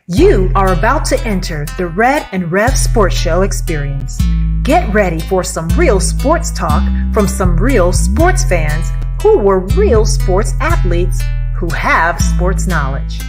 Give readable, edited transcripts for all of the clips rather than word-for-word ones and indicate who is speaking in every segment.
Speaker 1: You are about to enter the Red and Rev Sports Show experience. Get ready for some real sports talk from some real sports fans who were real sports athletes who have sports knowledge.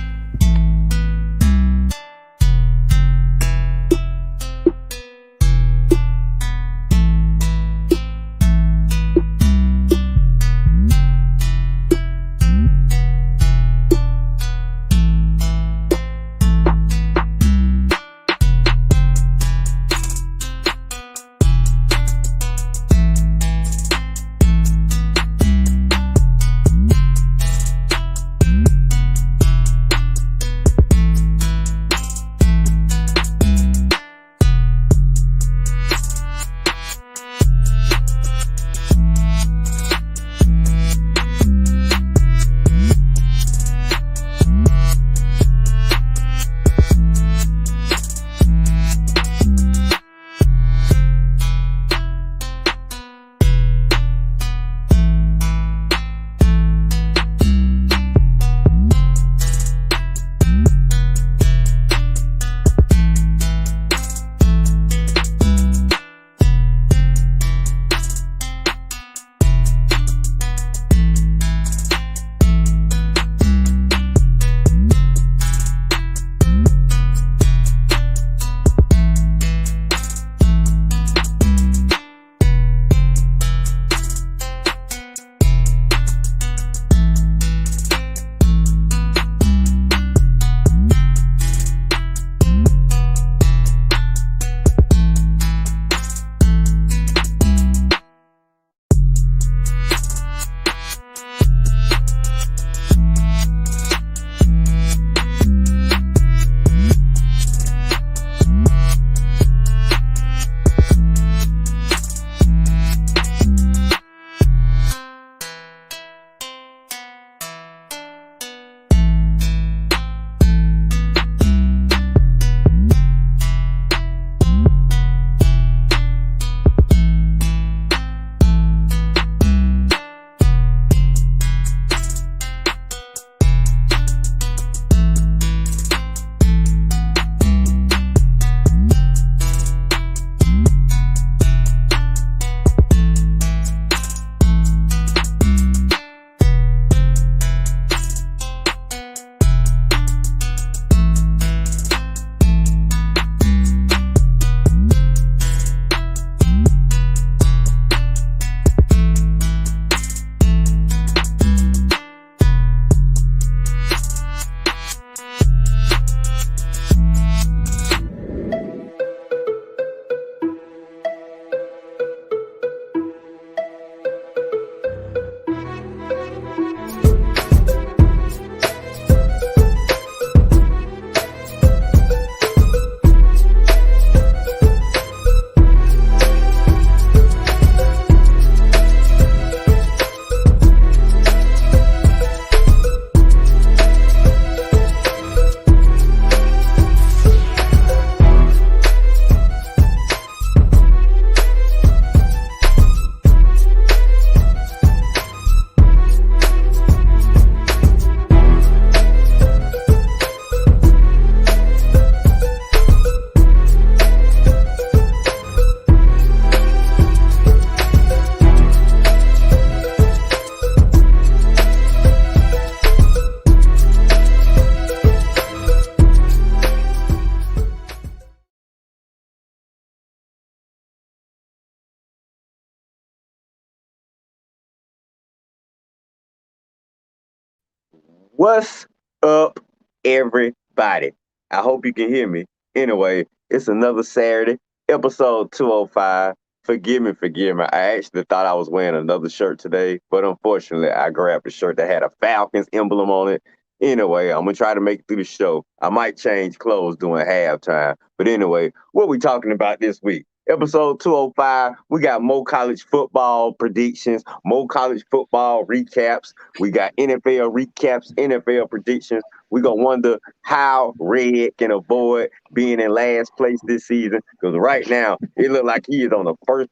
Speaker 2: What's up, everybody? I hope you can hear me. Anyway, it's another Saturday, episode 205. Forgive me. I actually thought I was wearing another shirt today, but unfortunately, I grabbed a shirt that had a Falcons emblem on it. Anyway, I'm going to try to make it through the show. I might change clothes during halftime. But anyway, what we talking about this week? Episode 205, we got more college football predictions, more college football recaps. We got NFL recaps, NFL predictions. We're going to wonder how Red can avoid being in last place this season because right now it looks like he is on the first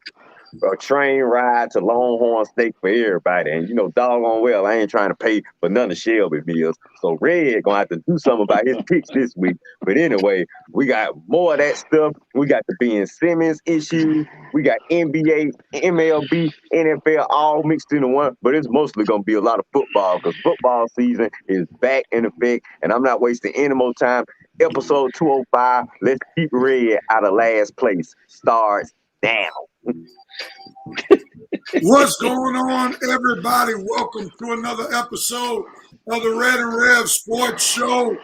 Speaker 2: a train ride to Longhorn Steak for everybody. And doggone well, I ain't trying to pay for none of Shelby meals. So Red gonna have to do something about his picks this week. But anyway, we got more of that stuff. We got the Ben Simmons issue. We got NBA, MLB, NFL all mixed into one. But it's mostly gonna be a lot of football because football season is back in effect. And I'm not wasting any more time. Episode 205. Let's keep Red out of last place. Starts now.
Speaker 3: What's going on, everybody? Welcome to another episode of the Red and Rev Sports Show.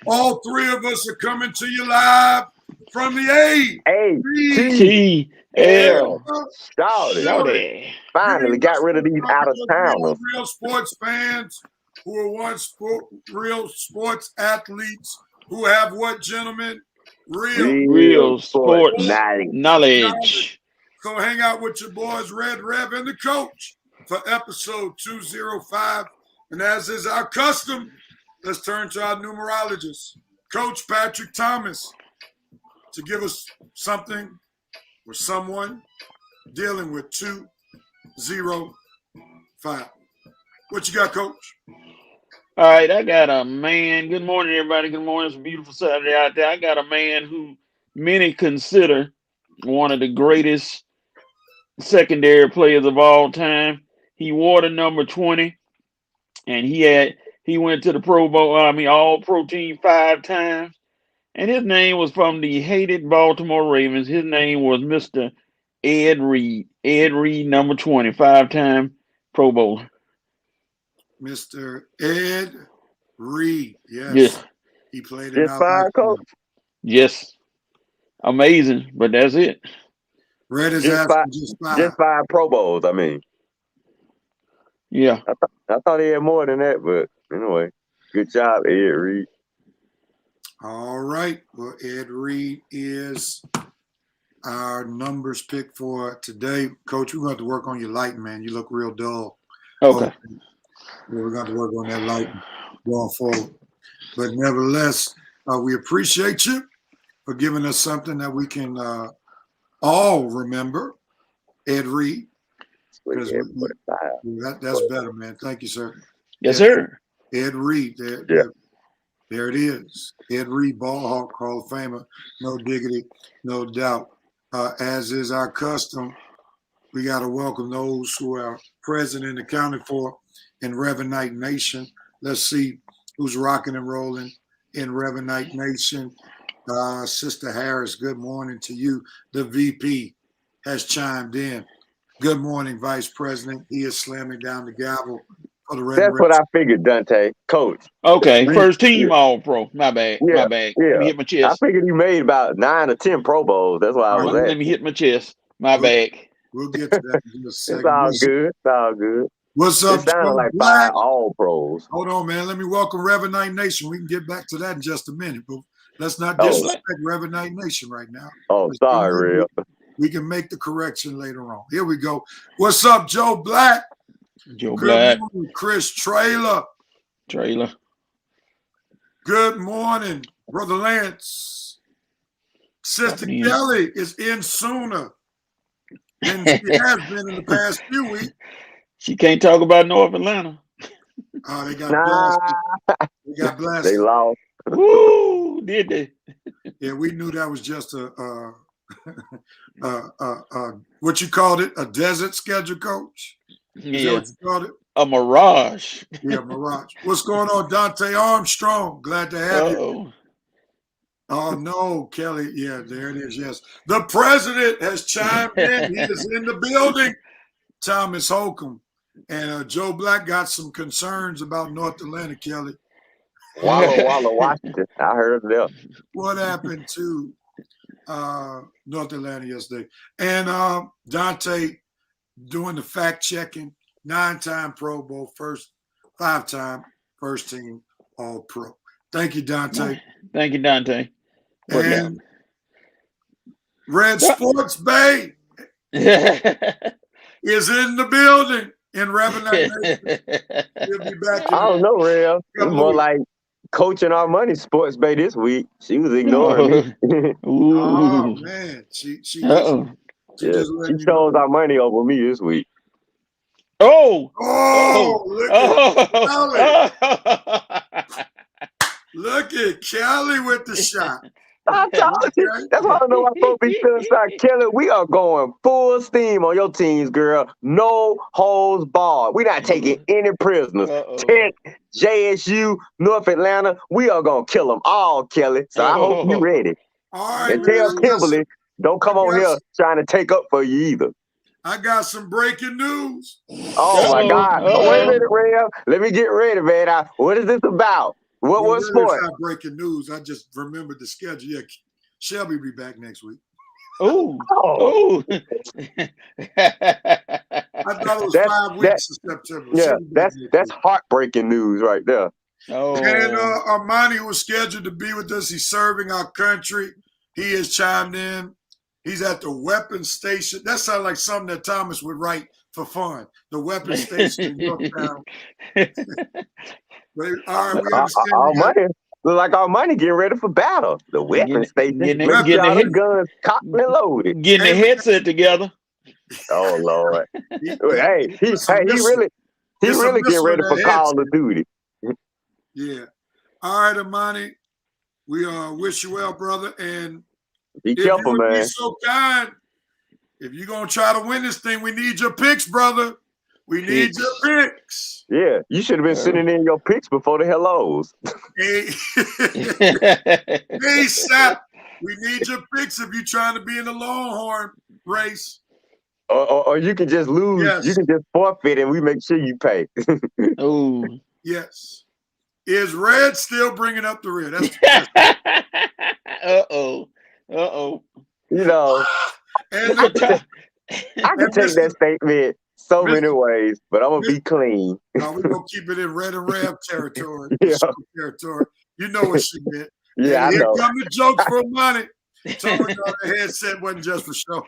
Speaker 3: All three of us are coming to you live from the
Speaker 2: A-T-L. Shouty. Finally got rid of these out-of-towners.
Speaker 3: Real sports fans who are once real sports athletes who have what, gentlemen?
Speaker 4: Real sports knowledge.
Speaker 3: So hang out with your boys, Red Rev and the coach for episode 205. And as is our custom, let's turn to our numerologist, Coach Patrick Thomas, to give us something or someone dealing with 205. What you got, Coach?
Speaker 4: All right, I got a man. Good morning, everybody. Good morning. It's a beautiful Saturday out there. I got a man who many consider one of the greatest secondary players of all time. He wore the number 20, and he went to the Pro Bowl, all pro team 5 times. And his name was from the hated Baltimore Ravens. His name was Mr. Ed Reed. Ed Reed, number 20, 5-time Pro Bowler.
Speaker 3: Mr. Ed Reed. Yes.
Speaker 4: Yeah.
Speaker 3: He played
Speaker 2: in our coach.
Speaker 4: Yes. Amazing, but that's it.
Speaker 3: Red is
Speaker 2: just 5 Pro Bowls, I mean.
Speaker 4: Yeah.
Speaker 2: I thought he had more than that, but anyway, good job, Ed Reed.
Speaker 3: All right. Well, Ed Reed is our numbers pick for today. Coach, we're going to have to work on your lighting, man. You look real dull.
Speaker 4: Okay.
Speaker 3: We're going to work on that lighting going forward. But nevertheless, we appreciate you for giving us something that we can all remember. Ed Reed. That's better, man. Thank you, sir.
Speaker 4: Yes, sir.
Speaker 3: Ed Reed. There it is. Ed Reed, Ball Hawk, Hall of Famer. No diggity, no doubt. As is our custom, we got to welcome those who are present and accounted for in Revenite Nation. Let's see who's rocking and rolling in Revenite Nation. Sister Harris, good morning to you. The VP has chimed in. Good morning, Vice President. He is slamming down the gavel for the Red.
Speaker 2: That's what I figured, Dante. Coach.
Speaker 4: Okay, first team All-Pro. My bad.
Speaker 2: Yeah.
Speaker 4: My bad.
Speaker 2: Yeah.
Speaker 4: Let me hit my chest.
Speaker 2: I figured you made about 9 or 10 Pro Bowls. That's why I was at.
Speaker 4: Let me hit my chest. My bad.
Speaker 3: We'll get to that in just a second.
Speaker 2: It's all good. It's all good.
Speaker 3: What's up,
Speaker 2: it sounded like 5 All-Pros.
Speaker 3: Hold on, man. Let me welcome Revenite Nation. We can get back to that in just a minute, but let's not disrespect Revenite Nation right now.
Speaker 2: Oh, sorry, real.
Speaker 3: We can make the correction later on. Here we go. What's up, Joe Black?
Speaker 4: Joe Black.
Speaker 3: Morning, Chris Trailer. Good morning, Brother Lance. Sister Kelly is in sooner than she has been in the past few weeks.
Speaker 4: She can't talk about North Atlanta.
Speaker 3: Oh, they got blasted. They got blasted.
Speaker 2: They lost.
Speaker 4: Woo, did they?
Speaker 3: Yeah, we knew that was just what you called it, a desert schedule, Coach?
Speaker 4: Yeah.
Speaker 3: What you called it?
Speaker 4: A mirage.
Speaker 3: Yeah, mirage. What's going on, Dante Armstrong? Glad to have you. Oh, no, Kelly. Yeah, there it is. Yes. The president has chimed in. He is in the building. Thomas Holcomb. And Joe Black got some concerns about North Atlanta, Kelly.
Speaker 2: Walla, Washington. I heard of them.
Speaker 3: What happened to North Atlanta yesterday? And Dante doing the fact checking, 9-time Pro Bowl, 5-time first team All Pro. Thank you, Dante.
Speaker 4: Thank you, Dante.
Speaker 3: And Red Sports Bay is in the building in Revenant. We'll be back.
Speaker 2: I don't know, Rev. It's more like coaching our money Sports Bay this week. She was ignoring me.
Speaker 3: Oh man, she She just letting you
Speaker 2: chose
Speaker 3: know.
Speaker 2: our money over me this week.
Speaker 4: Oh,
Speaker 3: Look at Kelly. Look at Kelly with the shot.
Speaker 2: I told you. That's why I don't know why folks be feeling sorry. Kelly, we are going full steam on your teams, girl. No holds barred. We're not taking any prisoners. Tech, JSU, North Atlanta, we are going to kill them all, Kelly. So I hope you're ready.
Speaker 3: All right,
Speaker 2: And tell Kimberly, don't come on here trying to take up for you either.
Speaker 3: I got some breaking news.
Speaker 2: Oh, my God. Wait a minute, Rev. Let me get ready, man. What is this about? What sport?
Speaker 3: It's not breaking news. I just remembered the schedule. Yeah, Shelby be back next week.
Speaker 4: Oh. I
Speaker 3: thought it was 5 weeks in September.
Speaker 2: Yeah, that's heartbreaking news right there.
Speaker 4: Oh.
Speaker 3: And Armani was scheduled to be with us. He's serving our country. He has chimed in. He's at the weapons station. That sounds like something that Thomas would write for fun. The weapons station in Yorktown. All right, we understand.
Speaker 2: Our money look like our money getting ready for battle. The weapons station. Make sure all the guns cocked and loaded.
Speaker 4: Getting the headset together.
Speaker 2: Oh Lord. Hey, he really getting ready for Call of Duty.
Speaker 3: Yeah. All right, Amani. We wish you well, brother. And
Speaker 2: be careful, man.
Speaker 3: Be so kind. If you're gonna try to win this thing, we need your picks, brother. We need your picks.
Speaker 2: Yeah, you should have been sending in your picks before the hellos.
Speaker 3: Hey, Sap, we need your picks if you're trying to be in the Longhorn race.
Speaker 2: Or you can just lose. Yes. You can just forfeit, and we make sure you pay.
Speaker 4: Oh,
Speaker 3: yes. Is Red still bringing up the rear? That's
Speaker 4: Uh-oh.
Speaker 2: You know, I can take that statement so many ways, but I'm gonna be clean.
Speaker 3: No, we're gonna keep it in Red and Rev territory. Territory. You know what she meant.
Speaker 2: Yeah,
Speaker 3: and
Speaker 2: I know.
Speaker 3: Here come the jokes for money. Told her the headset wasn't just for show.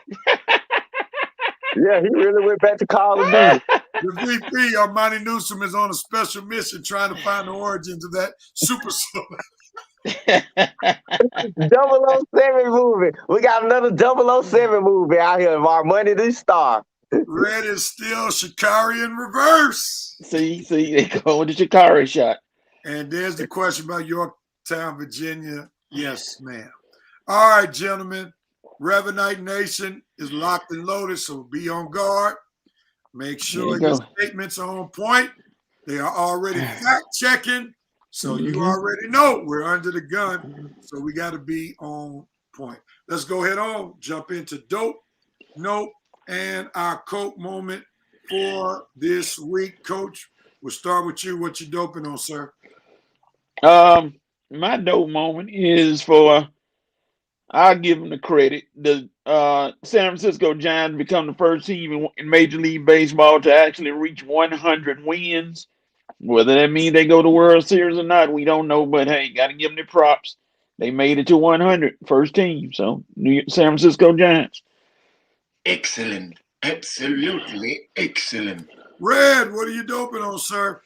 Speaker 2: Yeah, he really went back to Call of Duty.
Speaker 3: The VP, Armani Newsom, is on a special mission trying to find the origins of that super soda.
Speaker 2: 007 movie. We got another 007 movie out here of our money to star.
Speaker 3: Red is still Shikari in reverse.
Speaker 4: See, they go with the Shikari shot.
Speaker 3: And there's the question about Yorktown, Virginia. Yes, ma'am. All right, gentlemen. Revenite Nation is locked and loaded, so be on guard. Make sure your statements are on point. They are already fact-checking, so you already know we're under the gun, so we got to be on point. Let's go ahead on, jump into Dope, Nope, and our Coke moment for this week. Coach, we'll start with you. What you doping on, sir?
Speaker 4: My dope moment is for, I'll give them the credit. The San Francisco Giants become the first team in Major League Baseball to actually reach 100 wins. Whether that means they go to World Series or not, we don't know. But hey, got to give them the props. They made it to 100, first team. So San Francisco Giants.
Speaker 5: Excellent, absolutely excellent.
Speaker 3: Red, what are you doping on, sir?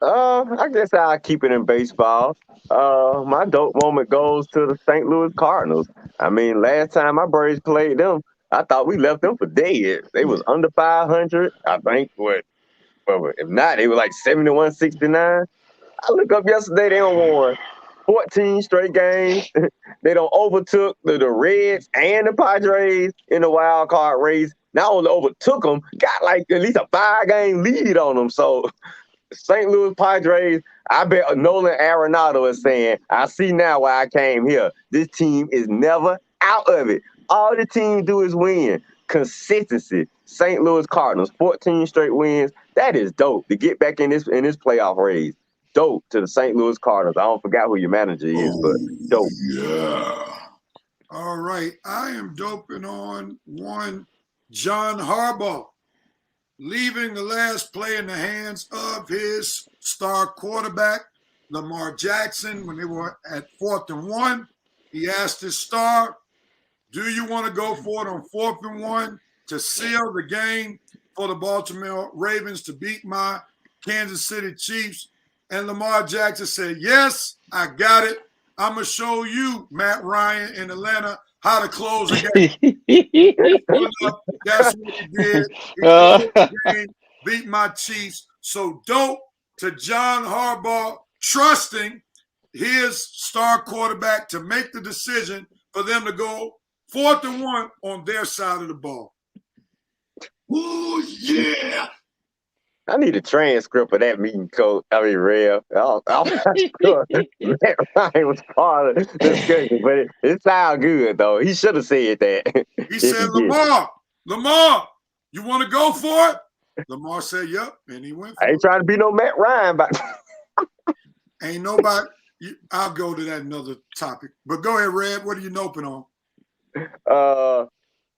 Speaker 2: I guess I'll keep it in baseball. My dope moment goes to the St. Louis Cardinals. I mean, last time my Braves played them, I thought we left them for dead. They was under 500. I think if not, they were like 71-69. I look up yesterday, they don't won 14 straight games. They don't overtook the Reds and the Padres in the wild card race. Not only overtook them, got like at least a 5-game lead on them. So St. Louis Padres, I bet Nolan Arenado is saying, I see now why I came here. This team is never out of it. All the team do is win. Consistency. St. Louis Cardinals, 14 straight wins. That is dope to get back in this playoff race. Dope to the St. Louis Cardinals. I don't forget who your manager is, but dope.
Speaker 3: Yeah. All right. I am doping on one John Harbaugh, leaving the last play in the hands of his star quarterback, Lamar Jackson, when they were at 4th and 1. He asked his star, do you want to go for it on 4th and 1 to seal the game for the Baltimore Ravens to beat my Kansas City Chiefs? And Lamar Jackson said, yes, I got it. I'm going to show you, Matt Ryan in Atlanta, how to close a game. That's what he did. He closed the game, beat my Chiefs. So dope to John Harbaugh trusting his star quarterback to make the decision for them to go 4th and 1 on their side of the ball.
Speaker 5: Oh, yeah.
Speaker 2: I need a transcript of that meeting, Coach. I mean, Rev. I'm not sure that Ryan was part of the discussion, but it sounds good, though. He should have said that.
Speaker 3: He said, Lamar, you want to go for it? Lamar said, yep, and he went for it.
Speaker 2: I ain't trying to be no Matt Ryan, but
Speaker 3: ain't nobody. I'll go to that another topic. But go ahead, Red. What are you noping on?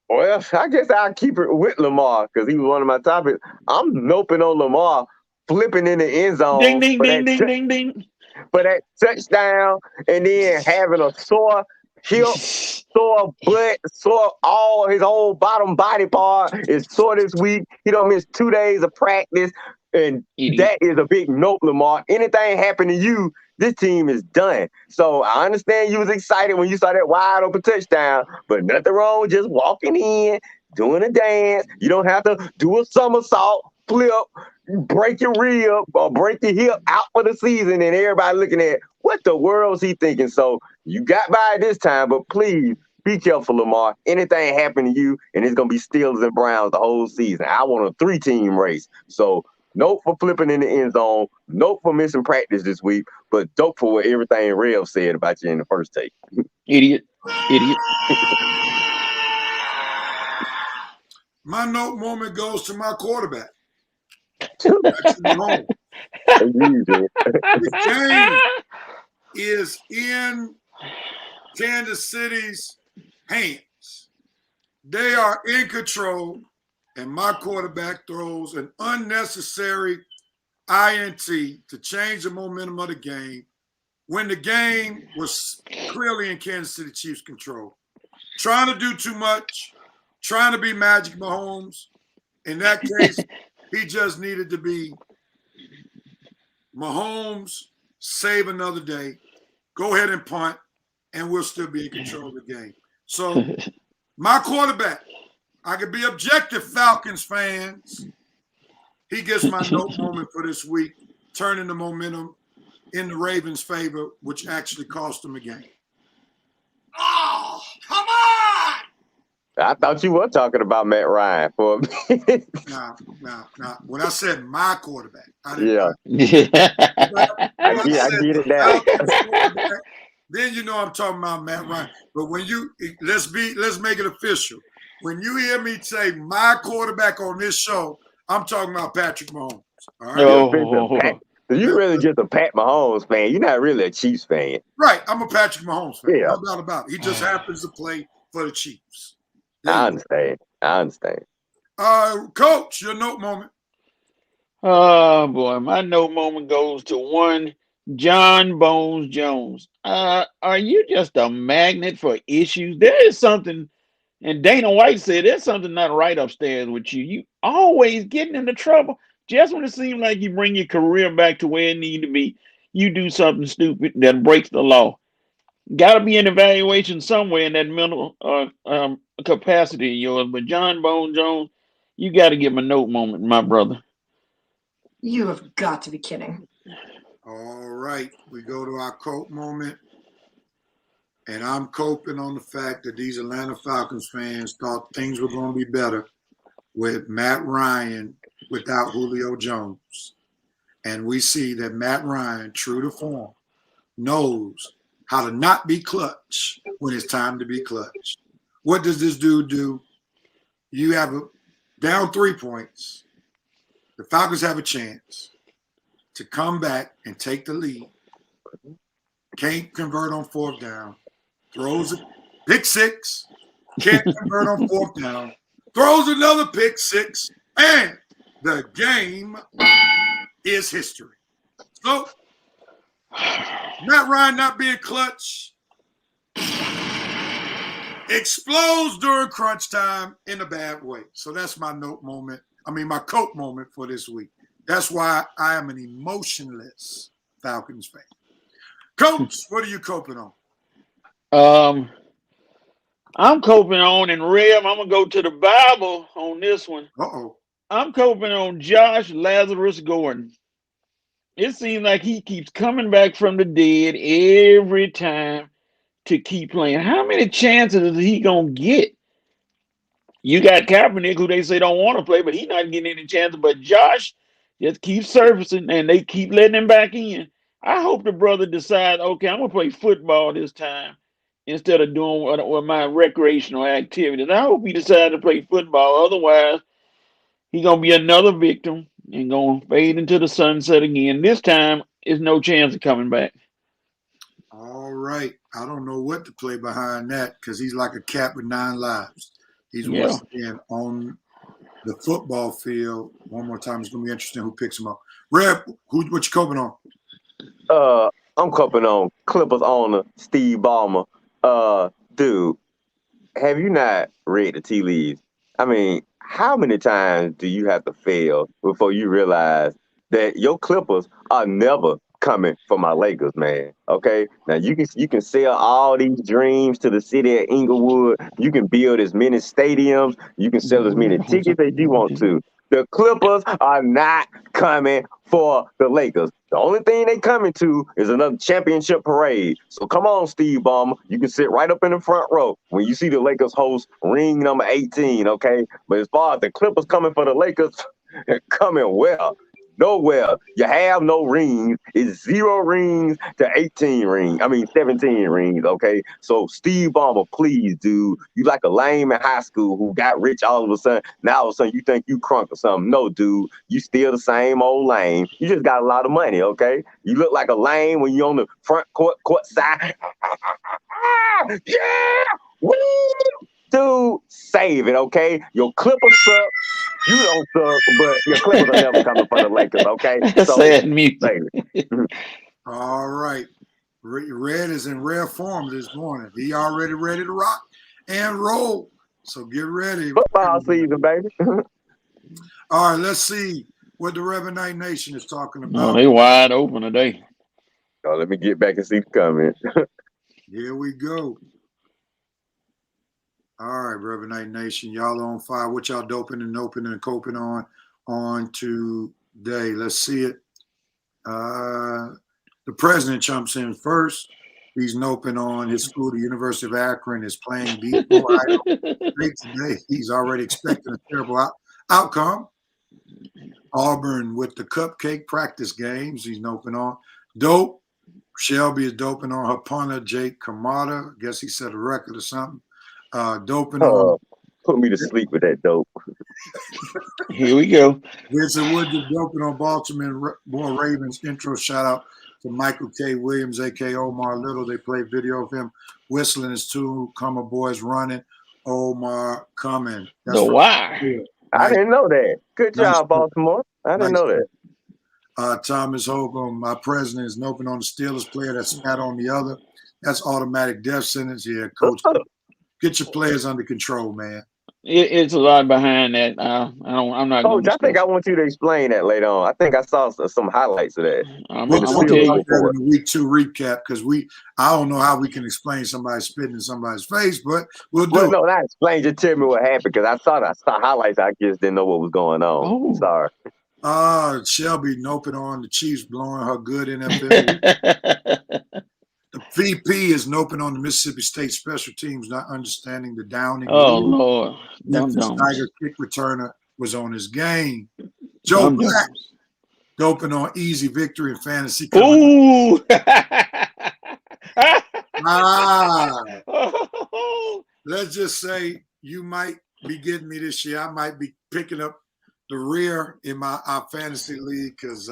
Speaker 2: Well, I guess I'll keep it with Lamar because he was one of my topics. I'm noping on Lamar flipping in the end zone
Speaker 4: Ding, ding, ding, ding, ding, ding.
Speaker 2: for that touchdown and then having a sore hip, sore butt, sore all his whole bottom body part is sore this week. He don't miss 2 days of practice. And that is a big nope, Lamar. Anything happen to you, this team is done. So I understand you was excited when you saw that wide open touchdown, but nothing wrong with just walking in, doing a dance. You don't have to do a somersault, flip, break your rib or break your hip out for the season and everybody looking at what the world is he thinking. So you got by this time, but please be careful, Lamar. Anything happen to you, and it's going to be Steelers and Browns the whole season. I want a 3-team race. So nope for flipping in the end zone. Nope for missing practice this week. But dope for what everything Rev said about you in the first take.
Speaker 4: Idiot.
Speaker 3: My note moment goes to my quarterback.
Speaker 2: The
Speaker 3: game is in Kansas City's hands. They are in control. And my quarterback throws an unnecessary INT to change the momentum of the game when the game was clearly in Kansas City Chiefs' control. Trying to do too much, trying to be Magic Mahomes. In that case, he just needed to be Mahomes, save another day, go ahead and punt, and we'll still be in control of the game. So my quarterback, I could be objective, Falcons fans. He gets my note moment for this week, turning the momentum in the Ravens' favor, which actually cost them a game.
Speaker 5: Oh, come on!
Speaker 2: I thought you were talking about Matt Ryan for a minute.
Speaker 3: Nah. When I said my quarterback, I
Speaker 2: didn't.
Speaker 4: Yeah.
Speaker 2: I get it now.
Speaker 3: Then you know I'm talking about Matt Ryan. But when let's make it official. When you hear me say my quarterback on this show, I'm talking about Patrick Mahomes. All right?
Speaker 2: So you're really just a Pat Mahomes fan. You're not really a Chiefs fan.
Speaker 3: Right. I'm a Patrick Mahomes fan.
Speaker 2: Yeah.
Speaker 3: No doubt about it. He just happens to play for the Chiefs.
Speaker 2: I understand.
Speaker 3: Coach, your note moment.
Speaker 4: Oh, boy. My note moment goes to one John Bones Jones. Are you just a magnet for issues? There is something, and Dana White said there's something not right upstairs with you. You always getting into trouble. Just when it seems like you bring your career back to where it need to be, you do something stupid that breaks the law. Got to be an evaluation somewhere in that mental capacity of yours. But John Bone Jones, you got to give him a note moment, my brother.
Speaker 6: You have got to be kidding.
Speaker 3: All right. We go to our cope moment. And I'm coping on the fact that these Atlanta Falcons fans thought things were going to be better with Matt Ryan without Julio Jones. And we see that Matt Ryan, true to form, knows how to not be clutch when it's time to be clutch. What does this dude do? You have down 3 points. The Falcons have a chance to come back and take the lead. Can't convert on 4th down. Throws a pick 6. Can't convert on 4th down. Throws another pick 6. And the game is history. So, Matt Ryan not being clutch explodes during crunch time in a bad way. So that's my my cope moment for this week. That's why I am an emotionless Falcons fan. Coach, what are you coping on?
Speaker 4: I'm coping on, and Rev, I'm gonna go to the Bible on this one.
Speaker 3: Uh-oh.
Speaker 4: I'm coping on Josh Lazarus Gordon. It seems like he keeps coming back from the dead every time to keep playing. How many chances is he gonna get? You got Kaepernick, who they say don't want to play, but he's not getting any chances. But Josh just keeps surfacing, and they keep letting him back in. I hope the brother decides, okay, I'm gonna play football this time instead of doing what my recreational activities. I hope he decides to play football. Otherwise, he's gonna be another victim and gonna fade into the sunset again. This time, there's no chance of coming back.
Speaker 3: All right. I don't know what to play behind that because he's like a cat with 9 lives. He's once again on the football field. One more time. It's going to be interesting who picks him up. Reb, what you coping on?
Speaker 2: I'm coping on Clippers owner Steve Ballmer. Dude, have you not read the tea leaves? I mean, how many times do you have to fail before you realize that your Clippers are never coming for my Lakers, man? Okay, now you can sell all these dreams to the city of Inglewood. You can build as many stadiums. You can sell as many tickets as you want to. The Clippers are not coming for the Lakers. The only thing they coming to is another championship parade. So come on, Steve Ballmer. You can sit right up in the front row when you see the Lakers host ring number 18, okay? But as far as the Clippers coming for the Lakers, coming well. Nowhere. You have no rings. It's 0 rings to 17 rings, okay? So Steve Ballmer, please, dude. You like a lame in high school who got rich all of a sudden. Now all of a sudden you think you crunk or something. No, dude. You still the same old lame. You just got a lot of money, okay? You look like a lame when you're on the front court side. Yeah! Woo! Dude, save it, okay? Your Clippers suck. You don't suck, but your Clippers are never coming for the Lakers, okay? So
Speaker 4: sad music.
Speaker 3: All right. Red is in rare form this morning. He already ready to rock and roll. So get ready.
Speaker 2: Football season, baby.
Speaker 3: All right, let's see what the Reverend Knight Nation is talking about.
Speaker 4: Oh, they wide open today.
Speaker 2: Oh, let me get back and see the comments.
Speaker 3: Here we go. All right, Reverend Knight Nation, y'all on fire. What y'all doping and noping and coping on today? Let's see it. The president jumps in first. He's noping on his school. The University of Akron is playing D4 today. He's already expecting a terrible outcome. Auburn with the cupcake practice games. He's noping on. Dope. Shelby is doping on her punter, Jake Kamada. I guess he set a record or something. Doping on.
Speaker 2: Put me to sleep with that dope.
Speaker 4: Here we go.
Speaker 3: Vincent Woods is doping on Baltimore Ravens. Intro shout out to Michael K. Williams, a.k.a. Omar Little. They played video of him whistling his 2 Comer boys running. Omar coming.
Speaker 4: That's why.
Speaker 2: I didn't know that. Good job, Baltimore. I didn't know that.
Speaker 3: Thomas Holcomb, my president, is noping on the Steelers player that spat on the other. That's automatic death sentence. Yeah, coach. Get your players under control, man.
Speaker 4: It's a lot behind that. I'm not.
Speaker 2: Coach, I think I want you to explain that later on. I think I saw some highlights of that.
Speaker 3: We'll talk about that in the week 2 recap because I don't know how we can explain somebody spitting in somebody's face, but we'll do it.
Speaker 2: No, not explain. Just tell me what happened because I saw highlights. I just didn't know what was going on. Sorry.
Speaker 3: Shelby noping on the Chiefs blowing her good NFL. The VP is noping on the Mississippi State special teams, not understanding the downing.
Speaker 4: Oh, Lord.
Speaker 3: Memphis Tiger kick returner was on his game. Joe Black doping on easy victory in fantasy.
Speaker 4: Ooh.
Speaker 3: Let's just say you might be getting me this year. I might be picking up the rear in our fantasy league because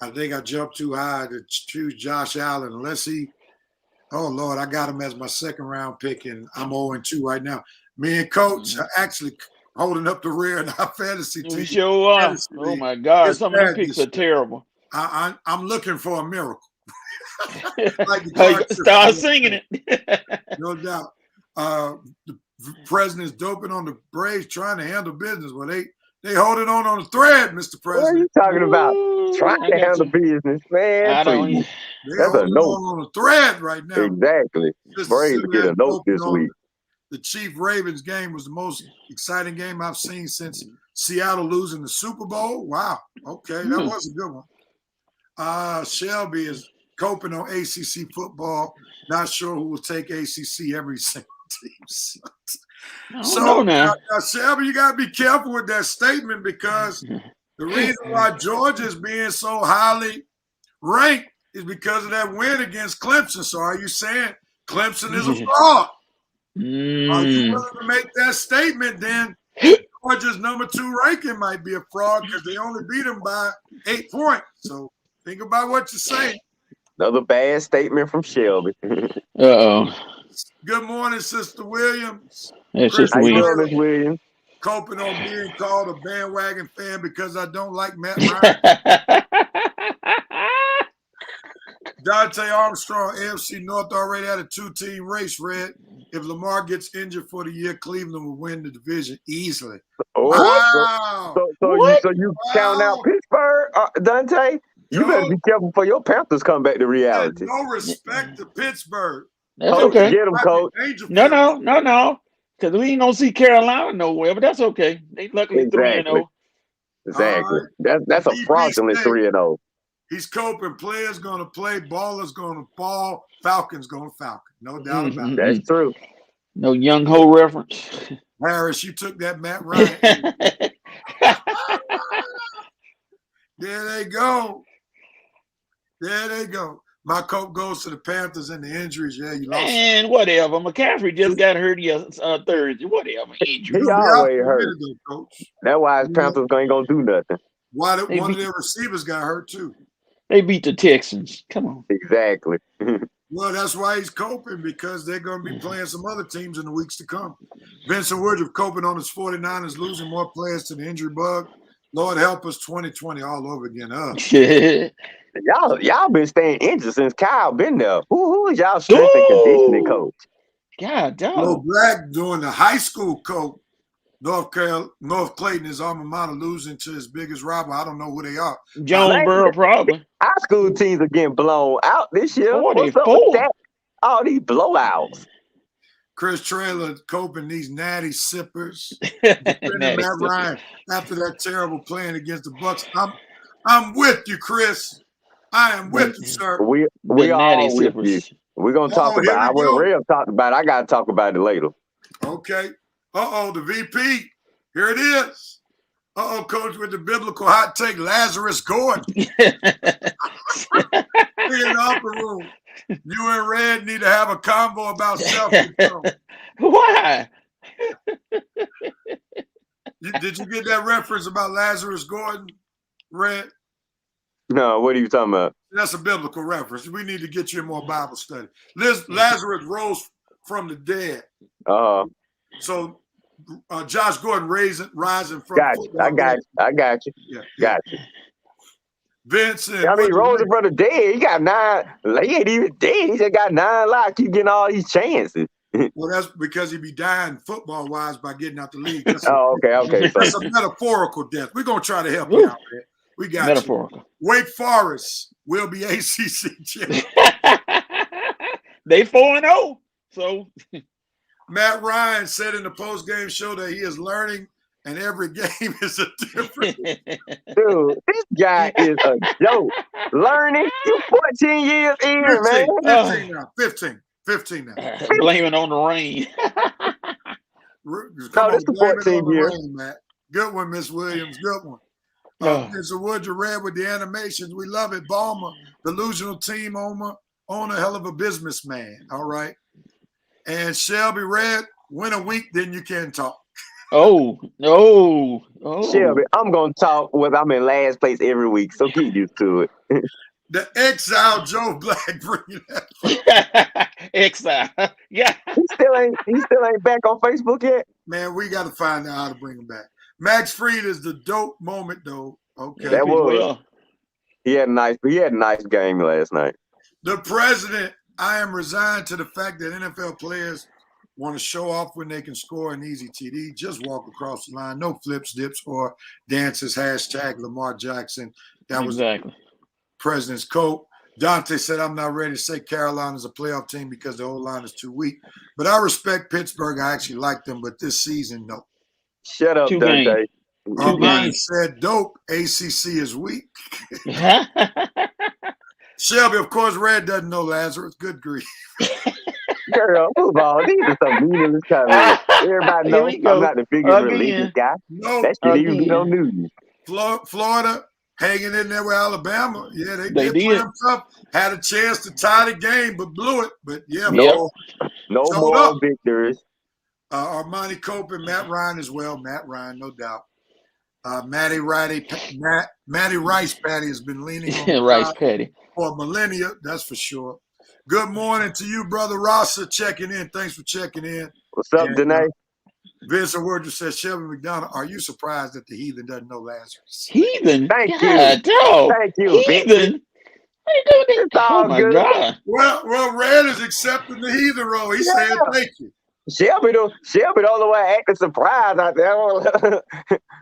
Speaker 3: I think I jumped too high to choose Josh Allen unless he. Oh, Lord, I got him as my second round pick, and I'm 0-2 right now. Me and Coach are actually holding up the rear in our fantasy team.
Speaker 4: We sure are. Oh, my God. Some of the picks are terrible.
Speaker 3: I'm looking for a miracle.
Speaker 4: Start singing it.
Speaker 3: No doubt. The president's doping on the Braves trying to handle business. Well, they holding on the thread, Mr. President.
Speaker 2: What are you talking about? Trying to handle business, man. Please.
Speaker 3: They're holding on the thread right now.
Speaker 2: Exactly. Braves get a note this week.
Speaker 3: the Chiefs-Ravens game was the most exciting game I've seen since Seattle losing the Super Bowl. Wow. Okay, that was a good one. Shelby is coping on ACC football. Not sure who will take ACC every single team. So now, Shelby, you got to be careful with that statement because the reason why Georgia is being so highly ranked is because of that win against Clemson. So are you saying Clemson is a fraud? Are you willing to make that statement? Then Georgia's number 2 ranking might be a fraud because they only beat them by 8 points. So think about what you're saying.
Speaker 2: Another bad statement from Shelby.
Speaker 4: Uh-oh.
Speaker 3: Good morning, Sister Williams.
Speaker 4: It's just
Speaker 2: Williams. Williams.
Speaker 3: Coping on being called a bandwagon fan because I don't like Matt Ryan. Dante Armstrong, AFC North already had a 2-team race, Red. If Lamar gets injured for the year, Cleveland will win the division easily.
Speaker 2: Oh,
Speaker 3: wow.
Speaker 2: So you count out Pittsburgh, Dante? You better be careful for your Panthers come back to reality.
Speaker 3: No respect to Pittsburgh.
Speaker 4: That's
Speaker 2: Coach,
Speaker 4: okay.
Speaker 2: Get them, Coach.
Speaker 4: No. Because we ain't going to see Carolina nowhere, but that's okay. They luckily 3-0.
Speaker 2: Exactly. That's a fraudulent 3-0.
Speaker 3: He's coping. Players going to play. Ballers going to ball. Falcons going to Falcon. No doubt about it.
Speaker 2: That's true.
Speaker 4: No Young Ho reference.
Speaker 3: Harris, you took that Matt Ryan. There they go. My coat goes to the Panthers and the injuries. Yeah, you lost.
Speaker 4: And whatever. McCaffrey just got hurt Thursday. Whatever. Injury.
Speaker 2: He always hurt. That's why his Panthers ain't going to do nothing.
Speaker 3: One of their receivers got hurt, too.
Speaker 4: They beat the Texans. Come on.
Speaker 2: Exactly.
Speaker 3: Well, that's why he's coping, because they're going to be playing some other teams in the weeks to come. Vincent Woodruff coping on his 49ers, losing more players to the injury bug. Lord help us, 2020 all over again.
Speaker 2: Y'all been staying injured since Kyle been there. Who is y'all strength and conditioning coach?
Speaker 4: God, dog.
Speaker 3: Will Black doing the high school coach. North Clayton, his alma mater, losing to his biggest rival. I don't know who they are.
Speaker 4: Jonesboro, probably.
Speaker 2: High school teams are getting blown out this year.
Speaker 4: 44.
Speaker 2: What's up with that? All these blowouts.
Speaker 3: Chris Traylor coping these natty sippers. Matt Ryan after that terrible playing against the Bucks. I'm with you, Chris. I am with you, sir.
Speaker 2: We all with you. We're gonna talk about it. What Rev talked about. I gotta talk about it later.
Speaker 3: Okay. The VP. Here it is. Coach with the biblical hot take, Lazarus Gordon. In the upper room. You and Red need to have a convo about self-control.
Speaker 4: Why?
Speaker 3: Did you get that reference about Lazarus Gordon, Red?
Speaker 2: No, what are you talking about?
Speaker 3: That's a biblical reference. We need to get you in more Bible study. Lazarus rose from the dead. So Josh Gordon rising from football.
Speaker 2: I got you. Yeah. Got you.
Speaker 3: Vincent.
Speaker 2: I mean, rose from the dead. He got 9. He ain't even dead. He just got 9 lives. Keep getting all these chances.
Speaker 3: Well, that's because he be dying football-wise by getting out the league.
Speaker 2: Okay.
Speaker 3: That's a metaphorical death. We're going to try to help you out, man. We got metaphorical. You. Wake Forest will be ACC champion.
Speaker 4: They 4-0. So
Speaker 3: Matt Ryan said in the post-game show that he is learning, and every game is a different.
Speaker 2: Dude, this guy is a joke. Learning? You 14 years in,
Speaker 3: 15 now.
Speaker 4: Blaming on the rain.
Speaker 2: This is 14 years.
Speaker 3: Good one, Miss Williams. Good one. Mr. Woodruff Red with the animations. We love it. Balmer, delusional team owner, hell of a businessman. All right. And Shelby Red, win a week, then you can talk.
Speaker 2: Oh. Shelby, I'm going to talk whether I'm in last place every week, so get used to it.
Speaker 3: The exile Joe Black bringing that.
Speaker 4: Exile. Yeah.
Speaker 2: He still ain't back on Facebook yet?
Speaker 3: Man, we got to find out how to bring him back. Max Fried is the dope moment, though. Okay.
Speaker 2: That was. He had a nice game last night.
Speaker 3: The president, I am resigned to the fact that NFL players want to show off when they can score an easy TD. Just walk across the line. No flips, dips, or dances. # Lamar Jackson. That was
Speaker 4: exactly.
Speaker 3: President's quote. Dante said, I'm not ready to say Carolina's a playoff team because the O-line is too weak. But I respect Pittsburgh. I actually like them, but this season, no.
Speaker 2: Shut up,
Speaker 4: 2
Speaker 2: Dante.
Speaker 4: games. 2
Speaker 3: Armani
Speaker 4: games.
Speaker 3: said, dope. ACC is weak. Shelby, of course, Red doesn't know Lazarus. Good grief.
Speaker 2: Girl, move on. These are some meaningless comments. Everybody
Speaker 4: Here
Speaker 2: knows
Speaker 4: we go.
Speaker 2: I'm not the biggest religious
Speaker 4: Again.
Speaker 2: guy.
Speaker 3: No,
Speaker 2: That should even be
Speaker 4: Again.
Speaker 2: no news.
Speaker 3: Florida hanging in there with Alabama. Yeah, they
Speaker 4: They
Speaker 3: did
Speaker 4: did.
Speaker 3: play them tough. Had a chance to tie the game, but blew it. But yeah,
Speaker 4: Yep.
Speaker 2: No
Speaker 3: Showed
Speaker 2: more
Speaker 3: up.
Speaker 2: victories.
Speaker 3: Armani Cope and Matt Ryan as well. Matt Ryan, no doubt. Matty Rice Patty has been leaning on the
Speaker 4: Rice
Speaker 3: side
Speaker 4: Patty.
Speaker 3: for millennia, that's for sure. Good morning to you, Brother Rasa, checking in. Thanks for checking in.
Speaker 2: What's up, Danae?
Speaker 3: Vincent Word says, Shelby McDonald, are you surprised that the heathen doesn't know Lazarus?
Speaker 4: Heathen?
Speaker 2: Thank
Speaker 4: God,
Speaker 2: you.
Speaker 4: dog.
Speaker 2: Thank you,
Speaker 4: Heathen?
Speaker 2: Vincent. It's all
Speaker 4: Oh, my
Speaker 2: good.
Speaker 4: God.
Speaker 3: Well, Red is accepting the heathen role. He said thank you.
Speaker 2: Shelby the only one acting surprised out there.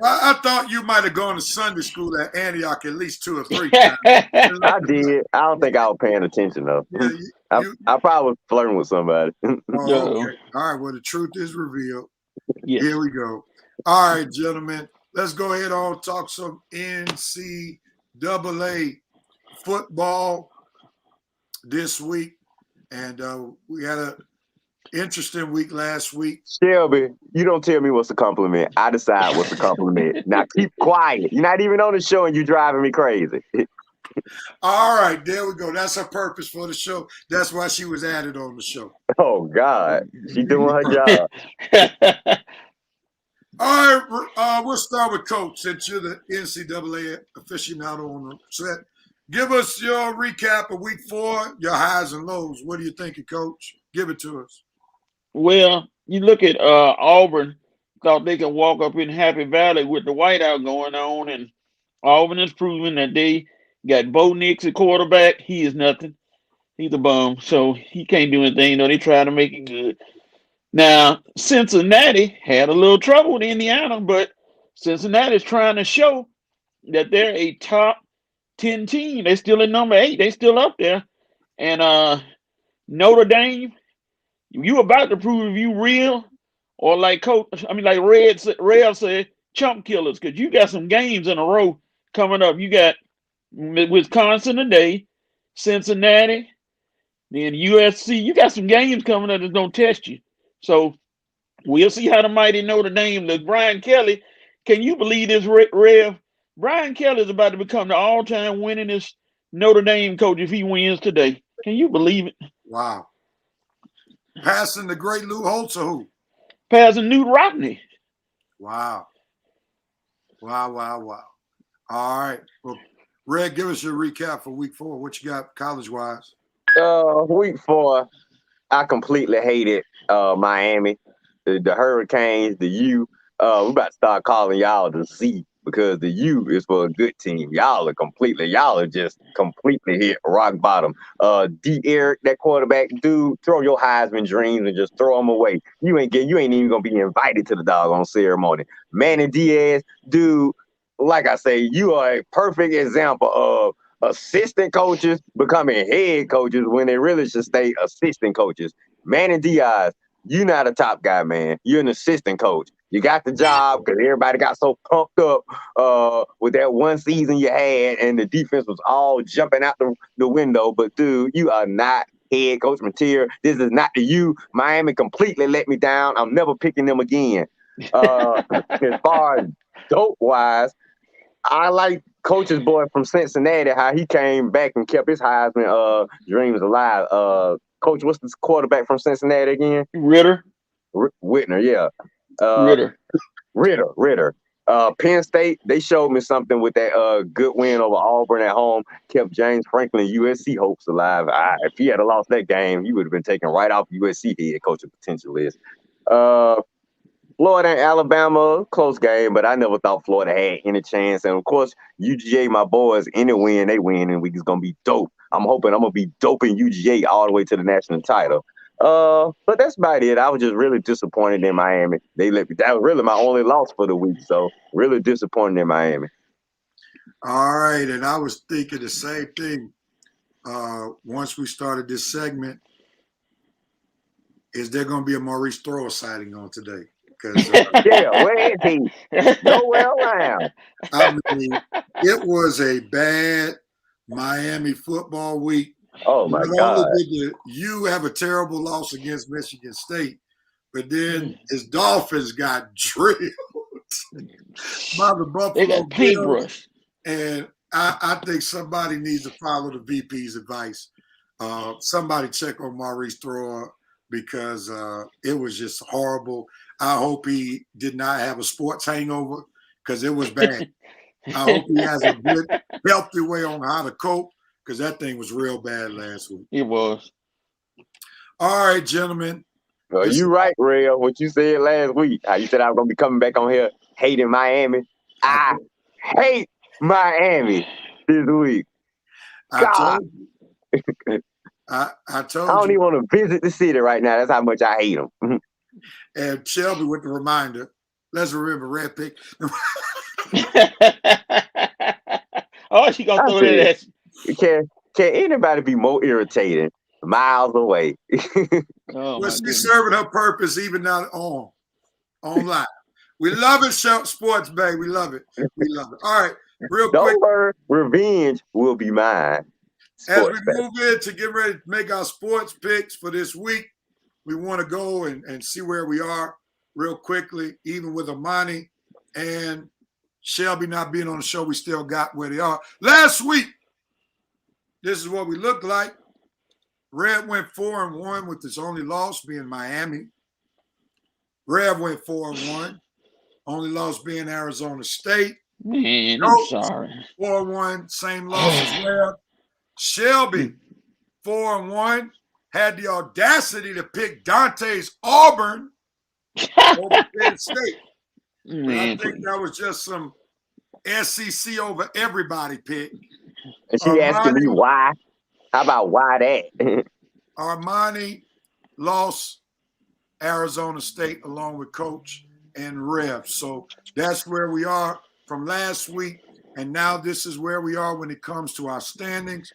Speaker 3: I thought you might have gone to Sunday school at Antioch at least 2 or 3 times.
Speaker 2: I did. I don't think I was paying attention though.
Speaker 3: Yeah,
Speaker 2: I probably was flirting with somebody.
Speaker 3: Oh, okay. All right. Well, the truth is revealed.
Speaker 4: Yes.
Speaker 3: Here we go. All right, gentlemen. Let's go ahead and talk some NCAA football this week. And we had an interesting week last week.
Speaker 2: Shelby, you don't tell me what's a compliment. I decide what's a compliment. Now keep quiet. You're not even on the show and you're driving me crazy.
Speaker 3: All right, there we go. That's her purpose for the show. That's why she was added on the show.
Speaker 2: Oh, God. She doing her job.
Speaker 3: All right, we'll start with Coach, since you're the NCAA aficionado on the set. Give us your recap of week 4, your highs and lows. What are you thinking, Coach? Give it to us.
Speaker 4: Well, you look at Auburn, thought they could walk up in Happy Valley with the whiteout going on, and Auburn has proven that they got Bo Nix at quarterback. He is nothing. He's a bum, so he can't do anything. They try to make it good. Now, Cincinnati had a little trouble with Indiana, but Cincinnati's trying to show that they're a top 10 team. They're still in number 8. They're still up there. And Notre Dame, you about to prove if you real or like Red said, chump killers, because you got some games in a row coming up. You got Wisconsin today, Cincinnati, then USC. You got some games coming up that's going to test you. So we'll see how the mighty Notre Dame looks. Brian Kelly, can you believe this, Rev? Brian Kelly is about to become the all-time winningest Notre Dame coach if he wins today. Can you believe it?
Speaker 3: Wow. Passing the great Lou Holtz or who?
Speaker 4: Passing Newt Rodney.
Speaker 3: Wow. All right. Well, Red, give us your recap for week 4. What you got college-wise?
Speaker 2: Week 4, I completely hated Miami, the Hurricanes, the U. We about to start calling y'all the Z because the U is for a good team. Y'all are just completely hit rock bottom. D. Eric, that quarterback dude, throw your Heisman dreams and just throw them away. You ain't even gonna be invited to the doggone ceremony. Manny Diaz, dude, like I say, you are a perfect example of assistant coaches becoming head coaches when they really should stay assistant coaches. Manny Diaz, you're not a top guy, man. You're an assistant coach. You got the job because everybody got so pumped up with that one season you had, and the defense was all jumping out the window. But, dude, you are not head coach material. This is not the you. Miami completely let me down. I'm never picking them again. As far as dope-wise, I like Coach's boy from Cincinnati, how he came back and kept his Heisman dreams alive. Coach, what's this quarterback from Cincinnati again?
Speaker 4: Ritter.
Speaker 2: Whitner, yeah. Ritter. Penn State, they showed me something with that good win over Auburn at home, kept James Franklin USC hopes alive. If he had lost that game, he would have been taken right off USC head coaching potential list. Florida and Alabama, close game, but I never thought Florida had any chance. And, of course, UGA, my boys, any win, they win, and week is going to be dope. I'm hoping I'm going to be doping UGA all the way to the national title. But that's about it. I was just really disappointed in Miami. That was really my only loss for the week, so really disappointed in Miami.
Speaker 3: All right, and I was thinking the same thing. once we started this segment, is there going to be a Maurice Thrower sighting on today? Because
Speaker 2: yeah, where is he? Nowhere around.
Speaker 3: I mean, it was a bad Miami football week.
Speaker 2: Oh my
Speaker 3: Not
Speaker 2: God!
Speaker 3: only did you have a terrible loss against Michigan State, but then his Dolphins got drilled by the Buffalo
Speaker 4: They got paintbrush.
Speaker 3: And I think somebody needs to follow the VP's advice. Somebody check on Maurice Thrower because it was just horrible. I hope he did not have a sports hangover because it was bad. I hope he has a good, healthy way on how to cope because that thing was real bad last week.
Speaker 4: It was.
Speaker 3: All right, gentlemen.
Speaker 2: You right, Ray, what you said last week. How you said I was going to be coming back on here hating Miami. I hate Miami this week. God.
Speaker 3: I told
Speaker 2: I don't
Speaker 3: you.
Speaker 2: even want to visit the city right now. That's how much I hate them.
Speaker 3: And Shelby with the reminder. Let's remember Red Pick.
Speaker 4: Oh, she gonna throw that at you.
Speaker 2: Can anybody be more irritating miles away?
Speaker 3: Well, she's serving her purpose even now online. We love it, Sports Bay. We love it. All right, real quick.
Speaker 2: Don't worry, revenge will be mine.
Speaker 3: As we move in to get ready to make our sports picks for this week, we want to go and see where we are real quickly, even with Amani and Shelby not being on the show, we still got where they are. Last week, this is what we looked like. Red went 4-1 with his only loss being Miami. Rev went 4-1. Only loss being Arizona State.
Speaker 4: Man, I'm sorry.
Speaker 3: 4-1, same loss as Rev. Shelby, 4-1, had the audacity to pick Dante's Auburn over Penn State. I think that was just some SEC over everybody pick.
Speaker 2: And she asking me why. How about why that?
Speaker 3: Armani lost Arizona State along with Coach and Rev. So that's where we are from last week. And now this is where we are when it comes to our standings.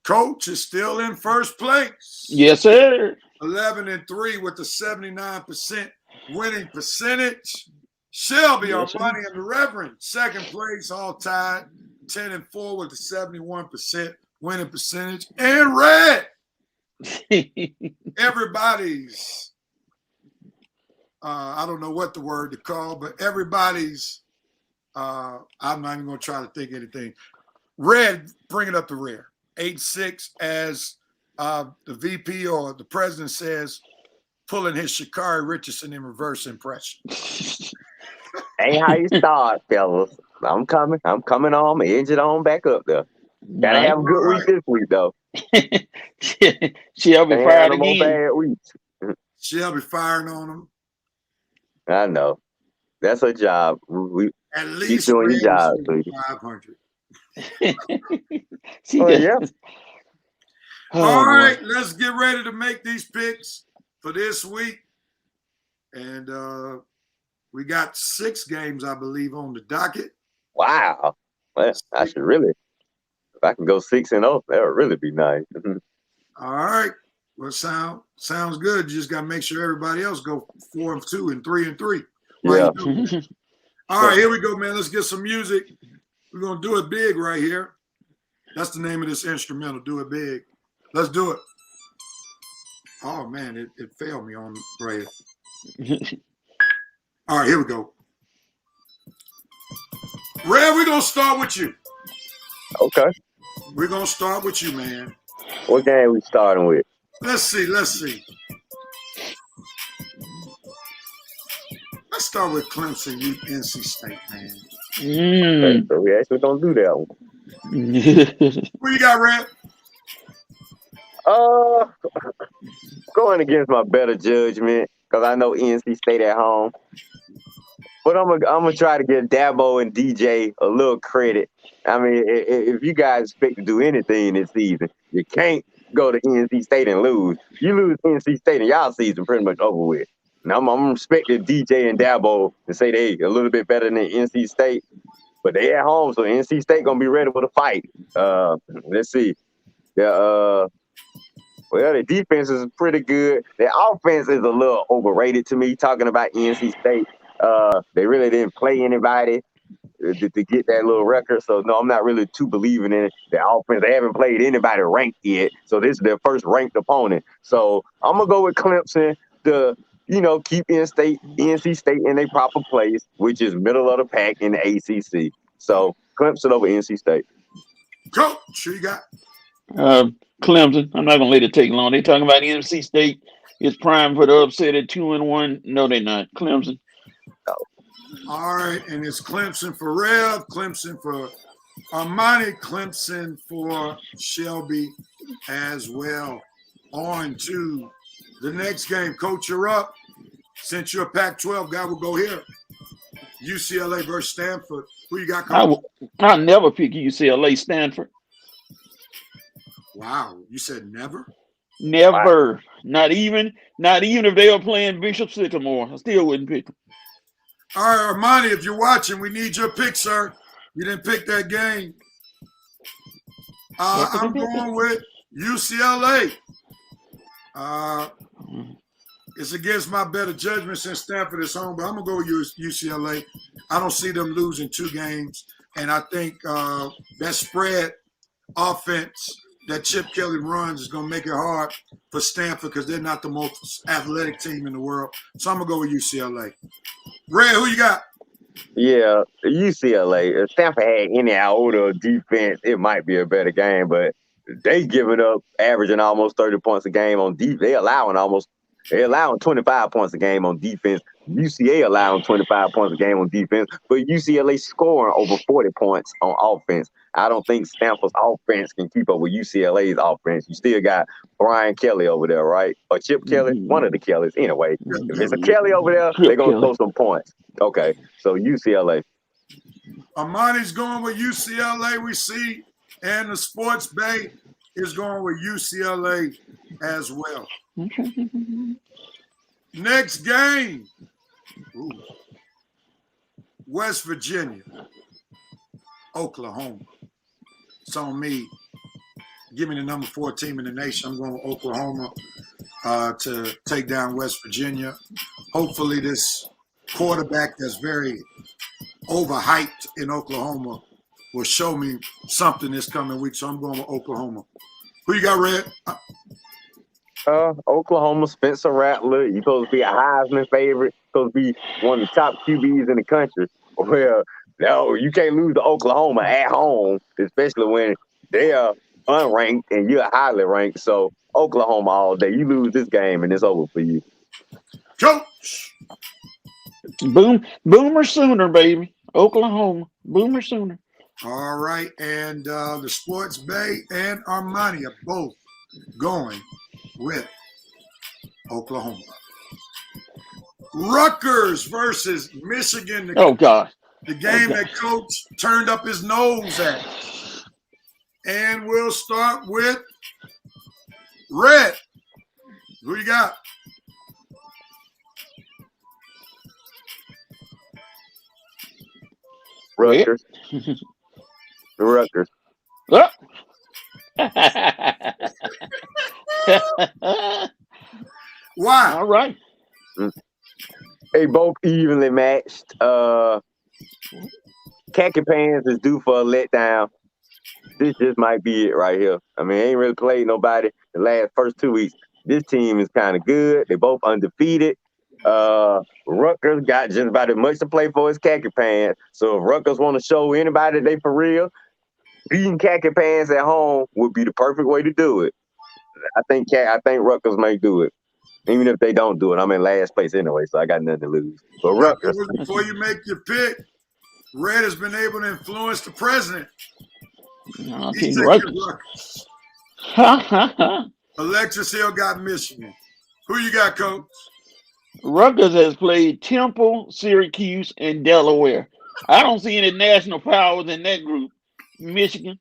Speaker 3: Coach is still in first place.
Speaker 4: Yes, sir.
Speaker 3: 11-3 with a 79% winning percentage. Shelby, yes, Armani, and the Reverend, second place, all tied, 10-4 with a 71% winning percentage. And Red, everybody's, I don't know what the word to call, but everybody's, I'm not even going to try to think anything. Red, bring it up to Red. 8-6 as the VP or the president says, pulling his Sha'Carri Richardson in reverse impression.
Speaker 2: Ain't how you start, fellas. I'm coming on, edge it on back up there. Gotta have a good week this week, though.
Speaker 4: She'll be fired again.
Speaker 2: Bad weeks.
Speaker 3: She'll be firing on him.
Speaker 2: I know. That's her job. We
Speaker 3: at least
Speaker 2: doing your job,
Speaker 3: 500.
Speaker 2: Yeah.
Speaker 3: All right, let's get ready to make these picks for this week. And we got 6 games, I believe, on the docket.
Speaker 2: Wow. Well, I should really, if I can go 6-0, that would really be nice.
Speaker 3: All right. Well, sounds good. You just got to make sure everybody else go 4-2 and 3-3.
Speaker 2: Yeah.
Speaker 3: All right, here we go, man. Let's get some music. We're going to do it big right here. That's the name of this instrumental, Do It Big. Let's do it. Oh, man, it failed me on right here. All right, here we go. Red, we're going to start with you.
Speaker 2: Okay.
Speaker 3: We're going to start with you, man.
Speaker 2: What game we starting with?
Speaker 3: Let's see. Let's start with Clemson, NC State, man.
Speaker 2: Okay, so we actually don't do that one.
Speaker 3: What you got, Red?
Speaker 2: Going against my better judgment because I know NC State at home. But I'm gonna try to give Dabo and DJ a little credit. I mean, if you guys expect to do anything this season, you can't go to NC State and lose. You lose NC State and y'all season pretty much over with. Now I'm respecting DJ and Dabo and say they a little bit better than NC State, but they at home, so NC State gonna be ready for the fight. Let's see. Their their defense is pretty good. Their offense is a little overrated to me. Talking about NC State, they really didn't play anybody to get that little record. So no, I'm not really too believing in it. Their offense, they haven't played anybody ranked yet. So this is their first ranked opponent. So I'm gonna go with Clemson to, keep NC State in a proper place, which is middle of the pack in the ACC. So Clemson over NC State.
Speaker 3: Coach, who you got?
Speaker 4: Clemson. I'm not gonna let it take long. They talking about NC State is prime for the upset at 2-1. No, they're not. Clemson.
Speaker 3: All right, and it's Clemson for Rev, Clemson for Armani, Clemson for Shelby as well. On to the next game. Coach, you're up. Since you're a Pac-12 guy, we'll go here. UCLA versus Stanford. Who you got, Coach?
Speaker 4: I'll never pick UCLA, Stanford.
Speaker 3: Wow, you said never?
Speaker 4: Never. Wow. Not even if they were playing Bishop Sycamore. I still wouldn't pick them.
Speaker 3: All right, Armani, if you're watching, we need your pick, sir. You didn't pick that game. I'm going with UCLA. It's against my better judgment since Stanford is home, but I'm going to go with UCLA. I don't see them losing 2 games, and I think that spread offense that Chip Kelly runs is going to make it hard for Stanford because they're not the most athletic team in the world. So I'm going to go with UCLA. Red, who you got?
Speaker 2: Yeah, UCLA. If Stanford had any iota defense, it might be a better game, but they giving up averaging almost 30 points a game on defense. They're allowing 25 points a game on defense. UCA allowing 25 points a game on defense, but UCLA scoring over 40 points on offense. I don't think Stanford's offense can keep up with UCLA's offense. You still got Brian Kelly over there, right? Or Chip Kelly, one of the Kellys. Anyway, if it's a Kelly over there, they're going to throw some points. Okay, so UCLA.
Speaker 3: Armani's going with UCLA, we see, and the Sports Bay is going with UCLA as well. Next game. Ooh. West Virginia, Oklahoma. It's on me. Give me the number 4 team in the nation. I'm going with Oklahoma to take down West Virginia. Hopefully this quarterback that's very overhyped in Oklahoma will show me something this coming week. So I'm going with Oklahoma. Who you got, Red?
Speaker 2: Oklahoma, Spencer Rattler. He's supposed to be a Heisman favorite. Supposed to be one of the top QBs in the country. Well, no, you can't lose to Oklahoma at home, especially when they are unranked and you're highly ranked. So Oklahoma all day. You lose this game and it's over for you.
Speaker 3: Coach.
Speaker 4: Boomer Sooner, baby. Oklahoma. Boomer Sooner.
Speaker 3: All right. And the Sports Bay and Armani are both going with Oklahoma. Rutgers versus Michigan.
Speaker 4: God.
Speaker 3: The game that Coach turned up his nose at. And we'll start with Red. Who you got?
Speaker 2: Rutgers. The Rutgers.
Speaker 4: Oh.
Speaker 3: Why?
Speaker 4: All right.
Speaker 2: They both evenly matched. Khaki Pants is due for a letdown. This just might be it right here. I mean, ain't really played nobody the first 2 weeks. This team is kind of good. They both undefeated. Rutgers got just about as much to play for as Khaki Pants. So if Rutgers want to show anybody they for real, beating Khaki Pants at home would be the perfect way to do it. I think Rutgers may do it. Even if they don't do it, I'm in last place anyway, so I got nothing to lose. But Rutgers.
Speaker 3: Before you make your pick, Red has been able to influence the president. He's Rutgers. Alexis Hill got Michigan. Who you got, Coach?
Speaker 4: Rutgers has played Temple, Syracuse, and Delaware. I don't see any national powers in that group. Michigan.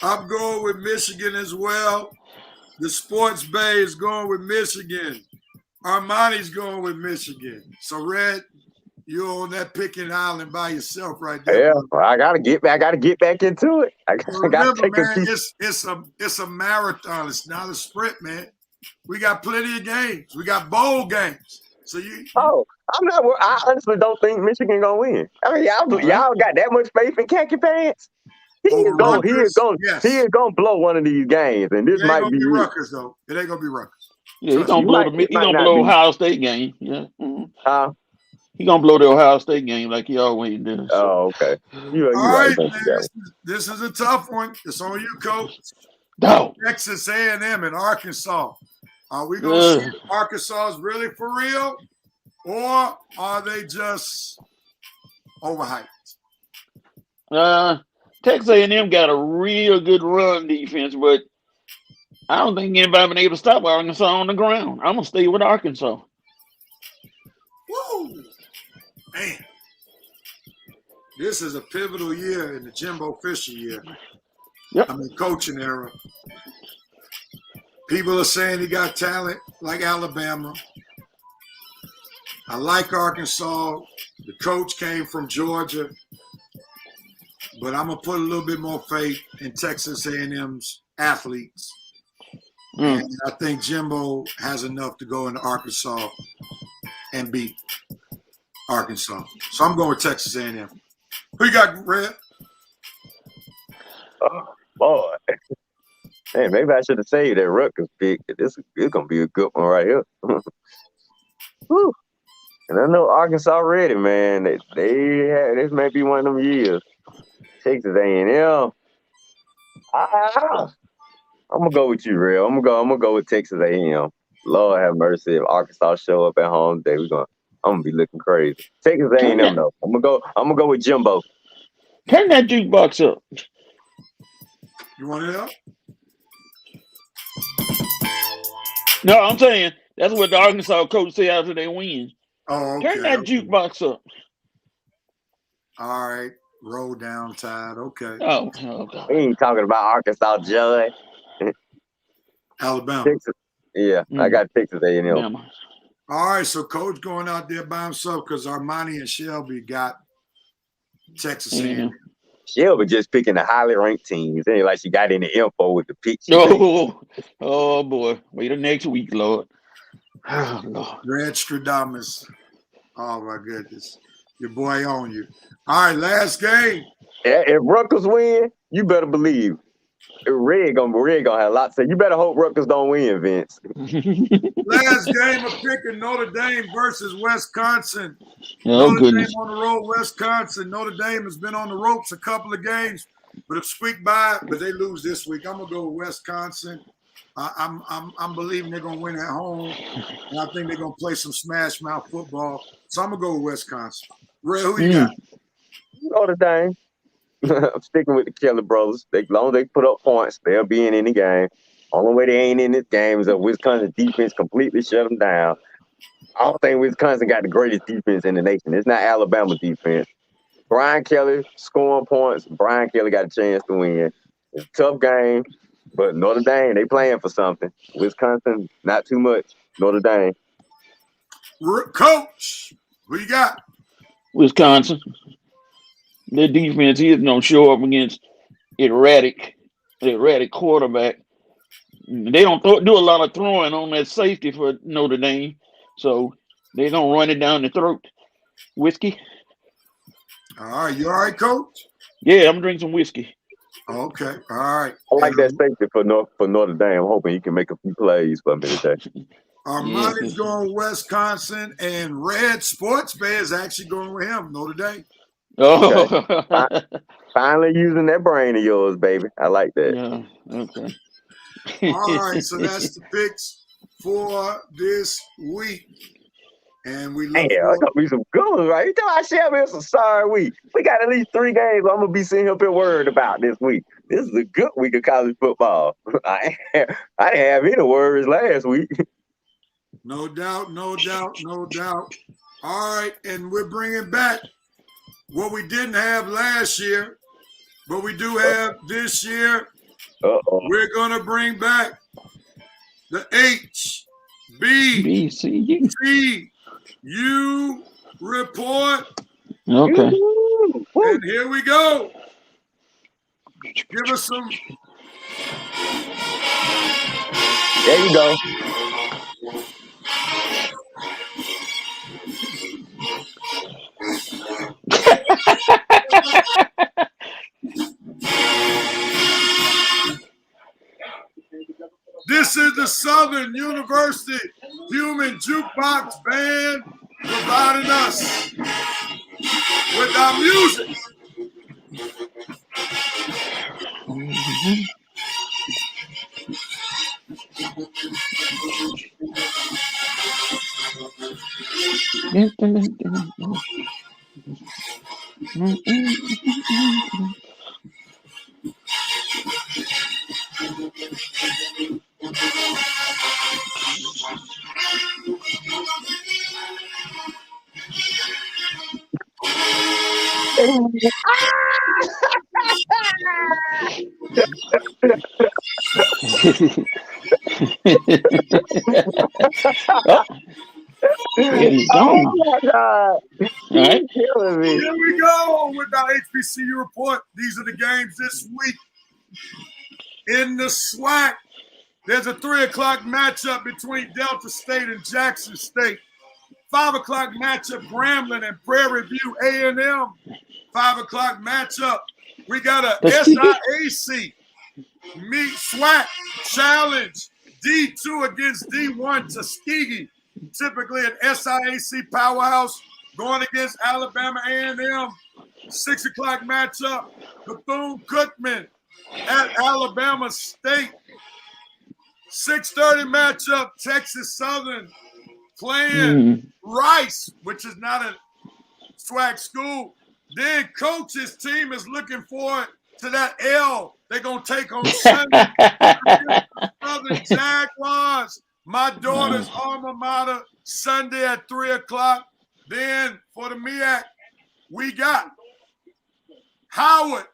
Speaker 3: I'm going with Michigan as well. The Sports Bay is going with Michigan. Armani's going with Michigan. So, Red, You're on that picking island by yourself right there.
Speaker 2: Yeah, I gotta get back. I gotta get back into it. I gotta
Speaker 3: Remember,
Speaker 2: take
Speaker 3: man,
Speaker 2: a few.
Speaker 3: it's a marathon. It's not a sprint, man. We got plenty of games. We got bowl games. So
Speaker 2: I'm not. I honestly don't think Michigan gonna win. I mean, y'all got that much faith in Khaki Pants? He is gonna blow one of these games, and this
Speaker 3: it ain't
Speaker 2: might
Speaker 3: gonna
Speaker 2: be
Speaker 3: be
Speaker 2: it.
Speaker 3: Rutgers though. It ain't gonna be Rutgers.
Speaker 4: Yeah, he's gonna blow Ohio State game. Yeah. Mm-hmm. He gonna blow the Ohio State game like he always does. So.
Speaker 2: Oh, okay. You
Speaker 3: All
Speaker 2: right.
Speaker 3: Man, this is a tough one. It's on you, Coach.
Speaker 4: No.
Speaker 3: Texas A&M and Arkansas. Are we gonna see if Arkansas is really for real, or are they just overhyped?
Speaker 4: Texas A&M got a real good run defense, but I don't think anybody been able to stop Arkansas on the ground. I'm gonna stay with Arkansas.
Speaker 3: Woo! Man, this is a pivotal year in the Jimbo Fisher year.
Speaker 4: Yep.
Speaker 3: I mean, coaching era. People are saying he got talent like Alabama. I like Arkansas. The coach came from Georgia. But I'm going to put a little bit more faith in Texas A&M's athletes. And I think Jimbo has enough to go into Arkansas and beat Arkansas. So I'm going with Texas A&M. Who you got, Red?
Speaker 2: Oh, boy. Hey, maybe I should have saved that Rutgers pick. This is going to be a good one right here. Whew. And I know Arkansas ready, man. This may be one of them years. Texas A&M. I'm gonna go with you, real. I'm gonna go with Texas A&M. Lord have mercy, if Arkansas show up at home today, I'm gonna be looking crazy. Texas A&M though. I'm gonna go with Jimbo.
Speaker 4: Turn that jukebox up.
Speaker 3: You want it up?
Speaker 4: No, I'm saying that's what the Arkansas coach say after they win.
Speaker 3: Oh, okay.
Speaker 4: Turn that jukebox up.
Speaker 3: All right. Roll down tide. Okay.
Speaker 4: Oh, God.
Speaker 2: We ain't talking about Arkansas, Judge.
Speaker 3: Alabama.
Speaker 2: Texas. Yeah, I got Texas A&M.
Speaker 3: All right, so Coach going out there by himself because Armani and Shelby got Texas A&M.
Speaker 2: Shelby just picking the highly ranked teams. It ain't like she got any info with the picks.
Speaker 4: Oh boy. Wait till next week, Lord. Oh, Lord.
Speaker 3: Red Stradamus. Oh my goodness. Your boy on you. All right, last game.
Speaker 2: If Rutgers win, you better believe Red gonna have a lot to say. You better hope Rutgers don't win, Vince.
Speaker 3: Last game of picking Notre Dame versus Wisconsin.
Speaker 4: Oh,
Speaker 3: Notre
Speaker 4: goodness.
Speaker 3: Dame on the road, Wisconsin. Notre Dame has been on the ropes a couple of games, but have squeaked by. But they lose this week. I'm gonna go with Wisconsin. I'm believing they're gonna win at home, and I think they're gonna play some smash mouth football. So I'm gonna go with Wisconsin. Ray, who you got?
Speaker 2: Notre Dame. I'm sticking with the Kelly brothers. As long as they put up points, they'll be in any game. Only way they ain't in this game is that Wisconsin defense completely shut them down. I don't think Wisconsin got the greatest defense in the nation. It's not Alabama defense. Brian Kelly scoring points. Brian Kelly got a chance to win. It's a tough game, but Notre Dame, they playing for something. Wisconsin, not too much. Notre Dame.
Speaker 3: Coach, who you got?
Speaker 4: Wisconsin. Their defense is going to show up against erratic quarterback. They don't do a lot of throwing on that safety for Notre Dame, so they're going to run it down the throat. Whiskey?
Speaker 3: All right. You all right, Coach?
Speaker 4: Yeah, I'm drinking some whiskey.
Speaker 3: Okay. All right.
Speaker 2: I like that safety for Notre Dame. I'm hoping he can make a few plays for me today.
Speaker 3: Armani's going Wisconsin, and Red Sports Bay is actually going with him, Notre Dame.
Speaker 4: Oh,
Speaker 2: okay. Finally using that brain of yours, baby. I like that.
Speaker 4: Yeah. Okay.
Speaker 3: All right, so that's the picks for this week, and we look.
Speaker 2: Yeah, it's gonna be some good ones, right? You tell I Shelby it's a sorry week. We got at least 3 games I'm gonna be sitting up here worried about this week. This is a good week of college football. I didn't have any worries last week.
Speaker 3: No doubt. All right, and we're bringing back what we didn't have last year, but we do have this year. We're going to bring back the HBCU report.
Speaker 4: Okay.
Speaker 3: And here we go. Give us some.
Speaker 2: There you go.
Speaker 3: This is the Southern University Human Jukebox Band providing us with our music.
Speaker 4: Oh, it is gone.
Speaker 2: Oh my God.
Speaker 4: All right.
Speaker 2: You're killing me.
Speaker 3: Here we go with our HBCU report. These are the games this week. In the SWAC, there's a 3 o'clock matchup between Delta State and Jackson State. 5 o'clock matchup, Grambling and Prairie View A&M. 5 o'clock matchup. We got a SIAC meet SWAC challenge. D2 against D1 Tuskegee. Typically an SIAC powerhouse going against Alabama A&M. 6 o'clock matchup, Bethune-Cookman at Alabama State. 6:30 matchup, Texas Southern playing Rice, which is not a SWAC school. Then coach's team is looking forward to that L they're going to take on Sunday. Southern Jaguars, my daughter's alma mater, Sunday at 3 o'clock. Then for the MEAC, we got Howard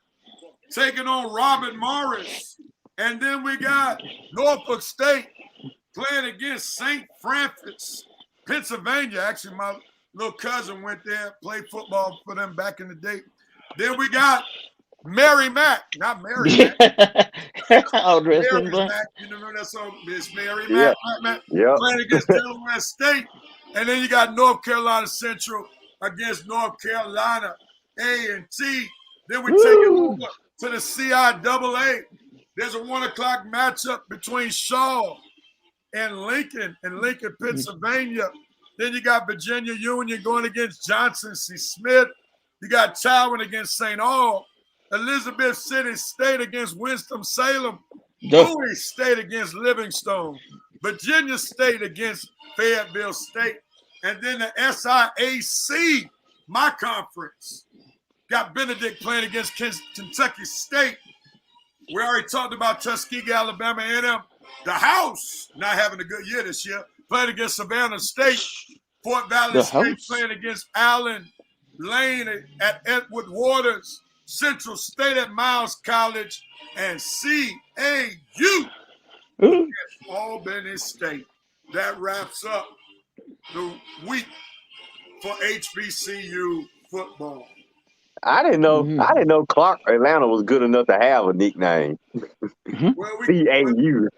Speaker 3: taking on Robert Morris. And then we got Norfolk State playing against St. Francis, Pennsylvania. Actually, my little cousin went there, played football for them back in the day. Then we got Mary Mack, not Mary Mack. Mary Mack, you know that song? It's Mary Mack.
Speaker 2: Yep.
Speaker 3: Playing against Delaware State. And then you got North Carolina Central against North Carolina A&T. Then we take it over to the CIAA. There's a 1 o'clock matchup between Shaw and Lincoln in Lincoln, Pennsylvania. Then you got Virginia Union going against Johnson C. Smith. You got Towson against St. Aul. Elizabeth City State against Winston-Salem. Bowie State against Livingstone. Virginia State against Fayetteville State. And then the SIAC, my conference, got Benedict playing against Kentucky State. We already talked about Tuskegee, Alabama A&M. The House, not having a good year this year, playing against Savannah State. Fort Valley State playing against Allen Lane at Edward Waters. Central State at Miles College. And CAU against Albany State. That wraps up the week for HBCU football.
Speaker 2: I didn't know Clark Atlanta was good enough to have a nickname.
Speaker 3: Well,
Speaker 2: CAU.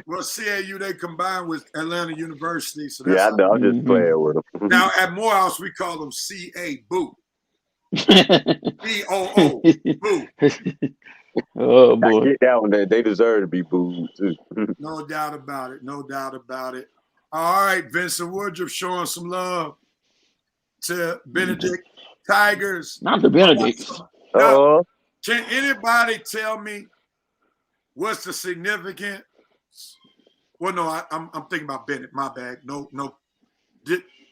Speaker 3: Well, CAU, they combined with Atlanta University. So
Speaker 2: I know. I'm just playing with them.
Speaker 3: Now, at Morehouse, we call them CA Boo. BOO. Boo.
Speaker 4: Oh, boy.
Speaker 2: I get that one. They deserve to be booed, too.
Speaker 3: No doubt about it. No doubt about it. All right, Vincent Woodruff showing some love to Benedict Tigers.
Speaker 4: Not the Benedict.
Speaker 3: Now, can anybody tell me what's the significance? Well, no, I'm thinking about Bennett. My bad. No.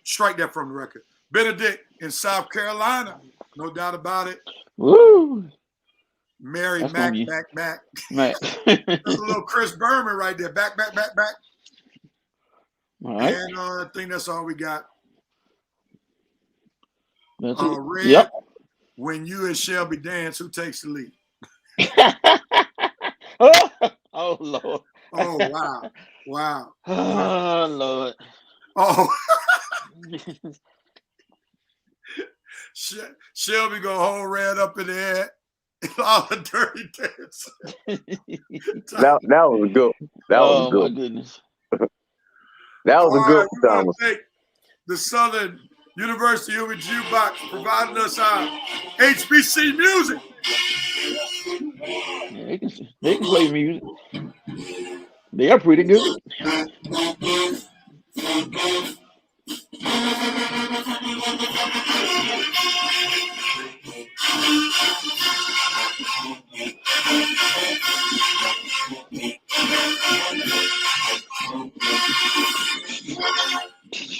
Speaker 3: Strike that from the record. Benedict in South Carolina. No doubt about it.
Speaker 4: Woo.
Speaker 3: Mary
Speaker 4: That's
Speaker 3: Mack,
Speaker 4: gonna be-
Speaker 3: back.
Speaker 4: Right.
Speaker 3: That's a little Chris Berman right there. Back.
Speaker 4: All right.
Speaker 3: And I think that's all we got.
Speaker 4: That's it.
Speaker 3: Red,
Speaker 4: Yep.
Speaker 3: when you and Shelby dance, who takes the lead?
Speaker 4: Oh, Lord.
Speaker 3: Oh, wow.
Speaker 4: Oh, Lord.
Speaker 3: Oh, Shelby gonna hold Red up in the air. All the dirty dance.
Speaker 2: That was good. That was good.
Speaker 4: My goodness.
Speaker 2: That was a good
Speaker 3: We want
Speaker 2: one.
Speaker 3: to thank the Southern University Human Jukebox for providing us our HBC music.
Speaker 4: Yeah, they can play music. They are pretty good.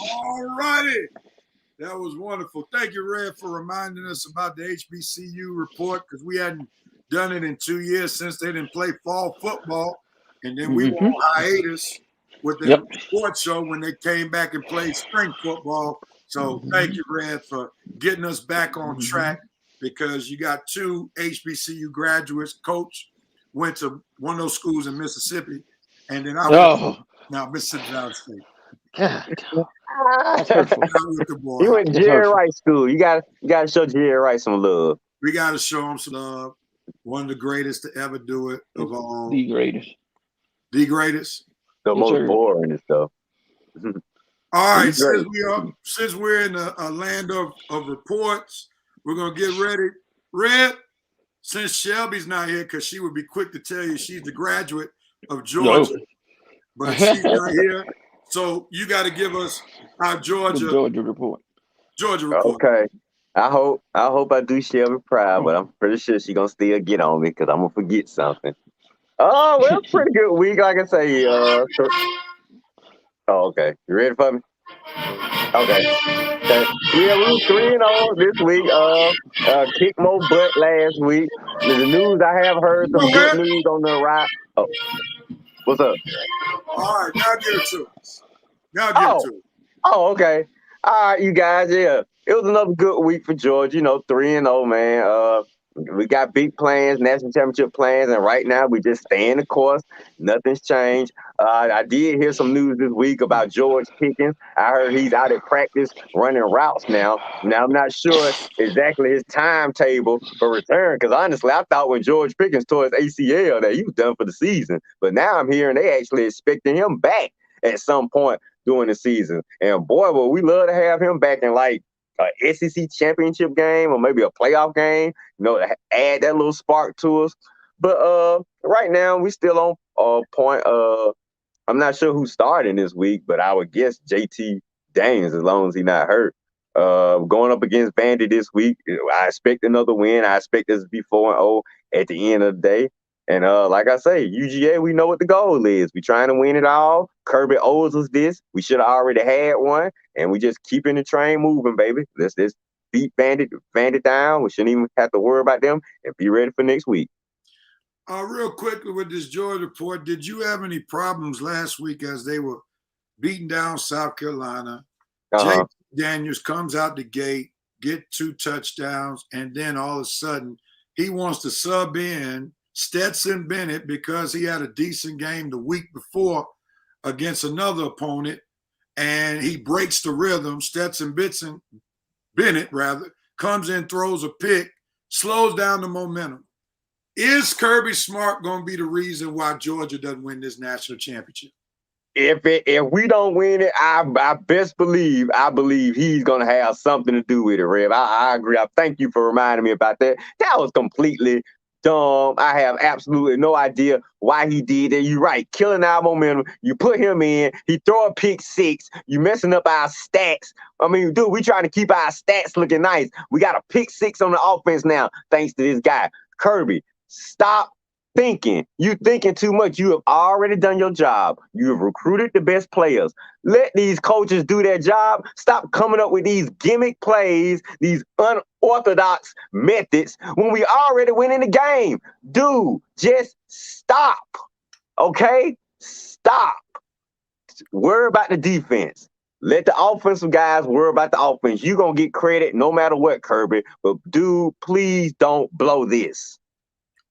Speaker 3: All righty. That was wonderful. Thank you, Red, for reminding us about the HBCU report, because we hadn't done it in 2 years since they didn't play fall football. And then we were on hiatus with the sports show when they came back and played spring football. So thank you, Red, for getting us back on track, because you got 2 HBCU graduates. Coach went to one of those schools in Mississippi, and then Mississippi Valley State.
Speaker 4: God.
Speaker 2: He went to Jerry Rice School. You got to show Jerry Rice some love.
Speaker 3: We got to show him some love. One of the greatest to ever do it of all.
Speaker 4: The greatest.
Speaker 3: The greatest.
Speaker 2: The most boring and stuff.
Speaker 3: All right, since we're in a land of reports, we're gonna get ready. Red, since Shelby's not here, because she would be quick to tell you she's the graduate of Georgia, but she's not here. So you got to give us our Georgia
Speaker 4: report.
Speaker 3: Georgia report.
Speaker 2: Okay. I hope I do Shelby proud, but I'm pretty sure she's gonna still get on me because I'm gonna forget something. Oh, well, pretty good week, like I say. Okay. You ready for me? Okay. Yeah, we were 3-0 this week. Kicked more butt last week. The news I have heard some good news on the right. Oh, what's up?
Speaker 3: All right, now give it to us.
Speaker 2: Oh, okay. All right, you guys. Yeah, it was another good week for Georgia. 3-0, man. We got big plans, national championship plans, and right now we just staying the course. Nothing's changed. I did hear some news this week about George Pickens. I heard he's out at practice running routes now. Now, I'm not sure exactly his timetable for return, because honestly, I thought when George Pickens tore his ACL that he was done for the season. But now I'm hearing they actually expecting him back at some point during the season. And boy, well, we love to have him back in like a SEC championship game or maybe a playoff game, to add that little spark to us. But right now we still on point. I'm not sure who's starting this week, but I would guess JT Daniels, as long as he's not hurt. Going up against Vandy this week, I expect another win. I expect us to be 4-0 at the end of the day. And like I say, UGA, we know what the goal is. We're trying to win it all. Kirby owes us this. We should have already had one, and we just keeping the train moving, baby. Let's beat Vandy down. We shouldn't even have to worry about them and be ready for next week.
Speaker 3: Real quickly with this Georgia report, did you have any problems last week as they were beating down South Carolina? JT Daniels comes out the gate, get 2 touchdowns, and then all of a sudden he wants to sub in Stetson Bennett because he had a decent game the week before against another opponent, and he breaks the rhythm. Stetson Bennett comes in, throws a pick, slows down the momentum. Is Kirby Smart going to be the reason why Georgia doesn't win this national championship?
Speaker 2: If we don't win it, I believe he's gonna have something to do with it, Rev. I agree. I thank you for reminding me about that. That was completely dumb. I have absolutely no idea why he did that. You're right, killing our momentum. You put him in, he throw a pick 6. You messing up our stats. I mean, dude, we trying to keep our stats looking nice. We got a pick 6 on the offense now, thanks to this guy. Kirby, stop thinking. You thinking too much. You have already done your job. You have recruited the best players. Let these coaches do their job. Stop coming up with these gimmick plays, these unorthodox methods when we already winning the game. Dude, just stop. Okay? Stop. Worry about the defense. Let the offensive guys worry about the offense. You're going to get credit no matter what, Kirby. But, dude, please don't blow this.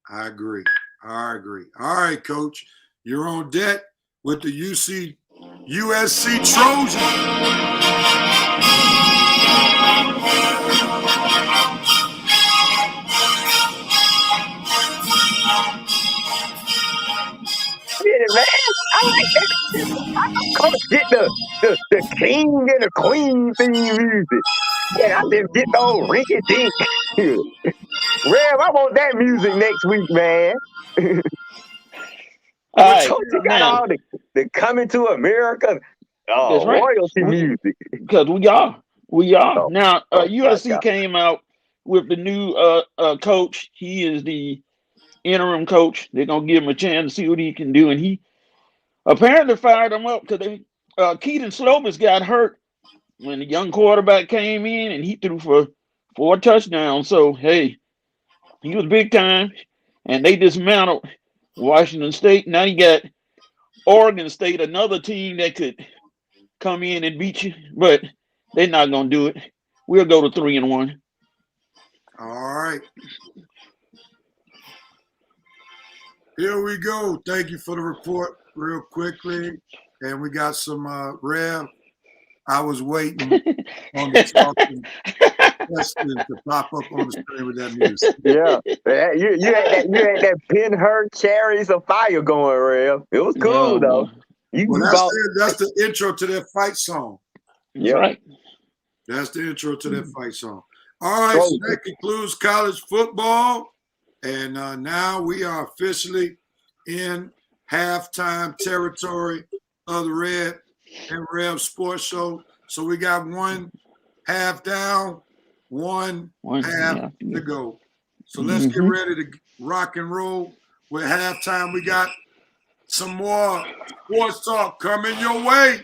Speaker 3: I agree. All right, Coach. You're on deck with the USC Trojans.
Speaker 2: Get the king and the queen theme music. Yeah, I just get those rinky dink. Rev, I want that music next week, man.
Speaker 4: All
Speaker 2: But
Speaker 4: right,
Speaker 2: don't you got
Speaker 4: now
Speaker 2: all the coming to America
Speaker 4: that's right.
Speaker 2: royalty music?
Speaker 4: Because we are.
Speaker 2: Oh,
Speaker 4: Now,
Speaker 2: oh my
Speaker 4: USC
Speaker 2: God.
Speaker 4: came out with the new coach. He is the interim coach. They're gonna give him a chance to see what he can do, and he apparently fired him up because they Keaton Slovis got hurt when the young quarterback came in, and he threw for 4 touchdowns. So hey, he was big time, and they dismantled Washington State. Now you got Oregon State, another team that could come in and beat you, but they're not gonna do it. We'll go to 3-1.
Speaker 3: All right. Here we go. Thank you for the report real quickly. And we got some Rev. I was waiting on the talking question to pop up on the screen with that music.
Speaker 2: Yeah, you had that Pin-Her Chariots of Fire going, Rev. It was cool though.
Speaker 3: Well, that's the intro to that fight song.
Speaker 4: That's right.
Speaker 3: That's the intro to that fight song. All right, so that concludes college football. And now we are officially in halftime territory of the Red and Rev Sports Show. So we got one half down, one half to go. So let's get ready to rock and roll. With halftime, we got some more sports talk coming your way.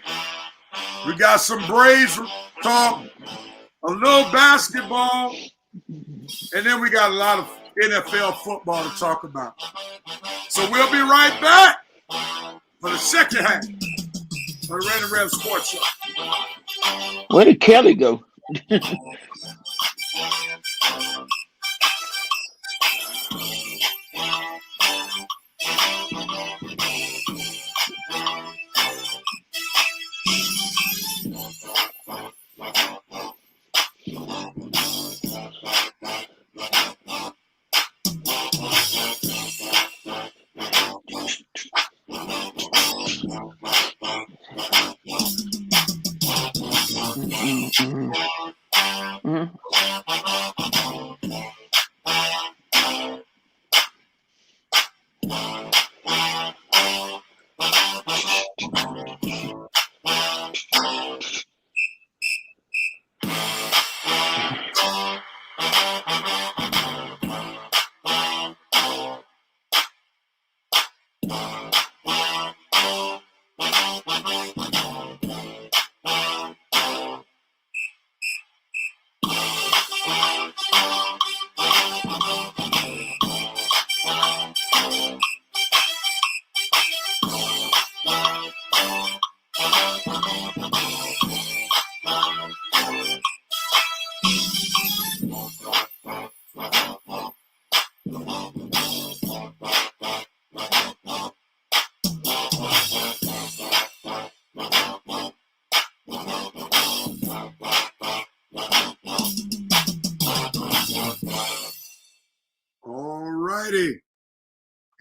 Speaker 3: We got some Braves talk, a little basketball, and then we got a lot of NFL football to talk about. So we'll be right back for the second half of the Red and Rev Sports Show.
Speaker 4: Where did Kelly go?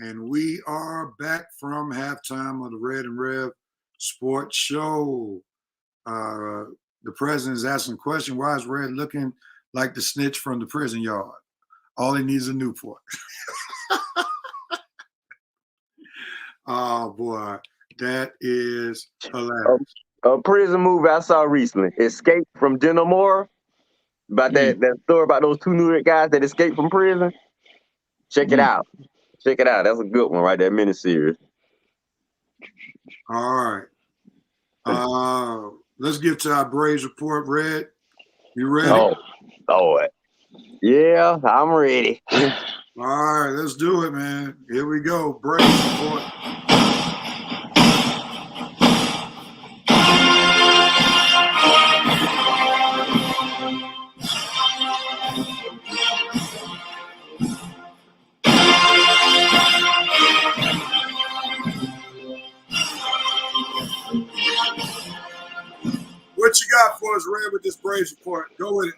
Speaker 3: And we are back from halftime of the Red and Rev Sports Show. The president is asking a question, why is Red looking like the snitch from the prison yard? All he needs is a Newport. Oh, boy. That is hilarious.
Speaker 2: A prison movie I saw recently, Escape from Denimora, about that story about those 2 New York guys that escaped from prison. Check it out. Check it out. That's a good one right there, miniseries.
Speaker 3: All right. Let's get to our Braves report. Red, you ready?
Speaker 2: Oh, Lord. Yeah, I'm ready.
Speaker 3: All right, let's do it, man. Here we go. Braves report. What you got for us, Red, with this Braves report? Go with it.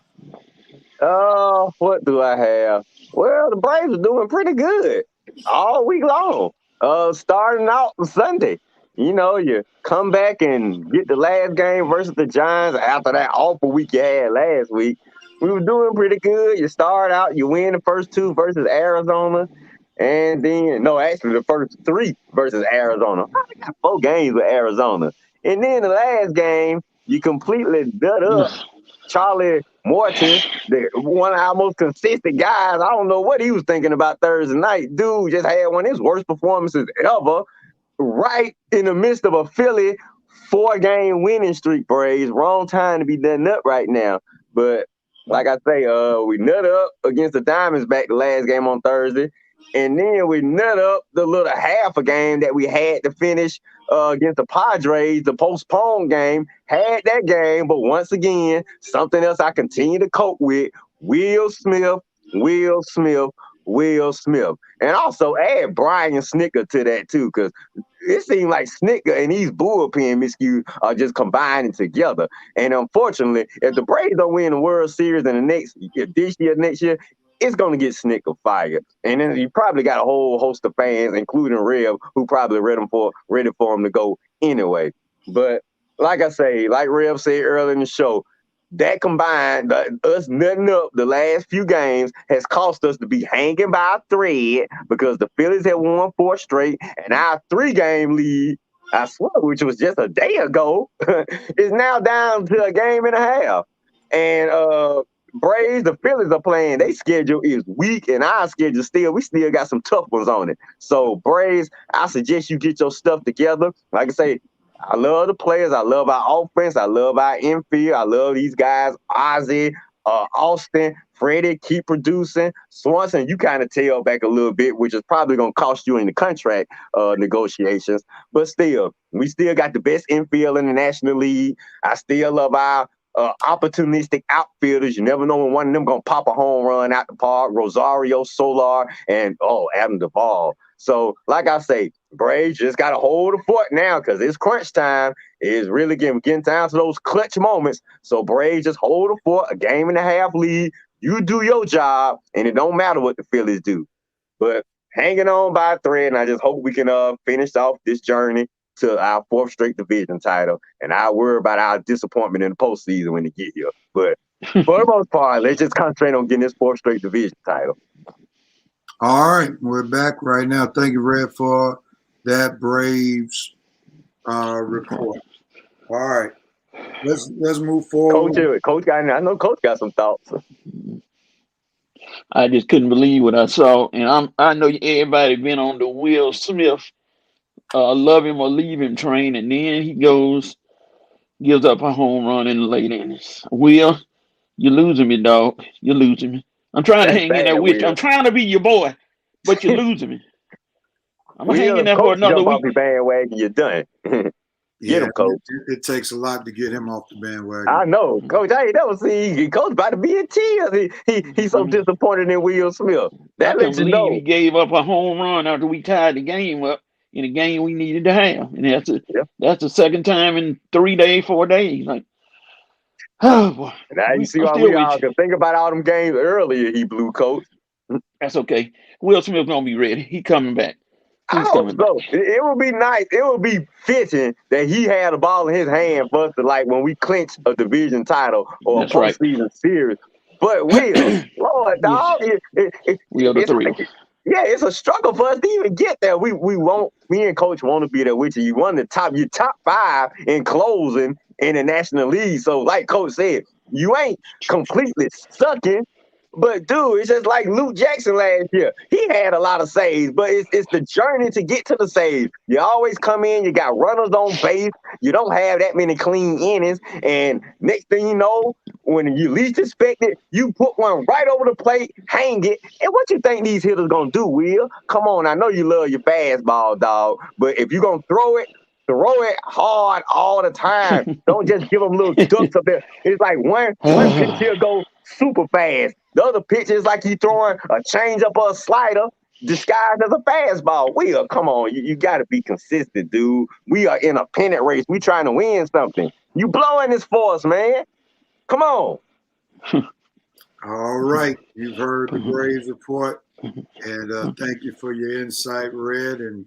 Speaker 2: What do I have? Well, the Braves are doing pretty good all week long. Starting out Sunday, you come back and get the last game versus the Giants after that awful week you had last week. We were doing pretty good. You start out, you win the first two versus Arizona, and then actually the first three versus Arizona. I got 4 games with Arizona, and then the last game you completely dud up Charlie Morton, one of our most consistent guys. I don't know what he was thinking about Thursday night. Dude just had one of his worst performances ever, right in the midst of a Philly 4-game winning streak. Braves, wrong time to be done up right now. But like I say, we nut up against the Diamondbacks the last game on Thursday, and then we nut up the little half a game that we had to finish against the Padres, the postponed game. Had that game, but once again, something else I continue to cope with: Will Smith. And also add Brian Snicker to that too, because it seems like Snicker and these bullpen miscues are just combining together. And unfortunately, if the Braves don't win the World Series in next year, it's going to get Snicker fired. And then you probably got a whole host of fans, including Rev, who probably ready for him to go anyway. But like I say, like Rev said earlier in the show, that combined, us nutting up the last few games has cost us to be hanging by a thread, because the Phillies have won 4 straight, and our 3-game lead, I swear, which was just a day ago, is now down to a game and a half. And Braves, the Phillies are playing. Their schedule is weak, and our schedule we still got some tough ones on it. So Braves, I suggest you get your stuff together. Like I say, I love the players. I love our offense. I love our infield. I love these guys, Ozzie, Austin, Freddie, keep producing. Swanson, you kind of tail back a little bit, which is probably going to cost you in the contract negotiations. But still, we still got the best infield in the National League. I still love our opportunistic outfielders. You never know when one of them going to pop a home run out the park. Rosario, Solar, and Adam Duvall. So, like I say, Braves just got to hold the fort now, because it's crunch time. It's really getting down to those clutch moments. So, Braves just hold the fort, a game and a half lead. You do your job, and it don't matter what the Phillies do. But hanging on by a thread, and I just hope we can finish off this journey to our 4th straight division title. And I worry about our disappointment in the postseason when they get here. But for the most part, let's just concentrate on getting this 4th straight division title.
Speaker 3: All right, we're back right now. Thank you, Red, for that Braves report. All right, let's move forward.
Speaker 2: I know Coach got some thoughts.
Speaker 4: I just couldn't believe what I saw, and I know everybody been on the Will Smith love him or leave him train, and then he gives up a home run in the late innings. Will, you're losing me, dog. You're losing me. I'm trying to hang in there with you. I'm trying to be your boy, but you're losing me. I'm going to hang in there for another
Speaker 2: jump
Speaker 4: week.
Speaker 2: Off your bandwagon, you're done. Get him, Coach.
Speaker 3: It takes a lot to get him off the bandwagon.
Speaker 2: I know, Coach. I ain't never seen Coach about to be in tears. He's so disappointed in Will Smith. That lets you know
Speaker 4: he gave up a home run after we tied the game up in a game we needed to have, and that's the second time in 4 days. Like, oh boy.
Speaker 2: Now you see why we all can think about all them games earlier. He blew, Coach.
Speaker 4: That's okay. Will Smith gonna be ready. He coming back.
Speaker 2: I hope so. It would be nice. It would be fitting that he had a ball in his hand for us to, like, when we clinch a division title or a postseason series. But Will, Lord, dog,
Speaker 4: we are the 3.
Speaker 2: It's a struggle for us to even get there. We won't. Me and Coach want to be there with you. You won your top 5 in closing in the National League. So, like Coach said, you ain't completely sucking. But, dude, it's just like Luke Jackson last year. He had a lot of saves, but it's the journey to get to the saves. You always come in, you got runners on base. You don't have that many clean innings. And next thing you know, when you least expect it, you put one right over the plate, hang it. And what you think these hitters going to do, Will? Come on, I know you love your fastball, dog. But if you're going to throw it hard all the time. Don't just give them little ducks up there. It's like one pitch he'll go super fast. The other pitch is like you throwing a changeup or a slider disguised as a fastball. Will, come on. You got to be consistent, dude. We are in a pennant race. We trying to win something. You blowing this for us, man. Come on.
Speaker 3: All right. You've heard the Braves report. And thank you for your insight, Red. And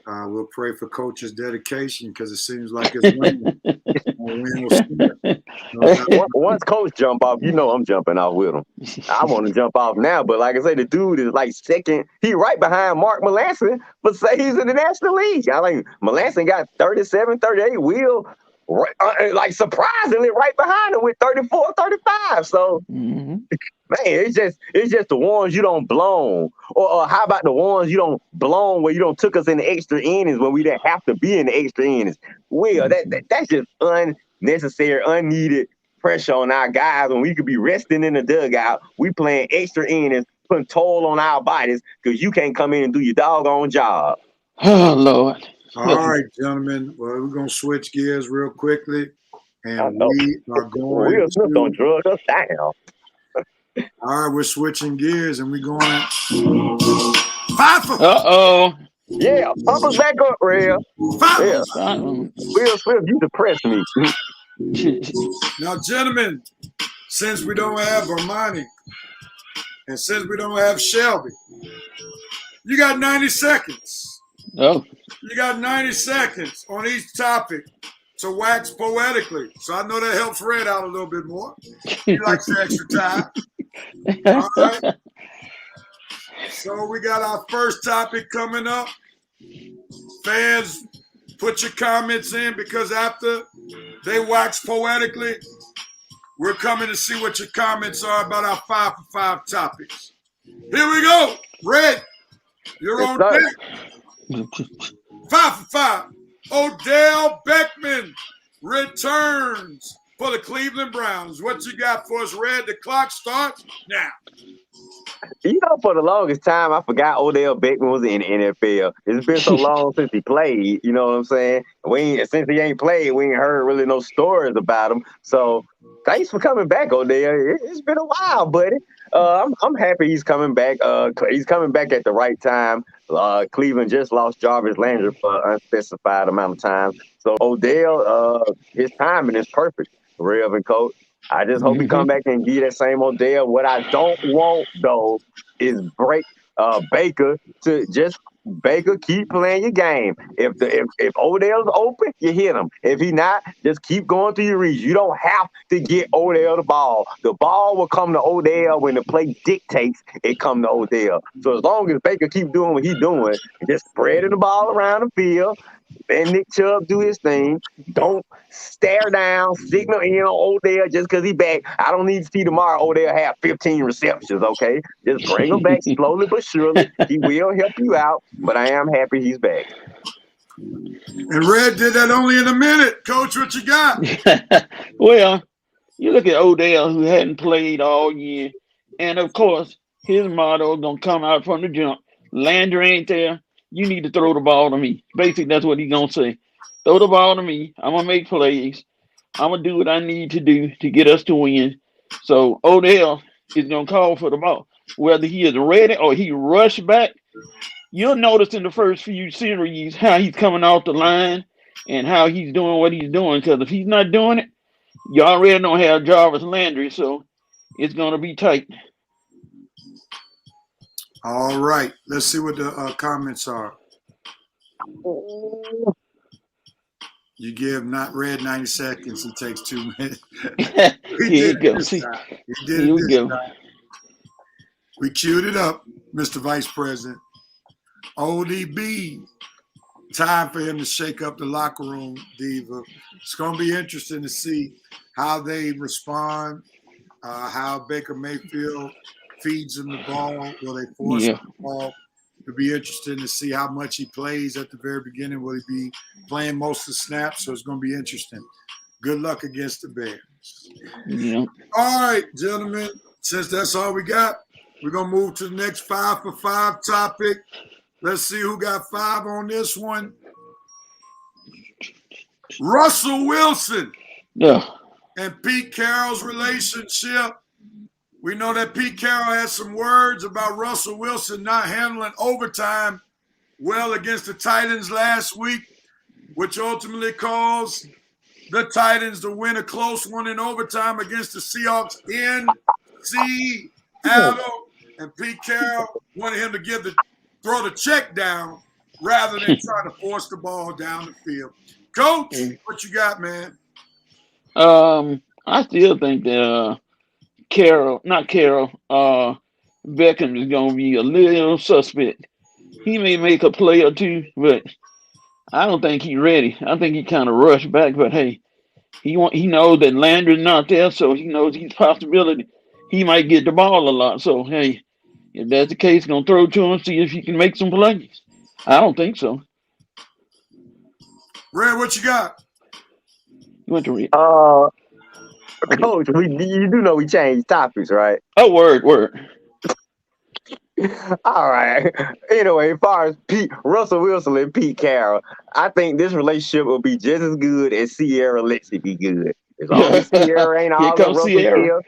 Speaker 3: We'll pray for Coach's dedication because it seems like it's winning.
Speaker 2: Once Coach jump off, you know I'm jumping off with him. I want to jump off now, but like I say, the dude is like second. He right behind Mark Melanson for saves in the National League. I think Melanson got 37, 38. Will like surprisingly right behind him with 34, 35. So. Man, it's just the ones you don't blown. Or how about the ones you don't blown where you don't took us in the extra innings when we didn't have to be in the extra innings? Will, that's just unnecessary, unneeded pressure on our guys when we could be resting in the dugout. We playing extra innings, putting toll on our bodies because you can't come in and do your doggone job.
Speaker 4: Oh, Lord.
Speaker 3: All right, gentlemen. Well, we're going to switch gears real quickly. And we are going
Speaker 2: Will Smith don't drug us down.
Speaker 3: All right, we're switching gears and we're going.
Speaker 4: Uh-oh.
Speaker 2: Yeah, pump us back up, Real. Yeah. Will Smith, you depressed me.
Speaker 3: Now, gentlemen, since we don't have Armani and since we don't have Shelby, you got 90 seconds.
Speaker 4: Oh.
Speaker 3: You got 90 seconds on each topic to wax poetically. So I know that helps Red out a little bit more. He likes the extra time. All right. So we got our first topic coming up. Fans, put your comments in because after they wax poetically, we're coming to see what your comments are about our 5 for 5 topics. Here we go. Red, you're on deck. 5 for 5. Odell Beckham returns for the Cleveland Browns. What you got for us, Red? The clock starts now.
Speaker 2: You know, for the longest time, I forgot Odell Beckham was in the NFL. It's been so long since he played. You know what I'm saying? Since he ain't played, we ain't heard really no stories about him. So thanks for coming back, Odell. It's been a while, buddy. I'm happy he's coming back. He's coming back at the right time. Cleveland just lost Jarvis Landry for an unspecified amount of time. So Odell, his timing is perfect. Rev and Coach. I just hope he come back and give that same Odell. What I don't want though is break Baker to just keep playing your game. If Odell's open, you hit him. If he not, just keep going through your reads. You don't have to get Odell the ball. The ball will come to Odell when the play dictates it come to Odell. So as long as Baker keep doing what he's doing, just spreading the ball around the field, and Nick Chubb do his thing. Don't stare down, signal in on Odell just because he back. I don't need to see tomorrow Odell have 15 receptions, okay? Just bring him back slowly but surely. He will help you out, but I am happy he's back.
Speaker 3: And Red did that only in a minute. Coach, what you got?
Speaker 4: Well, you look at Odell, who hadn't played all year, and of course, his motto is going to come out from the jump. Landry ain't there. You need to throw the ball to me. Basically, that's what he's going to say. Throw the ball to me. I'm going to make plays. I'm going to do what I need to do to get us to win. So Odell is going to call for the ball. Whether he is ready or he rushed back, you'll notice in the first few series how he's coming off the line and how he's doing what he's doing. Because if he's not doing it, you already don't have Jarvis Landry. So it's going to be tight.
Speaker 3: All right. Let's see what the comments are. You give not Red 90 seconds. He takes 2 minutes.
Speaker 4: Here you go.
Speaker 3: He did it this time. We queued it up, Mr. Vice President. ODB. Time for him to shake up the locker room, Diva. It's going to be interesting to see how they respond, how Baker Mayfield feeds him the ball. Will they force him the ball? It'll be interesting to see how much he plays at the very beginning. Will he be playing most of the snaps? So it's going to be interesting. Good luck against the Bears.
Speaker 4: Yeah.
Speaker 3: All right, gentlemen. Since that's all we got, we're going to move to the next 5 for 5 topic. Let's see who got 5 on this one. Russell Wilson and Pete Carroll's relationship. We know that Pete Carroll has some words about Russell Wilson not handling overtime well against the Titans last week, which ultimately caused the Titans to win a close one in overtime against the Seahawks in Seattle. And Pete Carroll wanted him to throw the check down rather than trying to force the ball down the field. Coach, what you got, man?
Speaker 4: I still think that Beckham is gonna be a little suspect. He may make a play or two, but I don't think he's ready. I think he kind of rushed back, but hey, he knows that Landry's not there, so he knows he's possibility. He might get the ball a lot. So hey, if that's the case, gonna throw to him, see if he can make some plays. I don't think so.
Speaker 3: Red, what you got?
Speaker 4: You went to read.
Speaker 2: Coach, you do know we changed topics, right?
Speaker 4: Oh, word.
Speaker 2: All right. Anyway, as far as Russell Wilson and Pete Carroll, I think this relationship will be just as good as Sierra lets it be good. As long as Sierra ain't all in Russell's ear,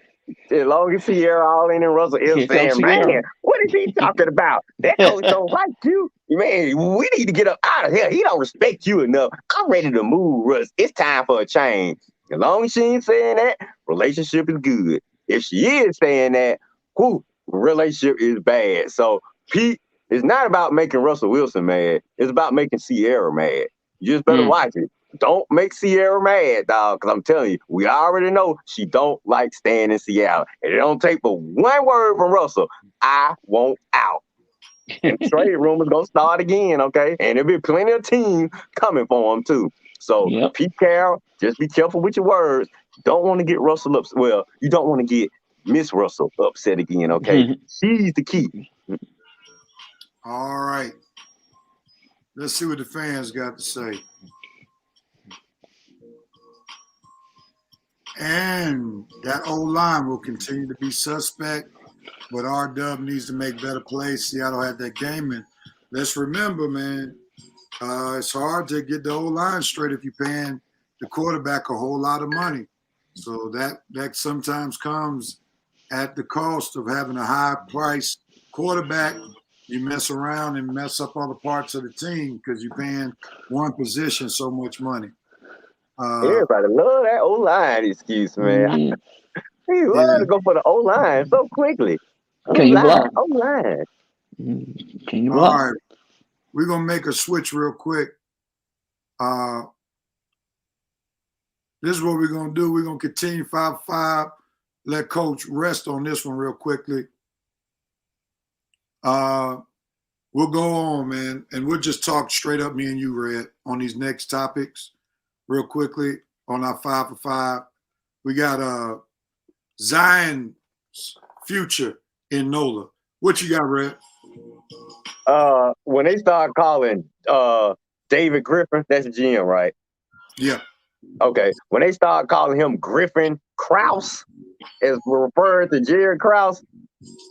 Speaker 2: as long as Sierra all in Russell is saying, man, what is he talking about? That coach don't like you. Man, we need to get up out of here. He don't respect you enough. I'm ready to move, Russ. It's time for a change. As long as she ain't saying that, relationship is good. If she is saying that, relationship is bad. So Pete, it's not about making Russell Wilson mad. It's about making Sierra mad. You just better watch it. Don't make Sierra mad, dog, because I'm telling you, we already know she don't like staying in Seattle. And it don't take but one word from Russell. I want out. And the trade rumors going to start again, okay? And there'll be plenty of teams coming for him, too. So, Pete Carroll, just be careful with your words. Don't want to get Russell upset. Well, you don't want to get Miss Russell upset again, okay? She's the key.
Speaker 3: All right. Let's see what the fans got to say. And that O-line will continue to be suspect, but R-Dub needs to make better plays. Seattle had that game. And let's remember, man, it's hard to get the O-line straight if you're paying the quarterback a whole lot of money. So that sometimes comes at the cost of having a high-priced quarterback. You mess around and mess up other parts of the team because you're paying one position so much money.
Speaker 2: Everybody love that O-line excuse, man. He love to go for the O-line so quickly.
Speaker 4: Can you block?
Speaker 2: O-line.
Speaker 4: Can you block?
Speaker 3: All right. We're going to make a switch real quick. This is what we're going to do. We're going to continue 5-5. Let Coach rest on this one real quickly. We'll go on, man, and we'll just talk straight up, me and you, Red, on these next topics real quickly on our 5-for-5. We got Zion's future in NOLA. What you got, Red?
Speaker 2: When they start calling David Griffin, that's the GM, right?
Speaker 3: Yeah.
Speaker 2: Okay. When they start calling him Griffin Krause, as we're referring to Jared Krause,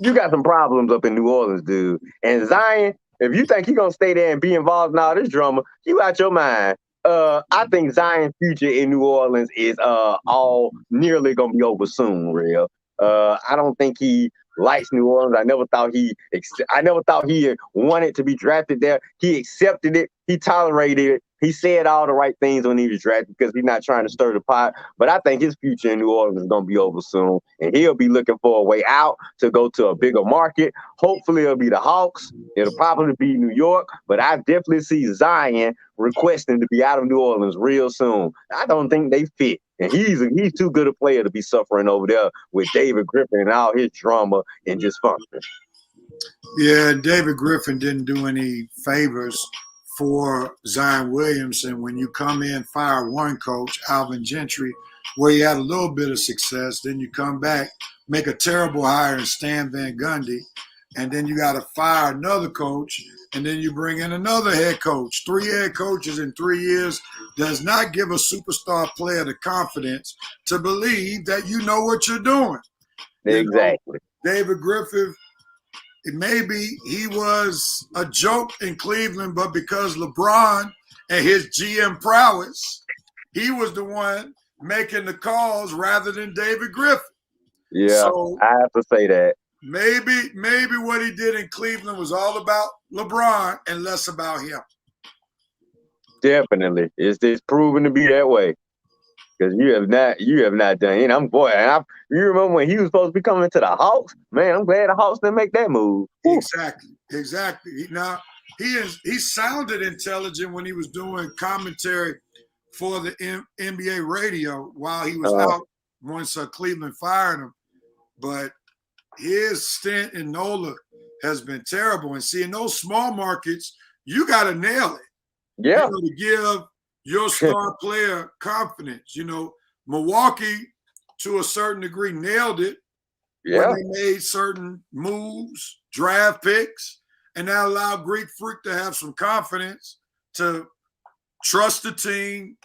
Speaker 2: you got some problems up in New Orleans, dude. And Zion, if you think he's going to stay there and be involved in all this drama, you out your mind. I think Zion's future in New Orleans is all nearly going to be over soon, real. I don't think he likes New Orleans. I never thought he wanted to be drafted there. He accepted it. He tolerated it. He said all the right things when he was drafted because he's not trying to stir the pot. But I think his future in New Orleans is going to be over soon. And he'll be looking for a way out to go to a bigger market. Hopefully it'll be the Hawks. It'll probably be New York. But I definitely see Zion requesting to be out of New Orleans real soon. I don't think they fit. And he's too good a player to be suffering over there with David Griffin and all his drama and dysfunction.
Speaker 3: Yeah, David Griffin didn't do any favors for Zion Williamson. When you come in, fire one coach, Alvin Gentry, where you had a little bit of success, then you come back, make a terrible hire in Stan Van Gundy, and then you got to fire another coach, and then you bring in another head coach. 3 head coaches in 3 years does not give a superstar player the confidence to believe that you know what you're doing.
Speaker 2: Exactly.
Speaker 3: You know, David Griffin, maybe he was a joke in Cleveland, but because LeBron and his GM prowess, he was the one making the calls rather than David Griffin.
Speaker 2: Yeah, so I have to say that.
Speaker 3: Maybe what he did in Cleveland was all about LeBron and less about him.
Speaker 2: Definitely. It's proven to be that way. Because you have not done it. You remember when he was supposed to be coming to the Hawks? Man, I'm glad the Hawks didn't make that move.
Speaker 3: Exactly. Now, he sounded intelligent when he was doing commentary for the NBA radio while he was out once Cleveland fired him. But his stint in NOLA has been terrible. And see, in those small markets, you got to nail it.
Speaker 2: Yeah.
Speaker 3: To give your star player confidence. Milwaukee, to a certain degree, nailed it when they made certain moves, draft picks, and that allowed Greek Freak to have some confidence to trust the team,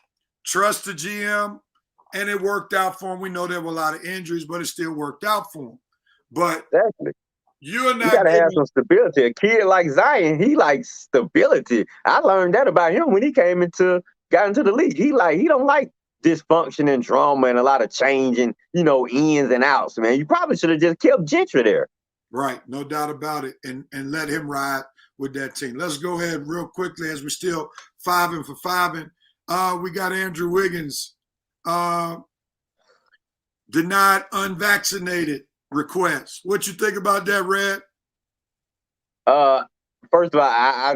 Speaker 3: trust the GM, and it worked out for him. We know there were a lot of injuries, but it still worked out for him. But you
Speaker 2: gotta have some stability. A kid like Zion, he likes stability. I learned that about him when he got into the league. He don't like dysfunction and drama and a lot of changing, ins and outs, man. You probably should have just kept Gentry there.
Speaker 3: Right, no doubt about it, and let him ride with that team. Let's go ahead real quickly as we're still 5 for 5. We got Andrew Wiggins denied unvaccinated request. What you think about that, Red?
Speaker 2: First of all, I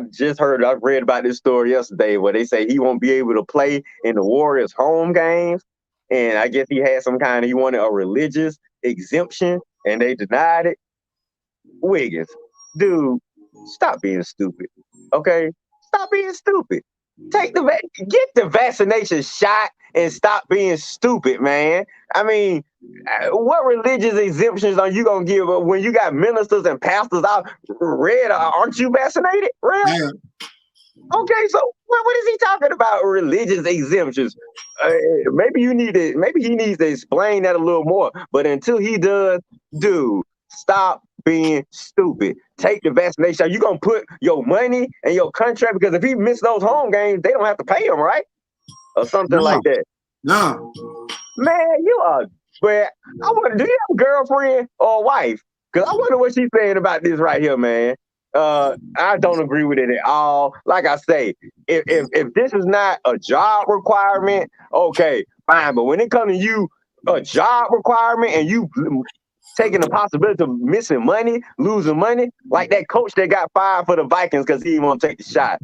Speaker 2: read about this story yesterday where they say he won't be able to play in the Warriors home games. And I guess he had he wanted a religious exemption and they denied it. Wiggins, dude, stop being stupid. Okay? Stop being stupid. Get the vaccination shot and stop being stupid, man. I mean, what religious exemptions are you gonna give when you got ministers and pastors out? Red, aren't you vaccinated? Red?
Speaker 3: Yeah.
Speaker 2: Okay, so what is he talking about? Religious exemptions? Maybe he needs to explain that a little more. But until he does, dude, stop being stupid. Take the vaccination. You're going to put your money and your contract, because if he missed those home games, they don't have to pay him, right? Or something like that.
Speaker 3: No.
Speaker 2: Man, you are, man, do you have a girlfriend or a wife? Because I wonder what she's saying about this right here, man. I don't agree with it at all. Like I say, if this is not a job requirement, okay, fine. But when it comes to you, a job requirement, and you taking the possibility of missing money, losing money, like that coach that got fired for the Vikings because he didn't want to take the shot.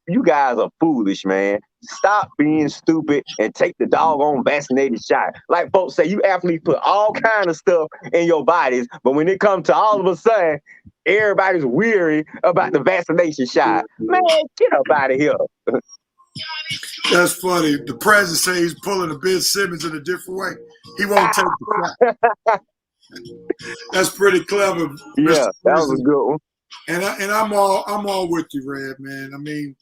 Speaker 2: You guys are foolish, man. Stop being stupid and take the doggone vaccinated shot. Like folks say, you athletes put all kind of stuff in your bodies, but when it comes to all of a sudden, everybody's weary about the vaccination shot. Man, get up out of here.
Speaker 3: That's funny. The president says he's pulling a Ben Simmons in a different way. He won't take the shot. That's pretty clever.
Speaker 2: Yeah, that was a good one.
Speaker 3: And I'm all with you, Red, man. I mean,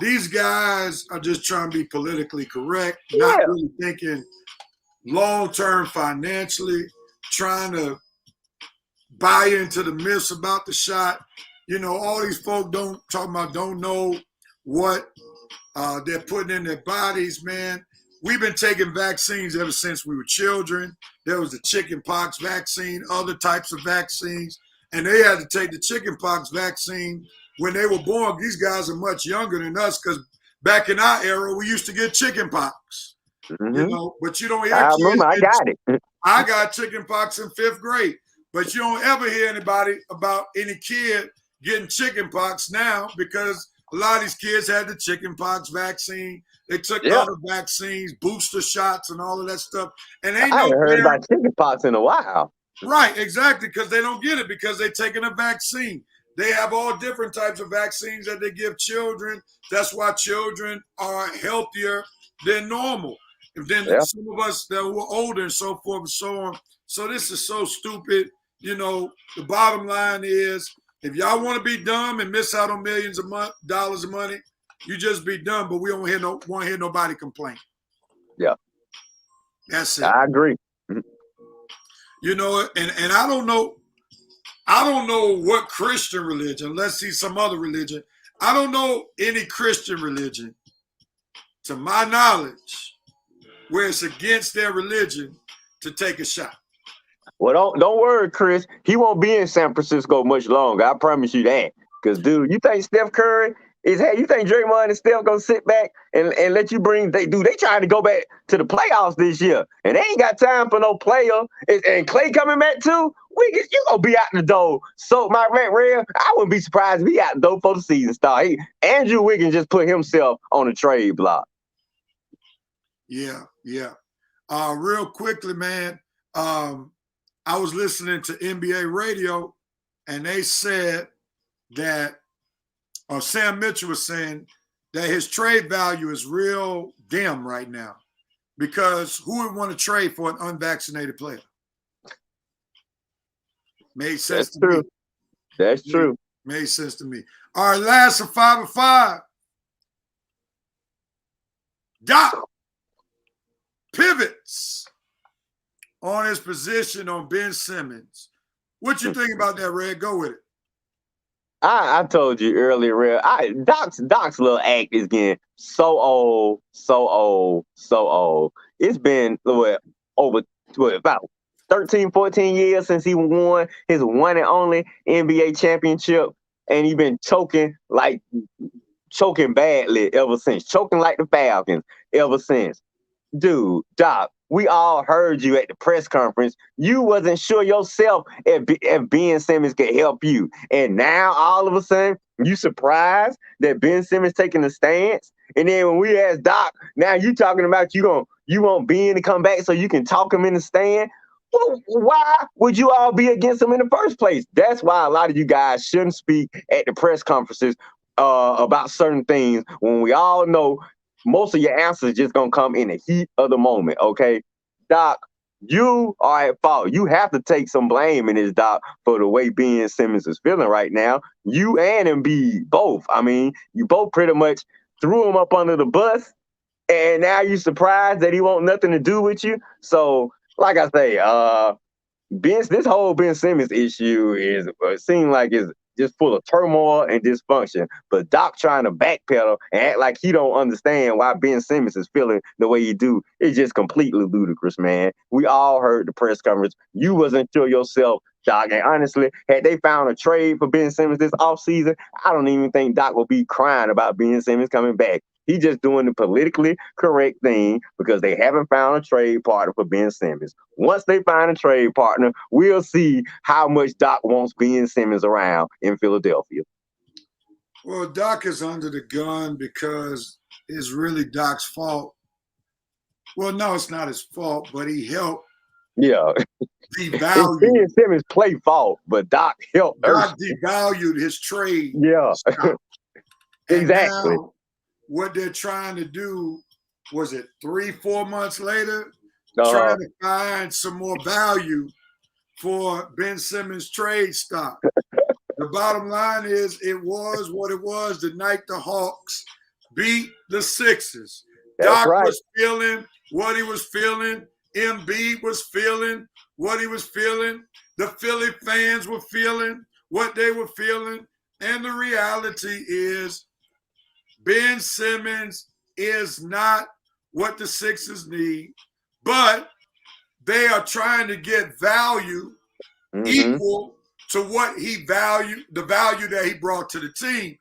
Speaker 3: these guys are just trying to be politically correct, not really thinking long-term financially, trying to buy into the myths about the shot. All these folk don't know what they're putting in their bodies, man. We've been taking vaccines ever since we were children. There was the chickenpox vaccine, other types of vaccines, and they had to take the chickenpox vaccine when they were born. These guys are much younger than us because back in our era, we used to get chickenpox.
Speaker 2: Mm-hmm.
Speaker 3: But you don't hear
Speaker 2: I
Speaker 3: kids.
Speaker 2: remember, I got it.
Speaker 3: I got chickenpox in 5th grade, but you don't ever hear anybody about any kid getting chickenpox now because a lot of these kids had the chickenpox vaccine. They took other vaccines, booster shots, and all of that stuff. And
Speaker 2: I haven't heard about chickenpox in a while.
Speaker 3: Right, exactly, because they don't get it because they're taking a vaccine. They have all different types of vaccines that they give children. That's why children are healthier than normal. And then some of us that were older and so forth and so on. So this is so stupid. The bottom line is, if y'all want to be dumb and miss out on millions of dollars of money, you just be dumb. But we don't want to hear nobody complain.
Speaker 2: Yeah,
Speaker 3: that's it.
Speaker 2: I agree.
Speaker 3: And I don't know. I don't know what Christian religion. Let's see some other religion. I don't know any Christian religion, to my knowledge, where it's against their religion to take a shot.
Speaker 2: Well, don't worry, Chris. He won't be in San Francisco much longer. I promise you that. Because, dude, you think Steph Curry you think Draymond and Steph gonna sit back and let you they trying to go back to the playoffs this year. And they ain't got time for no player. And Clay coming back too? Wiggins, you gonna be out the door. So my real, I wouldn't be surprised if he out the door for the season start. Andrew Wiggins just put himself on the trade block.
Speaker 3: Yeah. Real quickly, man. I was listening to NBA radio, and they said that, or Sam Mitchell was saying that his trade value is real dim right now, because who would want to trade for an unvaccinated player? Made sense to me.
Speaker 2: That's true.
Speaker 3: Made sense to me. All right, last of 5 of 5. Doc pivots on his position on Ben Simmons. What you think about that, Red? Go with it.
Speaker 2: I told you earlier, Red. Doc's little act is getting so old. It's been about 13, 14 years since he won his one and only NBA championship, and he's been choking badly ever since, choking like the Falcons ever since. Dude, Doc, we all heard you at the press conference. You wasn't sure yourself if Ben Simmons could help you. And now, all of a sudden, you surprised that Ben Simmons taking the stance? And then when we asked Doc, now you talking about you want Ben to come back so you can talk him in the stand? Well, why would you all be against him in the first place? That's why a lot of you guys shouldn't speak at the press conferences about certain things when we all know most of your answers just gonna come in the heat of the moment, okay? Doc, you are at fault. You have to take some blame in this, Doc, for the way Ben Simmons is feeling right now. You and Embiid both. I mean, you both pretty much threw him up under the bus, and now you surprised that he want nothing to do with you. So, like I say, this whole Ben Simmons issue seems like it's just full of turmoil and dysfunction. But Doc trying to backpedal and act like he don't understand why Ben Simmons is feeling the way he do. It's just completely ludicrous, man. We all heard the press conference. You wasn't sure yourself, Doc. And honestly, had they found a trade for Ben Simmons this offseason, I don't even think Doc will be crying about Ben Simmons coming back. He's just doing the politically correct thing because they haven't found a trade partner for Ben Simmons. Once they find a trade partner, we'll see how much Doc wants Ben Simmons around in Philadelphia.
Speaker 3: Well, Doc is under the gun because it's really Doc's fault. Well, no, it's not his fault, but he helped.
Speaker 2: Yeah.
Speaker 3: Devalued.
Speaker 2: Ben Simmons play fault, but Doc helped.
Speaker 3: Doc devalued his trade.
Speaker 2: Yeah. Exactly.
Speaker 3: Now, what they're trying to do, was it 3-4 months later, trying to find some more value for Ben Simmons' trade stock. The bottom line is it was what it was the night the Hawks beat the Sixers. Doc was feeling what he was feeling. Embiid was feeling what he was feeling. The Philly fans were feeling what they were feeling. And the reality is Ben Simmons is not what the Sixers need, but they are trying to get value equal to what the value that he brought to the team.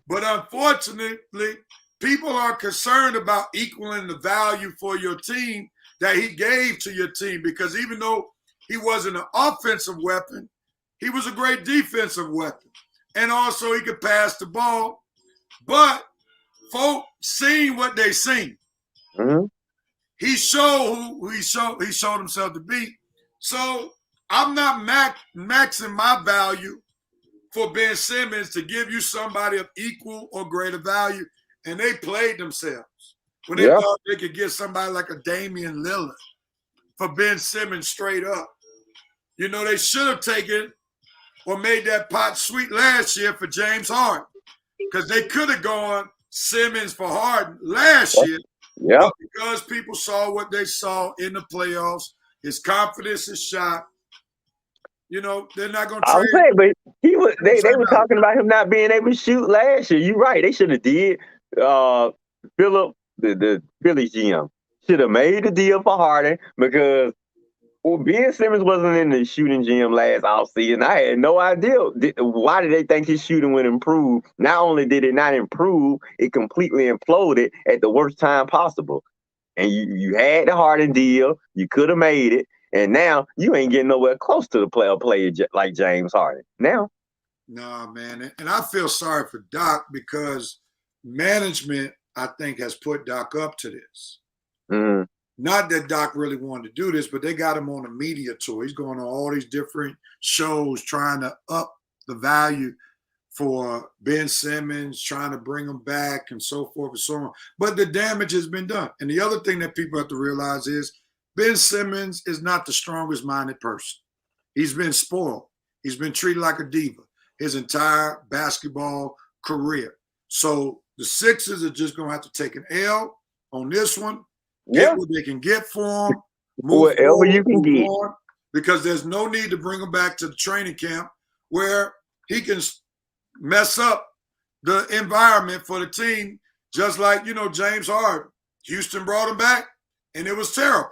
Speaker 3: But unfortunately, people are concerned about equaling the value for your team that he gave to your team, because even though he wasn't an offensive weapon, he was a great defensive weapon. And also he could pass the ball. But folks seen what they seen. He showed who he showed himself to be. So I'm not maxing my value for Ben Simmons to give you somebody of equal or greater value. And they played themselves when they thought they could get somebody like a Damian Lillard for Ben Simmons straight up. You know, they should have taken or made that pot sweet last year for James Harden, because they could have gone Simmons for Harden last year. But because people saw what they saw in the playoffs, his confidence is shot. You know, they're not going to trade.
Speaker 2: I was saying, but they were talking about him not being able to shoot last year. You're right. They should have did. Philip, the Philly GM, should have made the deal for Harden, because Ben Simmons wasn't in the shooting gym last offseason. I had no idea. Why did they think his shooting would improve? Not only did it not improve, it completely imploded at the worst time possible. And you had the Harden deal. You could have made it. And now you ain't getting nowhere close to the player like James Harden. Now.
Speaker 3: Nah, man. And I feel sorry for Doc because management, I think, has put Doc up to this.
Speaker 2: Mm-hmm.
Speaker 3: Not that Doc really wanted to do this, but they got him on a media tour. He's going on all these different shows trying to up the value for Ben Simmons, trying to bring him back and so forth and so on. But the damage has been done. And the other thing that people have to realize is Ben Simmons is not the strongest minded person. He's been spoiled. He's been treated like a diva his entire basketball career. So the Sixers are just going to have to take an L on this one, get what they can get for him, move
Speaker 2: whatever
Speaker 3: forward,
Speaker 2: you can get.
Speaker 3: on, because there's no need to bring him back to the training camp where he can mess up the environment for the team, just like, James Harden. Houston brought him back, and it was terrible.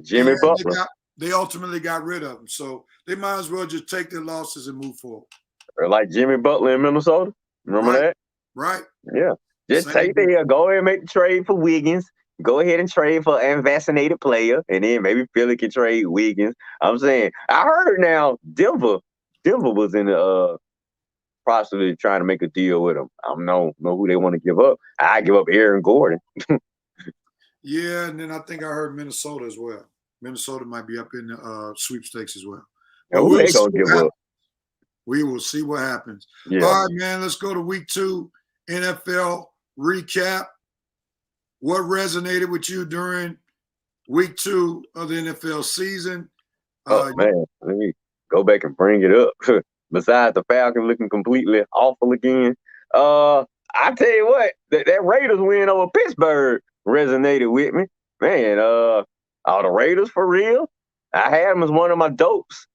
Speaker 2: Jimmy Butler.
Speaker 3: They ultimately got rid of him. So they might as well just take their losses and move forward.
Speaker 2: Or like Jimmy Butler in Minnesota. Remember that?
Speaker 3: Right.
Speaker 2: Yeah. Just take go ahead and make the trade for Wiggins. Go ahead and trade for an unvaccinated player, and then maybe Philly can trade Wiggins. I'm saying, I heard now Denver was in the possibly trying to make a deal with him. I don't know who they want to give up. I give up Aaron Gordon.
Speaker 3: Yeah, and then I think I heard Minnesota as well. Minnesota might be up in the sweepstakes as well.
Speaker 2: Who they gonna give up?
Speaker 3: We will see what happens.
Speaker 2: Yeah.
Speaker 3: All right, man, let's go to week 2 NFL recap. What resonated with you during week 2 of the NFL season?
Speaker 2: Man, let me go back and bring it up. Besides the Falcons looking completely awful again, I tell you what, that Raiders win over Pittsburgh resonated with me. Man, all the Raiders for real. I had them as one of my dopes.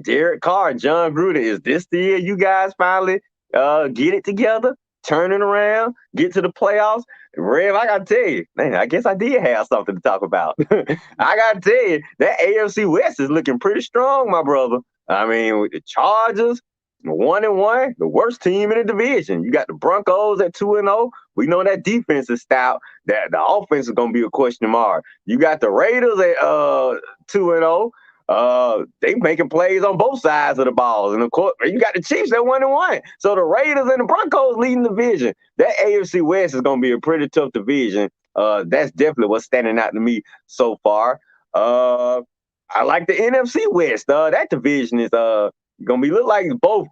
Speaker 2: Derek Carr, John Gruden, is this the year you guys finally get it together, turn it around, get to the playoffs? Rev, I gotta tell you, man, I guess I did have something to talk about. I gotta tell you, that AFC West is looking pretty strong, my brother. I mean, with the Chargers, 1-1, the worst team in the division. You got the Broncos at 2-0. We know that defense is stout. That the offense is gonna be a question mark. You got the Raiders at 2-0. They making plays on both sides of the balls, and of course you got the Chiefs at 1-1. So the Raiders and the Broncos leading the division. That AFC West is going to be a pretty tough division. That's definitely what's standing out to me so far. I like the NFC West. That division is going to be look like both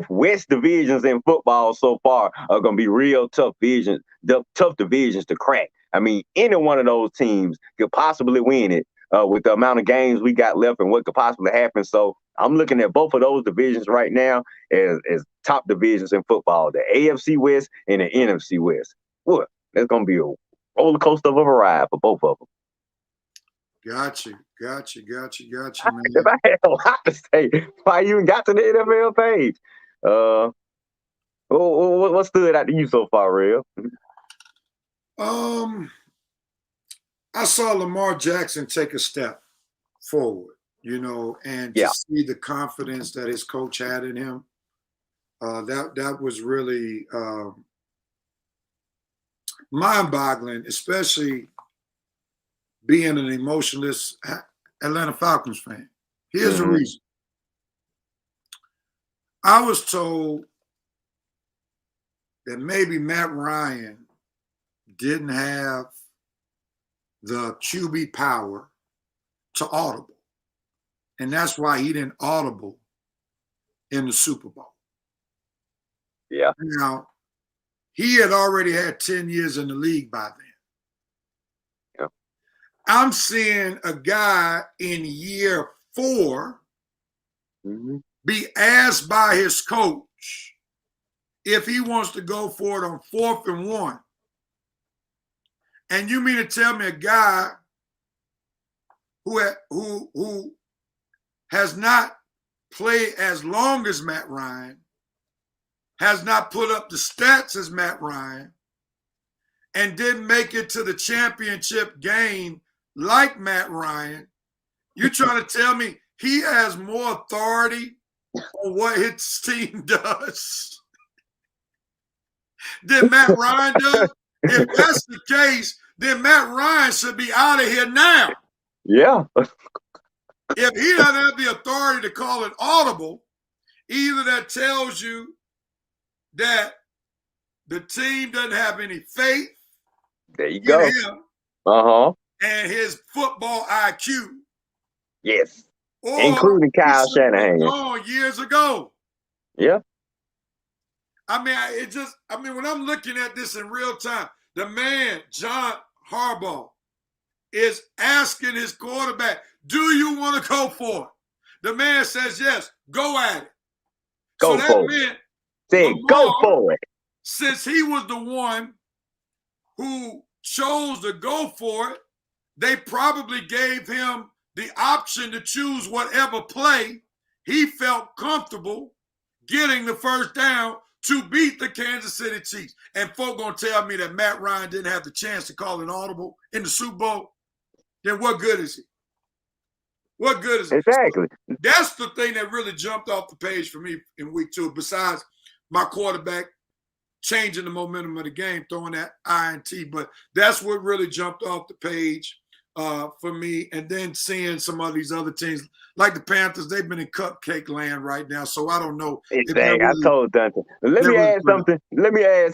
Speaker 2: West divisions in football so far are going to be real tough divisions to crack. I mean, any one of those teams could possibly win it. With the amount of games we got left and what could possibly happen. So I'm looking at both of those divisions right now as top divisions in football, the AFC West and the NFC West. What? That's going to be a roller coaster of a ride for both of them.
Speaker 3: Gotcha, man.
Speaker 2: If I had a lot to say, why you even got to the NFL page? What stood out to you so far, Real?
Speaker 3: I saw Lamar Jackson take a step forward, and to see the confidence that his coach had in him. That was really mind-boggling, especially being an emotionless Atlanta Falcons fan. Here's the reason. I was told that maybe Matt Ryan didn't have the QB power to audible. And that's why he didn't audible in the Super Bowl.
Speaker 2: Yeah.
Speaker 3: Now, he had already had 10 years in the league by then.
Speaker 2: Yeah.
Speaker 3: I'm seeing a guy in year 4 be asked by his coach if he wants to go for it on 4th and 1. And you mean to tell me a guy who has not played as long as Matt Ryan, has not put up the stats as Matt Ryan, and didn't make it to the championship game like Matt Ryan, you trying to tell me he has more authority on what his team does than Matt Ryan does? If that's the case, then Matt Ryan should be out of here now.
Speaker 2: Yeah.
Speaker 3: If he doesn't have the authority to call an audible, either that tells you that the team doesn't have any faith
Speaker 2: There you
Speaker 3: in
Speaker 2: go.
Speaker 3: him and his football IQ.
Speaker 2: Yes.
Speaker 3: Or
Speaker 2: Including Kyle Shanahan.
Speaker 3: gone years ago.
Speaker 2: Yeah.
Speaker 3: I mean, when I'm looking at this in real time, the man, John Harbaugh, is asking his quarterback, do you want to go for it? The man says, yes, go at it.
Speaker 2: Go
Speaker 3: so
Speaker 2: for
Speaker 3: that meant
Speaker 2: Say, go for it.
Speaker 3: Since he was the one who chose to go for it, they probably gave him the option to choose whatever play he felt comfortable getting the first down to beat the Kansas City Chiefs. And folk gonna tell me that Matt Ryan didn't have the chance to call an audible in the Super Bowl, then what good is he? What good is it?
Speaker 2: Exactly.
Speaker 3: So that's the thing that really jumped off the page for me in week 2, besides my quarterback changing the momentum of the game, throwing that INT. But that's what really jumped off the page for me. And then seeing some of these other teams, like the Panthers, they've been in cupcake land right now. So I don't know.
Speaker 2: Exactly. I told Duncan. Let me add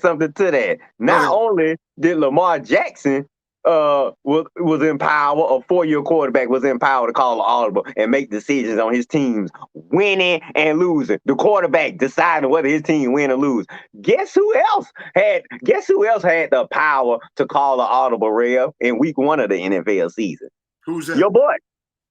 Speaker 2: something to that. Not only did Lamar Jackson was in power, a 4-year quarterback was in power to call an audible and make decisions on his teams winning and losing. The quarterback deciding whether his team win or lose. Guess who else had the power to call an audible, Rev, in week 1 of the NFL season?
Speaker 3: Who's that?
Speaker 2: Your boy,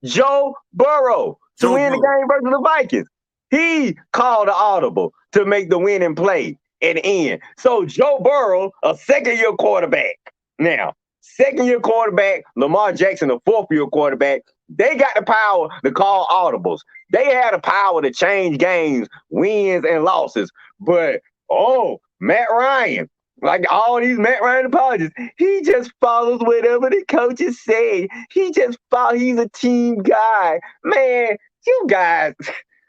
Speaker 2: Joe Burrow, to win the game versus the Vikings. He called an audible to make the winning play at the end. So Joe Burrow, a 2nd-year quarterback. Now, 2nd-year quarterback, Lamar Jackson, a 4th-year quarterback, they got the power to call audibles. They had the power to change games, wins and losses. But, Matt Ryan, like all these Matt Ryan apologists, he just follows whatever the coaches say. He's a team guy. Man, you guys,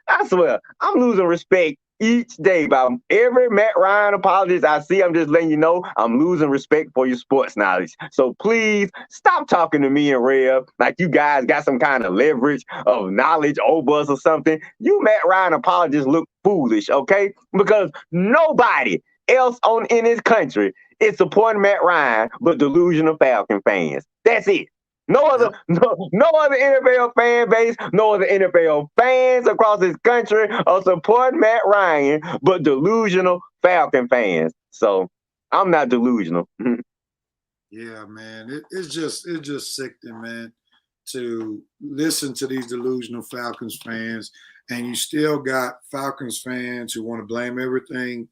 Speaker 2: I swear, I'm losing respect each day by every Matt Ryan apologist I see. I'm just letting you know I'm losing respect for your sports knowledge. So please stop talking to me and Rev like you guys got some kind of leverage of knowledge over us or something. You Matt Ryan apologists look foolish, okay? Because nobody else in this country is supporting Matt Ryan but delusional Falcon fans. That's it. No other NFL fan base, no other NFL fans across this country are supporting Matt Ryan, but delusional Falcon fans. So I'm not delusional.
Speaker 3: Yeah, man. It's just sickening, man, to listen to these delusional Falcons fans, and you still got Falcons fans who want to blame everything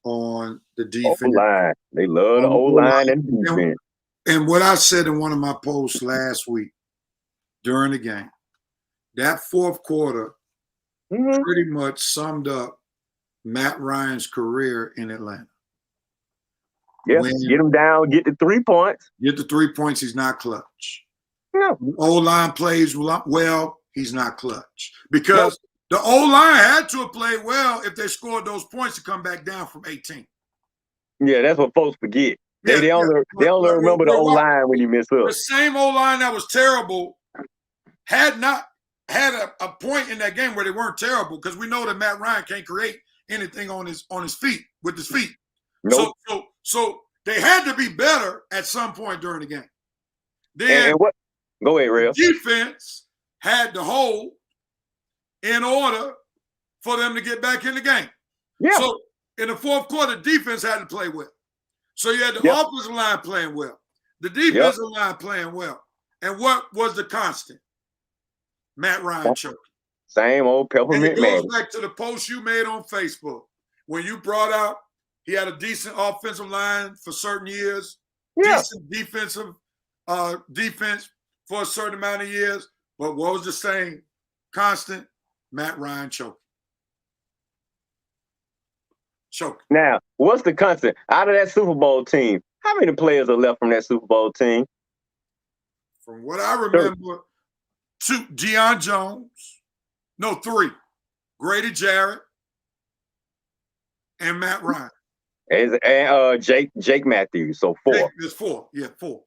Speaker 3: on the defense.
Speaker 2: O-line. They love the O-line and defense.
Speaker 3: And what I said in one of my posts last week during the game, that 4th quarter pretty much summed up Matt Ryan's career in Atlanta.
Speaker 2: Yeah, get him down, get the 3 points.
Speaker 3: Get the 3 points, he's not clutch.
Speaker 2: Yeah.
Speaker 3: O-line plays well, he's not clutch. Because the O-line had to have played well if they scored those points to come back down from 18.
Speaker 2: Yeah, that's what folks forget. They only remember the O-line when you mess up.
Speaker 3: The same O-line that was terrible had a point in that game where they weren't terrible, because we know that Matt Ryan can't create anything on his feet with his feet.
Speaker 2: Nope.
Speaker 3: So they had to be better at some point during the game.
Speaker 2: Then go ahead, Real.
Speaker 3: Defense had to hold in order for them to get back in the game.
Speaker 2: Yeah.
Speaker 3: So in the 4th quarter, defense had to play well. So you had the offensive line playing well, the defensive line playing well. And what was the constant? Matt Ryan choking.
Speaker 2: Same old peppermint man.
Speaker 3: It goes back to the post you made on Facebook when you brought out he had a decent offensive line for certain years, decent defensive defense for a certain amount of years. But what was the same constant? Matt Ryan choking.
Speaker 2: Now, what's the constant? Out of that Super Bowl team, how many players are left from that Super Bowl team?
Speaker 3: From what I remember, 2, Deion Jones, 3, Grady Jarrett, and Matt Ryan.
Speaker 2: And Jake Matthews, so 4.
Speaker 3: There's 4. Yeah, 4.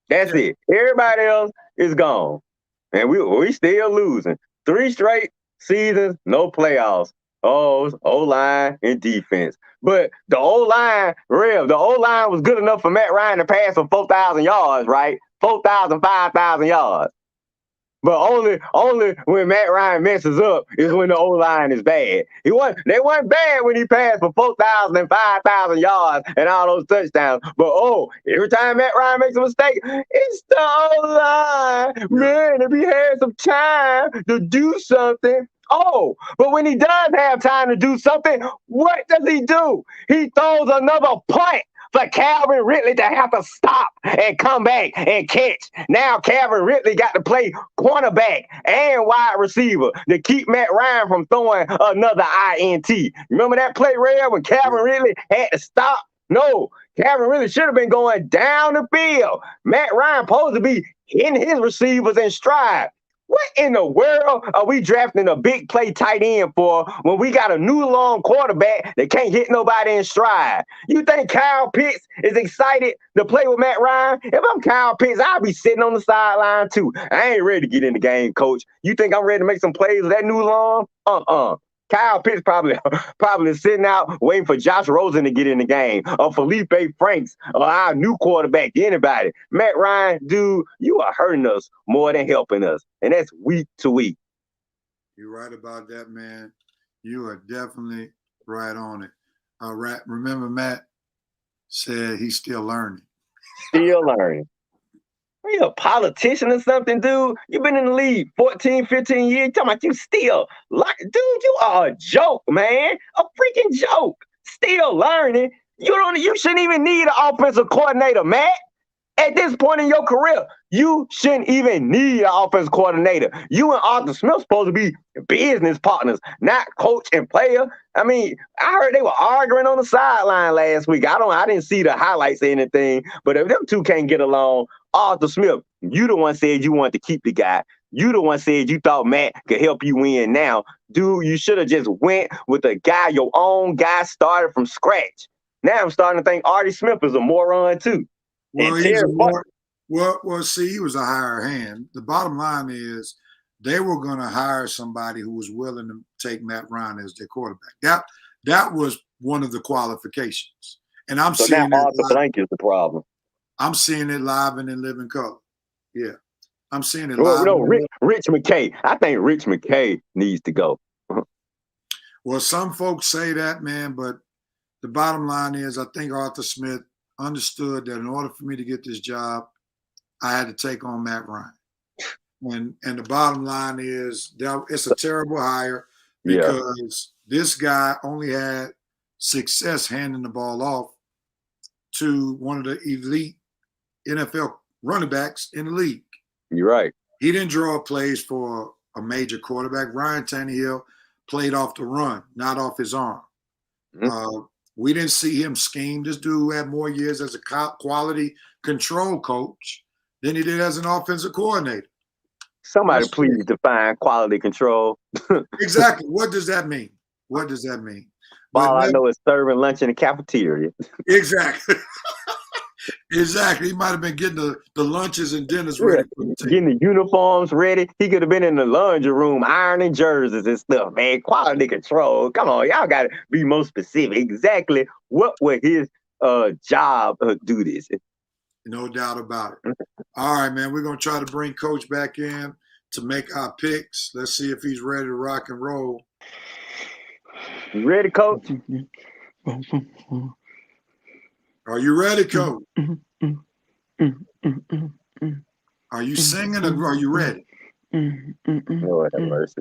Speaker 2: That's it. Everybody else is gone. and we still losing. 3 straight seasons, no playoffs. Oh, O-line and defense. But the O-line, the O-line was good enough for Matt Ryan to pass for 4,000 yards, right? 4,000, 5,000 yards. But only when Matt Ryan messes up is when the O-line is bad. They weren't bad when he passed for 4,000 and 5,000 yards and all those touchdowns. But every time Matt Ryan makes a mistake, it's the O-line. Man, if he had some time to do something. But when he does have time to do something, what does he do? He throws another punt for Calvin Ridley to have to stop and come back and catch. Now Calvin Ridley got to play cornerback and wide receiver to keep Matt Ryan from throwing another INT. Remember that play, Rev, when Calvin Ridley had to stop? No, Calvin Ridley should have been going down the field. Matt Ryan supposed to be hitting his receivers in stride. What in the world are we drafting a big play tight end for when we got a new long quarterback that can't hit nobody in stride? You think Kyle Pitts is excited to play with Matt Ryan? If I'm Kyle Pitts, I'll be sitting on the sideline too. I ain't ready to get in the game, coach. You think I'm ready to make some plays with that new long? Kyle Pitts probably sitting out waiting for Josh Rosen to get in the game, or Felipe Franks, or our new quarterback, anybody. Matt Ryan, dude, you are hurting us more than helping us, and that's week to week.
Speaker 3: You're right about that, man. You are definitely right on it. Remember, Matt said he's still learning.
Speaker 2: Still learning. Are you a politician or something, dude? You've been in the league 14, 15 years. Talking about you still dude, you are a joke, man. A freaking joke. Still learning. You shouldn't even need an offensive coordinator, Matt. At this point in your career, you shouldn't even need an offensive coordinator. You and Arthur Smith supposed to be business partners, not coach and player. I mean, I heard they were arguing on the sideline last week. I didn't see the highlights or anything, but if them two can't get along, Arthur Smith, you the one said you wanted to keep the guy. You the one said you thought Matt could help you win now. Dude, you should have just went with a guy, your own guy, started from scratch. Now I'm starting to think Artie Smith is a moron too.
Speaker 3: Well, he was a higher hand. The bottom line is they were going to hire somebody who was willing to take Matt Ryan as their quarterback. That was one of the qualifications. And I'm seeing
Speaker 2: now Arthur Blank is the problem.
Speaker 3: I'm seeing it live and in living color. Yeah. I'm seeing it
Speaker 2: live. No,
Speaker 3: Rich
Speaker 2: McKay. I think Rich McKay needs to go.
Speaker 3: Well, some folks say that, man, but the bottom line is I think Arthur Smith understood that in order for me to get this job, I had to take on Matt Ryan. And the bottom line is that it's a terrible hire because this guy only had success handing the ball off to one of the elite NFL running backs in the league.
Speaker 2: You're right.
Speaker 3: He didn't draw plays for a major quarterback. Ryan Tannehill played off the run, not off his arm. Mm-hmm. We didn't see him scheme. This dude had more years as a quality control coach than he did as an offensive coordinator.
Speaker 2: Somebody please define quality control.
Speaker 3: Exactly. What does that mean? What does that mean?
Speaker 2: All I know is serving lunch in the cafeteria.
Speaker 3: Exactly. Exactly. He might have been getting the lunches and dinners ready.
Speaker 2: Getting the uniforms ready. He could have been in the laundry room ironing jerseys and stuff, man. Quality control. Come on, y'all got to be more specific. Exactly what would his job duties?
Speaker 3: No doubt about it. All right, man. We're going to try to bring Coach back in to make our picks. Let's see if he's ready to rock and roll.
Speaker 2: You ready, Coach?
Speaker 3: Are you ready, Coach? Are you singing or are you ready?
Speaker 2: Lord have mercy.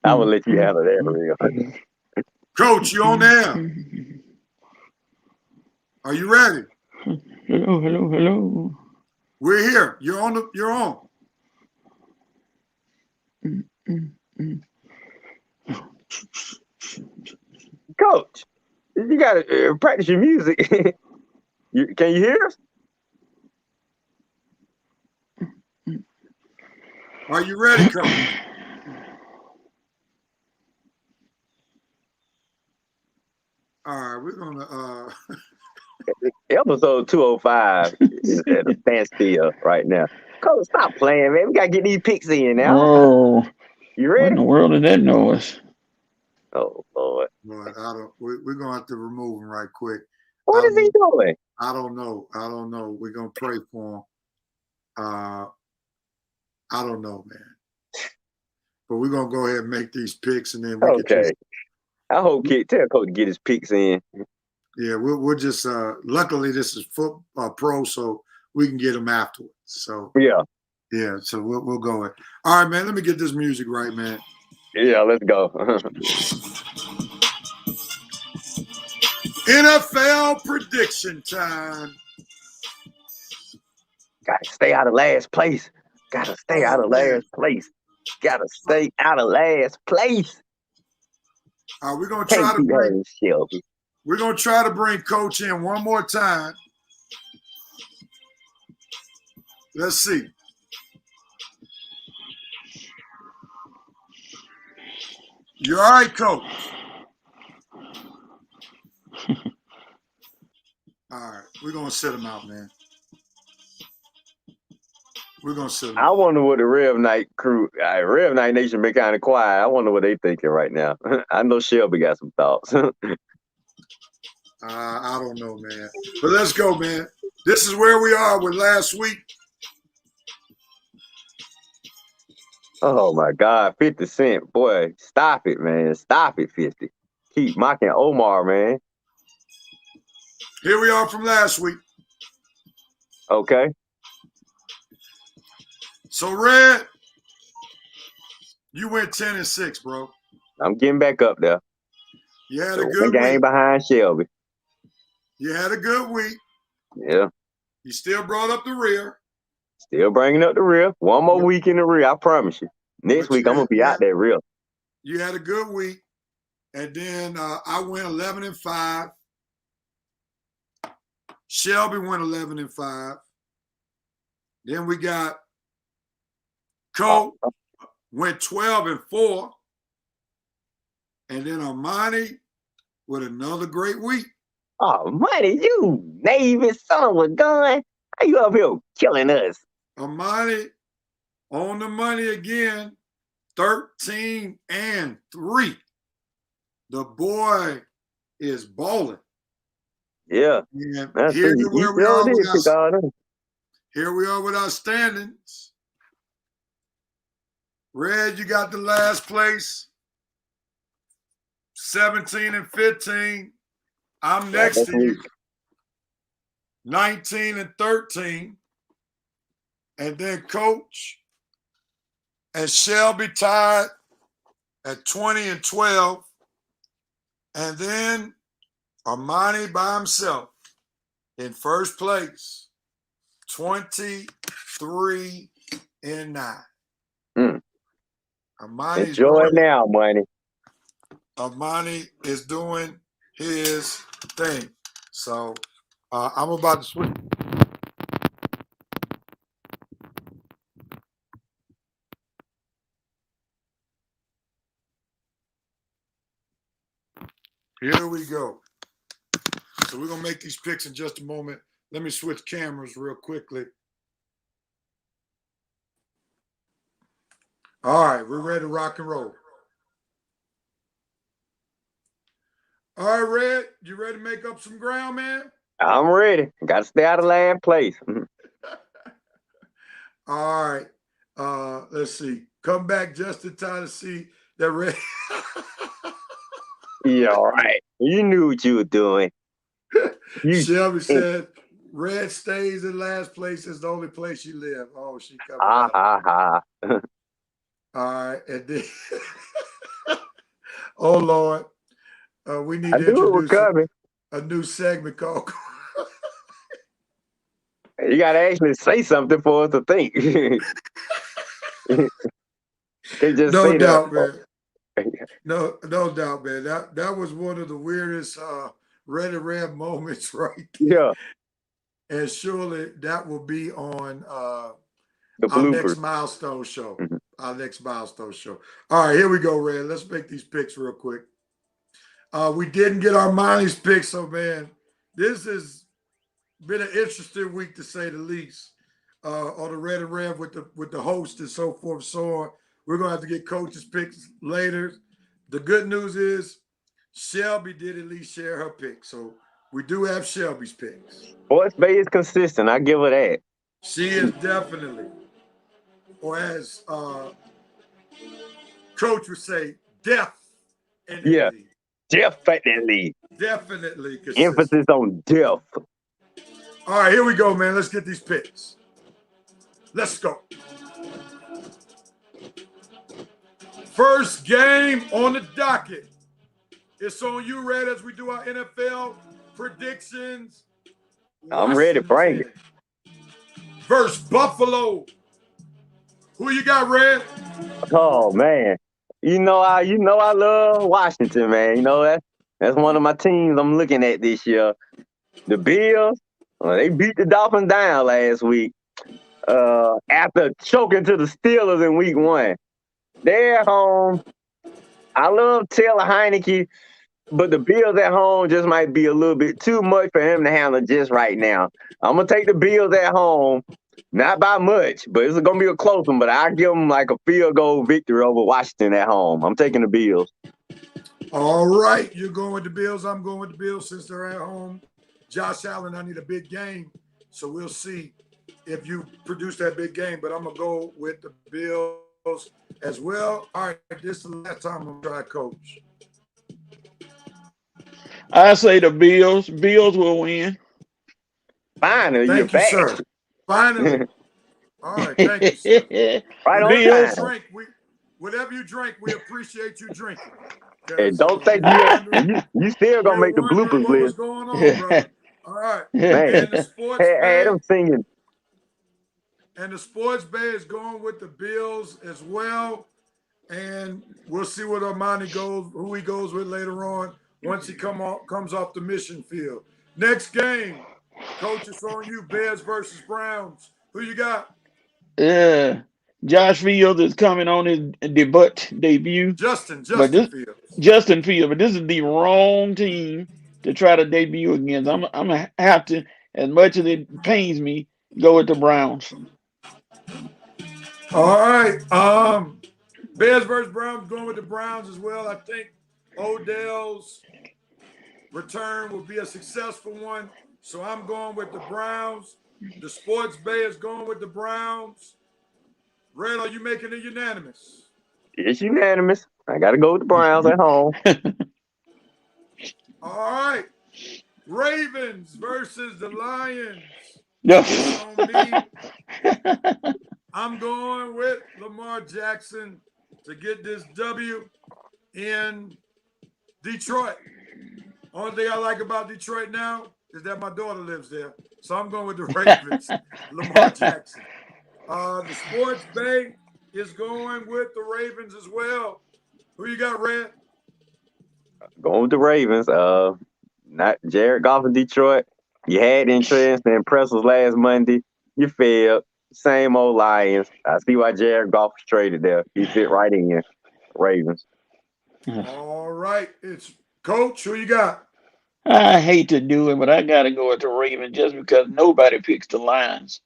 Speaker 2: I will let you have it there, real.
Speaker 3: Coach, you on there? Are you ready?
Speaker 7: Hello.
Speaker 3: We're here. You're on.
Speaker 2: Coach, you gotta practice your music. Can you hear us?
Speaker 3: Are you ready, Coach? All right, we're gonna
Speaker 2: episode 205 is at a standstill right now. Coach, stop playing, man. We gotta get these picks in now.
Speaker 4: Oh,
Speaker 2: You
Speaker 4: what in
Speaker 2: ready?
Speaker 4: the world is that noise?
Speaker 2: Oh Lord.
Speaker 3: But we're gonna have to remove him right quick.
Speaker 2: What is he doing?
Speaker 3: I don't know. We're gonna pray for him. I don't know, man. But we're gonna go ahead and make these picks, and then we can just,
Speaker 2: I hope tell Coach to get his picks in.
Speaker 3: yeah, we'll just luckily this is pro, so we can get them afterwards. So yeah, so we'll go in. All right, man. Let me get this music right, man.
Speaker 2: Yeah, let's go.
Speaker 3: NFL prediction time.
Speaker 2: Gotta stay out of last place. Gotta stay out of last place. Gotta stay out of last place.
Speaker 3: We're gonna try to bring
Speaker 2: Shelby.
Speaker 3: We're gonna try to bring Coach in one more time. Let's see. You all right, Coach? All right, we're gonna sit him out, man. We're gonna sit him out.
Speaker 2: I wonder what the Rev Night crew, Rev Night Nation been kind of quiet. I wonder what they thinking right now. I know Shelby got some thoughts.
Speaker 3: I don't know, man. But let's go, man. This is where we are with last week.
Speaker 2: Oh my God, 50 Cent, boy, stop it, man. Stop it, 50. Keep mocking Omar, man.
Speaker 3: Here we are from last week.
Speaker 2: Okay.
Speaker 3: So, Red, you went 10-6, bro.
Speaker 2: I'm getting back up there.
Speaker 3: You had a good
Speaker 2: game
Speaker 3: week.
Speaker 2: behind Shelby.
Speaker 3: You had a good week.
Speaker 2: Yeah.
Speaker 3: You still brought up the rear.
Speaker 2: Still bringing up the rear. One more week in the rear, I promise you. Next week, I'm going to be out there real.
Speaker 3: You had a good week. And then I went 11-5. Shelby went 11-5. Then we got Cole went 12-4. And then Armani with another great week.
Speaker 2: Oh, money, you Navy son of a gun. How you up here killing us?
Speaker 3: Armani on the money again, 13-3. The boy is balling.
Speaker 2: Yeah.
Speaker 3: And here we are with our standings. Red, you got the last place, 17-15. I'm next to you, 19-13. And then Coach and Shelby tied at 20-12. And then Armani by himself in first place, 23-9. Armani's
Speaker 2: enjoy it now, money.
Speaker 3: Armani is doing his thing. So I'm about to switch. Here we go. So we're going to make these picks in just a moment. Let me switch cameras real quickly. All right, we're ready to rock and roll. All right, Red, you ready to make up some ground, man?
Speaker 2: I'm ready. Got to stay out of last place.
Speaker 3: All right. Let's see. Come back just in time to see that Red.
Speaker 2: Yeah, all right. You knew what you were doing.
Speaker 3: Shelby said, Red stays in last place. It's the only place you live. Oh, she coming out. All right. And then, oh, Lord. We need to introduce a new segment called.
Speaker 2: You got to actually say something for us to think. They just
Speaker 3: No
Speaker 2: say
Speaker 3: doubt,
Speaker 2: that.
Speaker 3: Man. No doubt, man. That was one of the weirdest Red and Red moments, right?
Speaker 2: Yeah.
Speaker 3: And surely that will be on our next milestone show.
Speaker 2: Mm-hmm.
Speaker 3: Our next milestone show. All right, here we go, Red. Let's make these picks real quick. We didn't get our Armani's picks, so man, this has been an interesting week to say the least. or the Red and Rev with the host and so forth, so on. We're gonna have to get coaches' picks later. The good news is Shelby did at least share her pick, so we do have Shelby's picks.
Speaker 2: Sports Bay is consistent. I give her that.
Speaker 3: She is definitely, or as Coach would say,
Speaker 2: Yeah, definitely.
Speaker 3: Definitely consistent.
Speaker 2: Emphasis on depth.
Speaker 3: All right, here we go, man. Let's get these picks. Let's go. First game on the docket. It's on you, Red, as we do our NFL predictions.
Speaker 2: I'm ready, bring it.
Speaker 3: Versus Buffalo. Who you got, Red?
Speaker 2: Oh man, I love Washington, man. That's one of my teams I'm looking at this year. The Bills, they beat the Dolphins down last week after choking to the Steelers in week 1. They're at home. I love Taylor Heineke, but the Bills at home just might be a little bit too much for him to handle just right now. I'm going to take the Bills at home, not by much, but it's going to be a close one, but I'll give them like a field goal victory over Washington at home. I'm taking the Bills.
Speaker 3: All right, you're going with the Bills. I'm going with the Bills since they're at home. Josh Allen, I need a big game, so we'll see if you produce that big game, but I'm going to go with the Bills as well. All right, this is the last time I'm going to try coach.
Speaker 4: I say the Bills. Bills will win.
Speaker 2: Finally,
Speaker 3: thank
Speaker 2: you're
Speaker 3: you,
Speaker 2: back.
Speaker 3: Sir. Finally. All right, thank you, sir.
Speaker 2: Right on
Speaker 4: Bills.
Speaker 2: time.
Speaker 3: Whatever you drink, we appreciate you drinking.
Speaker 2: And don't think you still gonna make the bloopers
Speaker 3: what was
Speaker 2: list.
Speaker 3: going on, brother. All right.
Speaker 2: Man,
Speaker 3: And the sports
Speaker 2: had them singing.
Speaker 3: And the sports bay is going with the Bills as well. And we'll see what Armani goes, who he goes with later on once he comes off the mission field. Next game, Coach, it's on you. Bears versus Browns. Who you got?
Speaker 4: Josh Fields is coming on his debut.
Speaker 3: Justin
Speaker 4: Fields. Justin Fields, but this is the wrong team to try to debut against. I'm gonna have to, as much as it pains me, go with the Browns.
Speaker 3: All right. Bears versus Browns, going with the Browns as well. I think Odell's return will be a successful one. So I'm going with the Browns. The sports bay is going with the Browns. Red, are you making it unanimous?
Speaker 2: It's unanimous. I got to go with the Browns at home.
Speaker 3: All right. Ravens versus the Lions. I'm going with Lamar Jackson to get this W in Detroit. Only thing I like about Detroit now is that my daughter lives there. So I'm going with the Ravens, Lamar Jackson. The sports bay is going with the Ravens as well. Who you got, Red?
Speaker 2: Going with the Ravens. Not Jared Goff in Detroit. You had interest and impress us last Monday. You failed. Same old Lions. I see why Jared Goff was traded there. He fit right in. Ravens.
Speaker 3: All right. It's Coach. Who you got?
Speaker 4: I hate to do it, but I got to go with the Ravens just because nobody picks the Lions.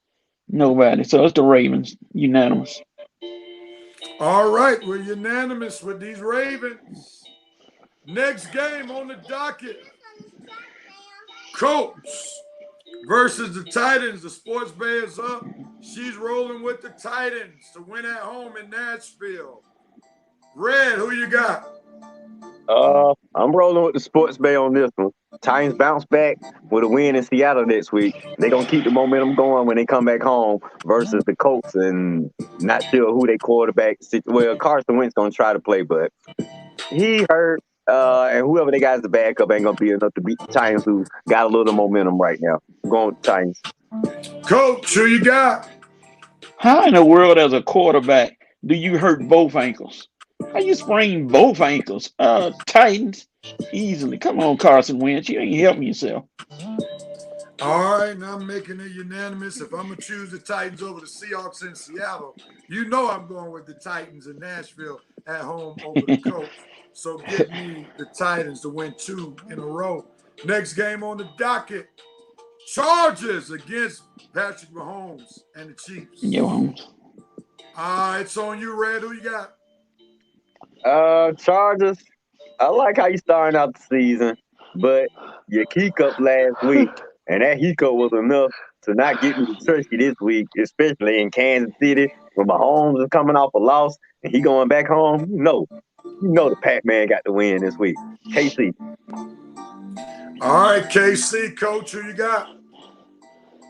Speaker 4: Nobody. So it's the Ravens. Unanimous.
Speaker 3: All right. We're unanimous with these Ravens. Next game on the docket. Colts versus the Titans. The sports bay is up. She's rolling with the Titans to win at home in Nashville. Red, who you got?
Speaker 2: I'm rolling with the sports bay on this one. Titans bounce back with a win in Seattle next week. They're going to keep the momentum going when they come back home versus the Colts, and not sure who they quarterback. Well, Carson Wentz going to try to play, but he hurt, and whoever they got as the backup ain't going to be enough to beat the Titans, who got a little momentum right now. I'm going with the Titans.
Speaker 3: Coach, who you got?
Speaker 4: How in the world, as a quarterback, do you hurt both ankles? How you sprain both ankles? Titans, easily. Come on, Carson Wentz. You ain't helping yourself.
Speaker 3: All right, now I'm making it unanimous. If I'm going to choose the Titans over the Seahawks in Seattle, you know I'm going with the Titans in Nashville at home over the Colts. So give me the Titans to win 2 in a row. Next game on the docket, Chargers against Patrick Mahomes and the Chiefs.
Speaker 4: Yeah.
Speaker 3: It's on you, Red. Who you got?
Speaker 2: Chargers. I like how you starting out the season, but your hiccup last week, and that hiccup was enough to not get me to trust you this week, especially in Kansas City when Mahomes is coming off a loss and he going back home. You know the Pac-Man got the win this week. KC.
Speaker 3: All right, KC, coach, who you got?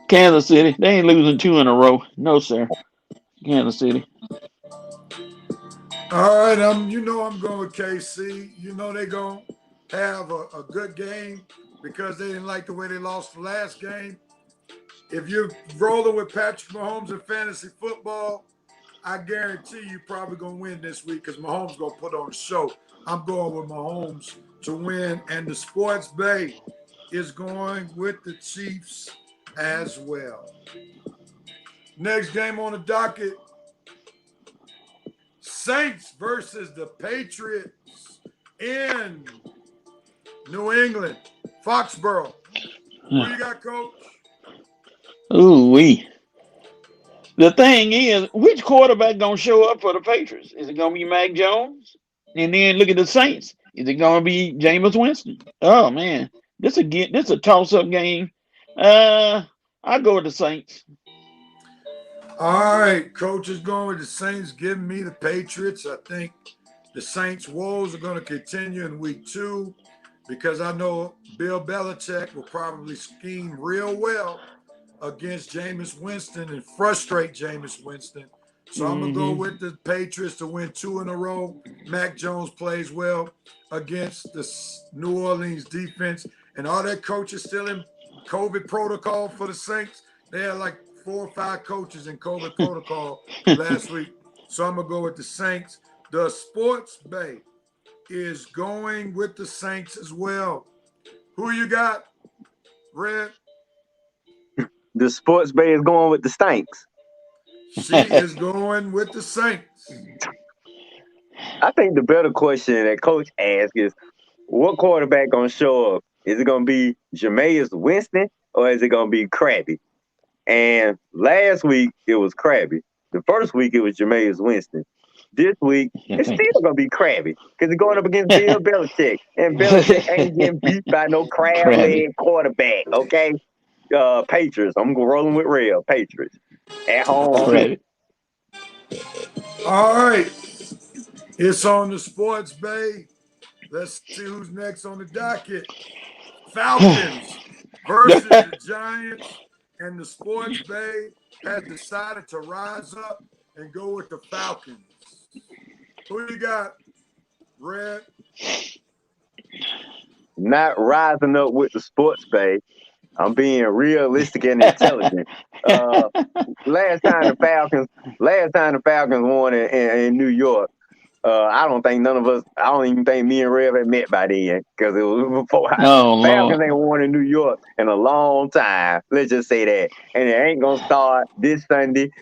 Speaker 4: Kansas City. They ain't losing 2 in a row. No, sir. Kansas City.
Speaker 3: All right, I'm going with KC. You know they're going to have a good game because they didn't like the way they lost the last game. If you're rolling with Patrick Mahomes in fantasy football, I guarantee you probably going to win this week because Mahomes going to put on a show. I'm going with Mahomes to win, and the Sports Bay is going with the Chiefs as well. Next game on the docket, Saints versus the Patriots in New England, Foxborough. Who you got, Coach?
Speaker 4: Ooh-wee. The thing is, which quarterback going to show up for the Patriots? Is it going to be Mac Jones? And then look at the Saints. Is it going to be Jameis Winston? Oh, man. This a toss-up game. I'll go with the Saints.
Speaker 3: All right, Coach is going with the Saints, giving me the Patriots. I think the Saints' woes are going to continue in week 2 because I know Bill Belichick will probably scheme real well against Jameis Winston and frustrate Jameis Winston. So I'm going to go with the Patriots to win 2 in a row. Mac Jones plays well against the New Orleans defense. And all their coaches still in COVID protocol for the Saints. They had like 4 or 5 coaches in COVID protocol last week. So I'm going to go with the Saints. The Sports Bay is going with the Saints as well. Who you got, Red?
Speaker 2: The Sports Bay is going with the Stanks.
Speaker 3: She is going with the Saints.
Speaker 2: I think the better question that Coach asked is, what quarterback going to show up? Is it going to be Jameis Winston or is it going to be Krabby? And last week, it was Krabby. The first week, it was Jameis Winston. This week, it's still going to be Krabby because he's going up against Bill Belichick. And Belichick ain't getting beat by no crab-leg quarterback, okay? Patriots. I'm rolling with Real. Patriots. At home.
Speaker 3: All right. It's on the Sports Bay. Let's see who's next on the docket. Falcons versus the Giants. And the Sports Bay has decided to rise up and go with the Falcons. Who you got, Red?
Speaker 2: Not rising up with the Sports Bay. I'm being realistic and intelligent. Last time the Falcons won in New York, I don't even think me and Rev had met by then because it was before Falcons ain't won in New York in a long time. Let's just say that. And it ain't going to start this Sunday.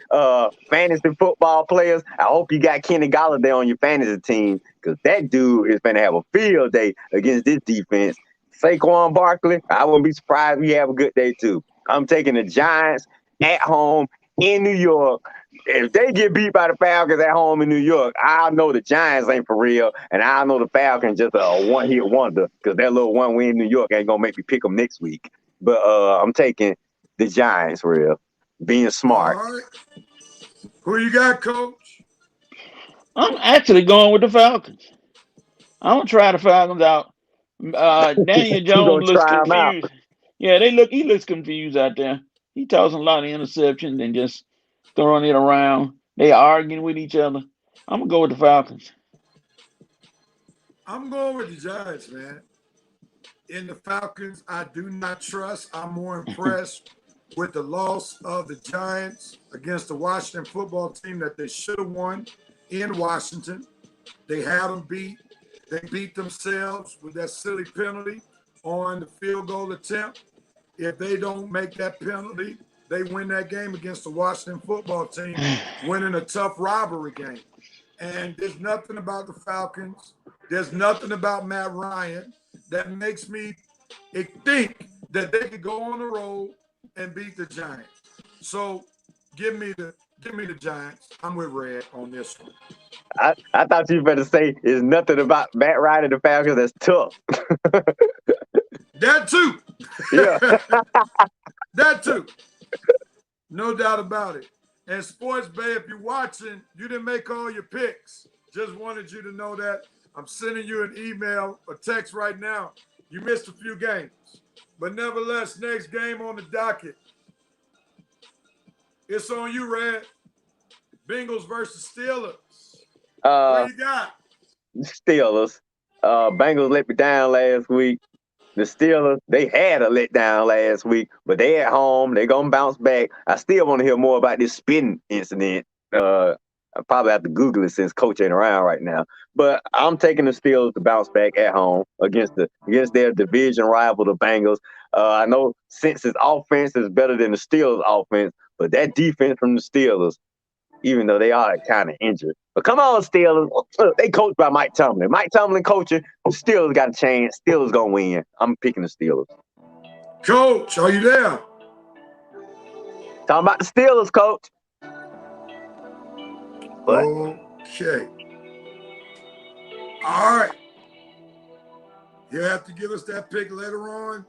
Speaker 2: Fantasy football players, I hope you got Kenny Golladay on your fantasy team because that dude is going to have a field day against this defense. Saquon Barkley, I wouldn't be surprised if we have a good day too. I'm taking the Giants at home in New York. If they get beat by the Falcons at home in New York, I know the Giants ain't for real, and I know the Falcons just a one-hit wonder because that little one win in New York ain't gonna make me pick them next week. But I'm taking the Giants, real, being smart.
Speaker 3: All right. Who you got, Coach?
Speaker 4: I'm actually going with the Falcons. I'm gonna try the Falcons out. Daniel Jones looks confused. Yeah, he looks confused out there. He tossing a lot of interceptions and just throwing it around. They arguing with each other. I'm gonna go with the Falcons.
Speaker 3: I'm going with the Giants, man. In the Falcons, I do not trust. I'm more impressed with the loss of the Giants against the Washington football team that they should have won in Washington. They had them beat. They beat themselves with that silly penalty on the field goal attempt. If they don't make that penalty, they win that game against the Washington football team, winning a tough rivalry game. And there's nothing about the Falcons. There's nothing about Matt Ryan that makes me think that they could go on the road and beat the Giants. So give me the Giants. I'm with Red on this one.
Speaker 2: I thought you better say it's nothing about Matt Ryan and the Falcons that's tough.
Speaker 3: That too.
Speaker 2: Yeah.
Speaker 3: That too. No doubt about it. And Sports Bay, if you're watching, you didn't make all your picks. Just wanted you to know that. I'm sending you an email, a text right now. You missed a few games. But nevertheless, next game on the docket. It's on you, Red. Bengals versus Steelers. What you got?
Speaker 2: Steelers. Bengals let me down last week. The Steelers, they had a letdown last week, but they at home. They're going to bounce back. I still want to hear more about this spitting incident. I probably have to Google it since Coach ain't around right now. But I'm taking the Steelers to bounce back at home against their division rival, the Bengals. I know Cincy's offense is better than the Steelers' offense, but that defense from the Steelers, even though they are kind of injured. But come on, Steelers. They coached by Mike Tomlin. Mike Tomlin coaching, the Steelers got a chance. Steelers going to win. I'm picking the Steelers.
Speaker 3: Coach, are you there?
Speaker 2: Talking about the Steelers, Coach. But,
Speaker 3: okay. All right. You have to give us that pick later on.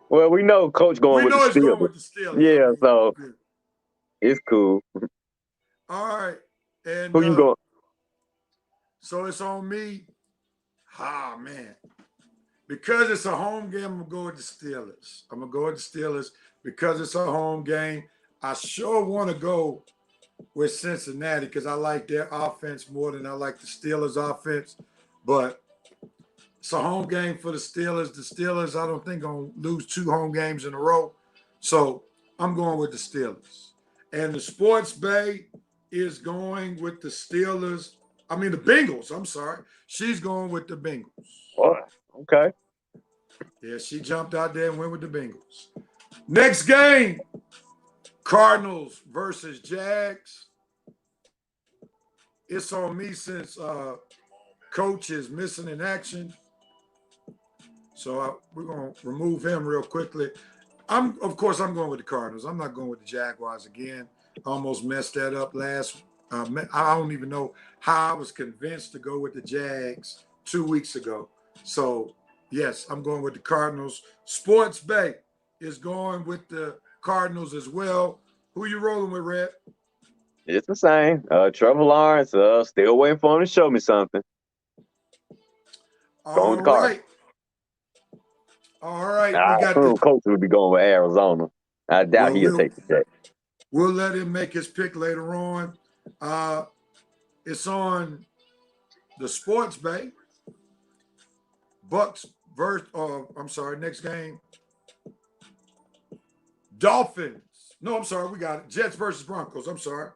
Speaker 2: Well, we know Coach going with the Steelers.
Speaker 3: Going with the Steelers.
Speaker 2: Yeah, so it's cool.
Speaker 3: All right. And
Speaker 2: who you going?
Speaker 3: So it's on me. Ah, man. Because it's a home game, I'm going to go with the Steelers. I'm going to go with the Steelers because it's a home game. I sure want to go with Cincinnati because I like their offense more than I like the Steelers' offense. But it's a home game for the Steelers. The Steelers, I don't think, going to lose 2 home games in a row. So I'm going with the Steelers. And the Sports Bay is going with the Steelers. I mean, the Bengals. I'm sorry. She's going with the Bengals.
Speaker 2: Oh, okay.
Speaker 3: Yeah, she jumped out there and went with the Bengals. Next game, Cardinals versus Jags. It's on me since Coach is missing in action. So we're going to remove him real quickly. Of course, I'm going with the Cardinals. I'm not going with the Jaguars again. I almost messed that up last. I don't even know how I was convinced to go with the Jags 2 weeks ago. So, yes, I'm going with the Cardinals. Sports Bay is going with the Cardinals as well. Who you rolling with, Red?
Speaker 2: It's the same. Trevor Lawrence, still waiting for him to show me something.
Speaker 3: All right. All right.
Speaker 2: Nah,
Speaker 3: we got
Speaker 2: Coach would be going with Arizona. I doubt he'll take the Jags.
Speaker 3: We'll let him make his pick later on. It's on the Sports Bay. Bucks versus, next game. Dolphins. No, I'm sorry, we got it. Jets versus Broncos. I'm sorry.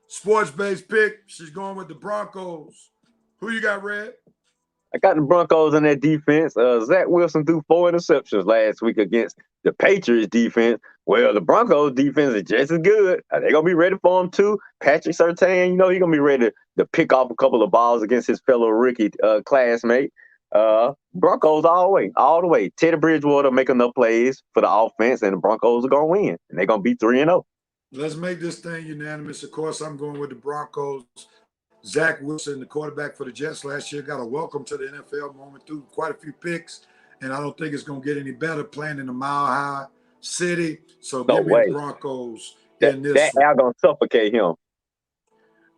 Speaker 3: Sports Bay's pick. She's going with the Broncos. Who you got, Red?
Speaker 2: I got the Broncos in that defense. Zach Wilson threw 4 interceptions last week against the Patriots defense. Well, the Broncos defense is just as good. They're going to be ready for him too. Patrick Surtain, he's going to be ready to pick off a couple of balls against his fellow rookie classmate. Broncos all the way. Teddy Bridgewater make enough plays for the offense, and the Broncos are going to win. And they're going to be 3-0.
Speaker 3: Let's make this thing unanimous. Of course, I'm going with the Broncos. Zach Wilson, the quarterback for the Jets last year, got a welcome to the NFL moment through quite a few picks, and I don't think it's going to get any better playing in a mile-high city. So give me the Broncos in this.
Speaker 2: That air going to suffocate him.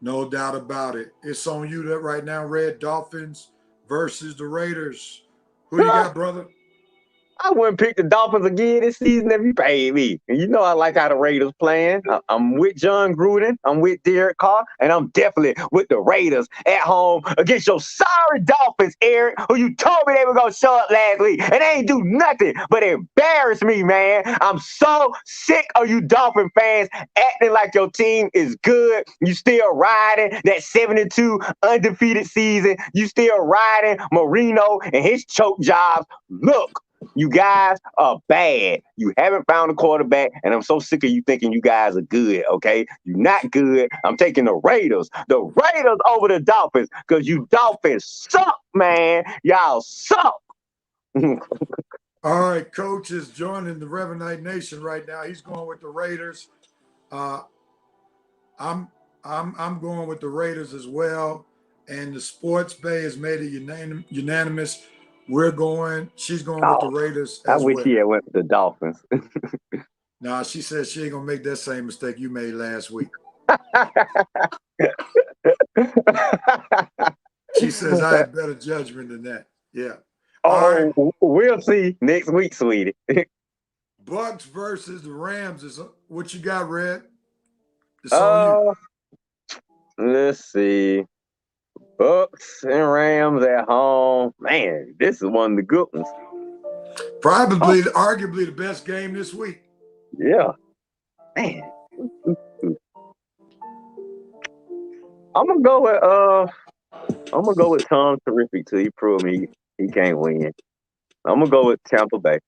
Speaker 3: No doubt about it. It's on you right now, Red. Dolphins versus the Raiders. Who you got, brother?
Speaker 2: I wouldn't pick the Dolphins again this season if you paid me. And you know I like how the Raiders playing. I'm with John Gruden. I'm with Derek Carr. And I'm definitely with the Raiders at home against your sorry Dolphins, Eric, who you told me they were going to show up last week. And they ain't do nothing but embarrass me, man. I'm so sick of you Dolphin fans acting like your team is good. You still riding that 72 undefeated season. You still riding Marino and his choke jobs. Look. You guys are bad. You haven't found a quarterback, and I'm so sick of you thinking you guys are good, okay? You're not good. I'm taking the Raiders over the Dolphins because you Dolphins suck, man. Y'all suck.
Speaker 3: All right, Coach is joining the Revenite Nation right now. He's going with the Raiders. I'm going with the Raiders as well. And the Sports Bay has made it unanimous. She's going with the Raiders
Speaker 2: I
Speaker 3: as
Speaker 2: wish
Speaker 3: well.
Speaker 2: he had went with the Dolphins.
Speaker 3: Nah, she says she ain't gonna make that same mistake you made last week. She says I had better judgment than that. Yeah.
Speaker 2: Oh, right. We'll see next week, sweetie.
Speaker 3: Bucks versus the Rams is what you got, Red? It's on you.
Speaker 2: Let's see. Bucks and Rams at home. Man, this is one of the good ones.
Speaker 3: Arguably the best game this week.
Speaker 2: Yeah. Man. I'm gonna go with Tom Terrific till he proved me he can't win. I'm gonna go with Tampa Bay.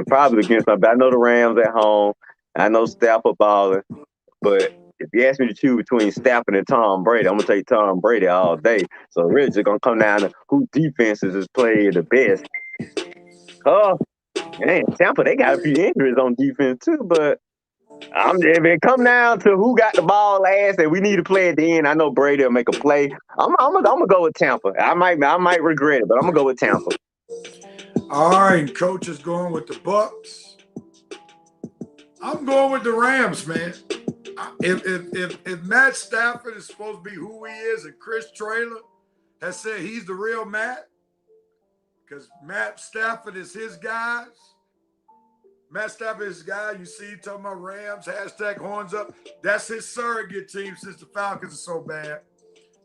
Speaker 2: Probably against them. I know the Rams at home. I know Stafford balling. But if you ask me to choose between Stafford and Tom Brady, I'm gonna take Tom Brady all day. So really it's gonna come down to who defenses is playing the best. Oh, man, Tampa, they got a few injuries on defense too, but if it come down to who got the ball last and we need to play at the end, I know Brady will make a play. I'm gonna go with Tampa. I might regret it, but I'm gonna go with Tampa.
Speaker 3: All right, Coach is going with the Bucks. I'm going with the Rams, man. If Matt Stafford is supposed to be who he is, and Chris Traylor has said he's the real Matt, because Matt Stafford is his guys. Matt Stafford is his guy. You see, talking about Rams, hashtag horns up. That's his surrogate team since the Falcons are so bad.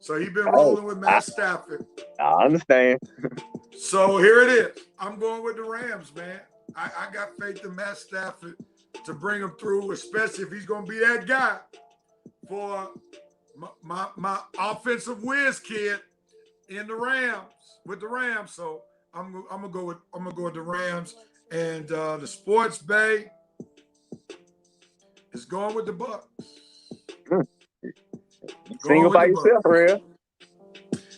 Speaker 3: So he's been rolling with Matt Stafford.
Speaker 2: I understand.
Speaker 3: So here it is. I'm going with the Rams, man. I got faith in Matt Stafford to bring him through, especially if he's going to be that guy for my offensive whiz kid in the Rams with the Rams. So I'm gonna go with the Rams, and the Sports Bay is going with the Bucks.
Speaker 2: Single by yourself, real.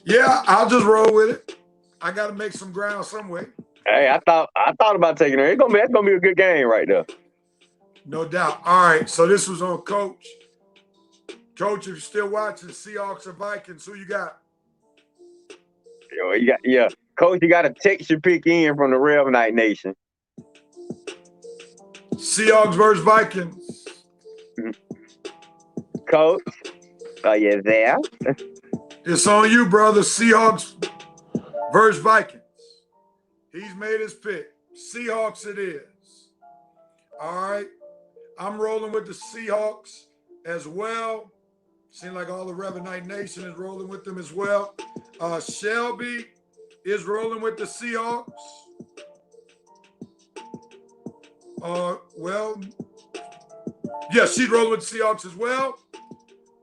Speaker 3: Yeah, I'll just roll with it. I got to make some ground some way.
Speaker 2: Hey, I thought about taking her. That's gonna be a good game right there.
Speaker 3: No doubt. All right, so this was on Coach. Coach, if you're still watching Seahawks or Vikings, who you got?
Speaker 2: Coach, you got to text your pick in from the Rev Night Nation.
Speaker 3: Seahawks versus Vikings.
Speaker 2: Coach, are you there?
Speaker 3: It's on you, brother. Seahawks versus Vikings. He's made his pick. Seahawks it is. All right. I'm rolling with the Seahawks as well. Seems like all the Revenite Nation is rolling with them as well. Shelby is rolling with the Seahawks. She's rolling with the Seahawks as well.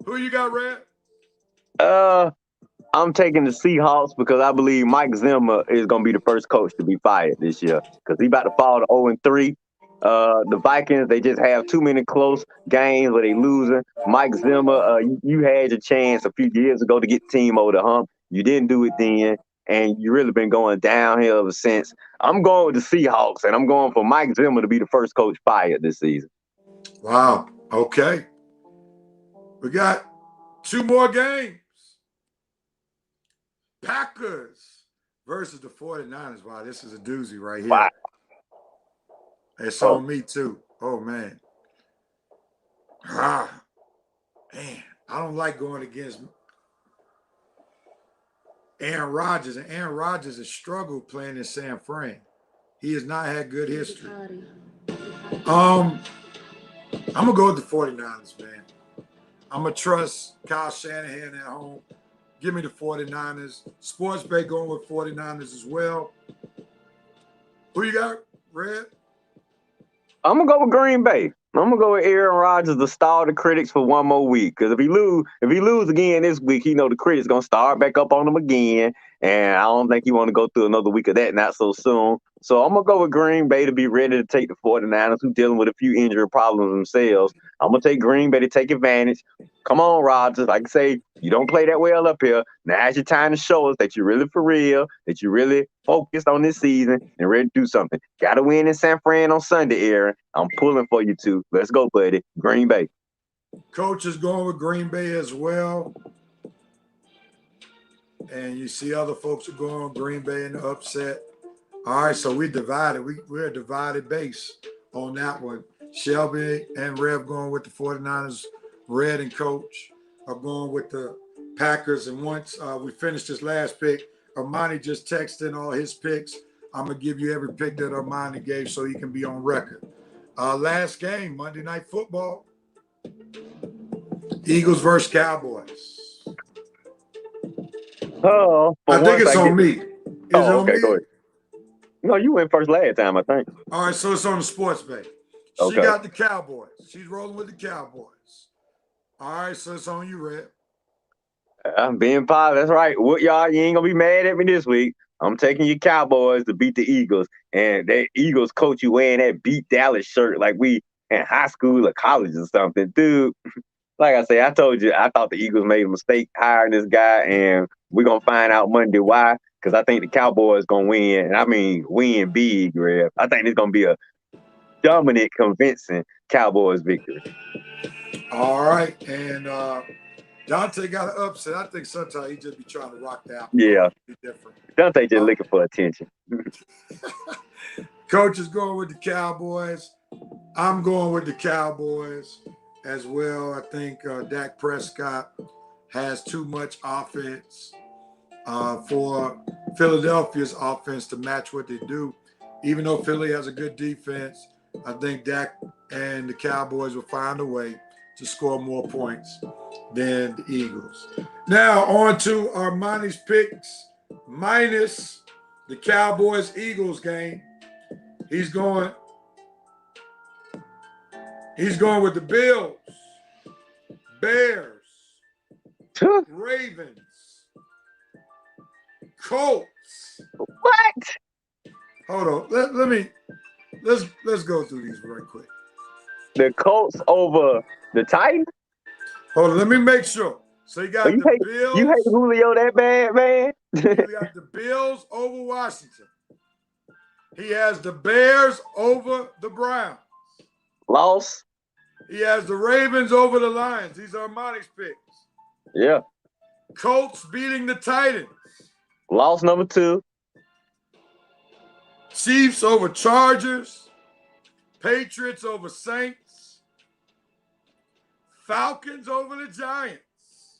Speaker 3: Who you got, Red?
Speaker 2: I'm taking the Seahawks because I believe Mike Zimmer is going to be the first coach to be fired this year because he's about to fall to 0-3. The Vikings, they just have too many close games where they losing. Mike Zimmer, you had your chance a few years ago to get the team over the hump. You didn't do it then, and you really been going downhill ever since. I'm going with the Seahawks, and I'm going for Mike Zimmer to be the first coach fired this season.
Speaker 3: Wow. Okay. We got 2 more games. Packers versus the 49ers. Wow, this is a doozy right here. Wow. It's on me too. Oh, man. Man, I don't like going against Aaron Rodgers, and Aaron Rodgers has struggled playing in San Fran. He has not had good history. I'm going to go with the 49ers, man. I'm going to trust Kyle Shanahan at home. Give me the 49ers. Sports Bay going with 49ers as well. Who you got, Red?
Speaker 2: I'm going to go with Green Bay. I'm going to go with Aaron Rodgers, the star of the critics, for one more week. Because if he lose again this week, the critics going to start back up on him again. and I don't think you want to go through another week of that not so soon. So I'm going to go with Green Bay to be ready to take the 49ers, who dealing with a few injury problems themselves. I'm going to take Green Bay to take advantage. Come on, Rodgers. Like I say, you don't play that well up here. Now's your time to show us that you're really for real, that you're really focused on this season and ready to do something. Got to win in San Fran on Sunday, Aaron. I'm pulling for you, too. Let's go, buddy. Green Bay.
Speaker 3: Coach is going with Green Bay as well. And you see other folks are going on Green Bay in the upset. All right, so we divided. We're a divided base on that one. Shelby and Rev going with the 49ers. Red and Coach are going with the Packers. And once we finish this last pick, Armani just texted in all his picks. I'm going to give you every pick that Armani gave so he can be on record. Last game, Monday Night Football. Eagles versus Cowboys.
Speaker 2: Oh,
Speaker 3: I think it's on me.
Speaker 2: Okay, go ahead. No, you went first last time, I think.
Speaker 3: All right, so it's on the sports bay. She
Speaker 2: Okay.
Speaker 3: got the Cowboys. She's rolling with the Cowboys. All right, so it's on you, Red.
Speaker 2: I'm being positive. That's right. What y'all? You ain't gonna be mad at me this week. I'm taking your Cowboys to beat the Eagles, and that Eagles coach you wearing that beat Dallas shirt like we in high school or college or something, dude. Like I say, I told you, I thought the Eagles made a mistake hiring this guy, and we're gonna find out Monday why. Because I think the Cowboys gonna win, and I mean win big, Rev. I think it's gonna be a dominant, convincing Cowboys victory.
Speaker 3: All right, and Dante got an upset. I think sometimes he just be trying to rock the apple.
Speaker 2: Yeah,
Speaker 3: be different.
Speaker 2: Dante just looking for attention.
Speaker 3: Coach is going with the Cowboys. I'm going with the Cowboys as well. I think Dak Prescott has too much offense for Philadelphia's offense to match what they do. Even though Philly has a good defense, I think Dak and the Cowboys will find a way to score more points than the Eagles. Now on to Armani's picks minus the Cowboys-Eagles game. He's going with the Bills, Bears, Ravens, Colts.
Speaker 2: What?
Speaker 3: Hold on. Let's go through these right quick.
Speaker 2: The Colts over the Titans?
Speaker 3: Hold on, let me make sure. So you got the Bills.
Speaker 2: You hate Julio that bad, man?
Speaker 3: You got the Bills over Washington. He has the Bears over the Browns.
Speaker 2: Loss.
Speaker 3: He has the Ravens over the Lions. These are Armani's picks.
Speaker 2: Yeah.
Speaker 3: Colts beating the Titans.
Speaker 2: Loss number 2.
Speaker 3: Chiefs over Chargers. Patriots over Saints. Falcons over the Giants.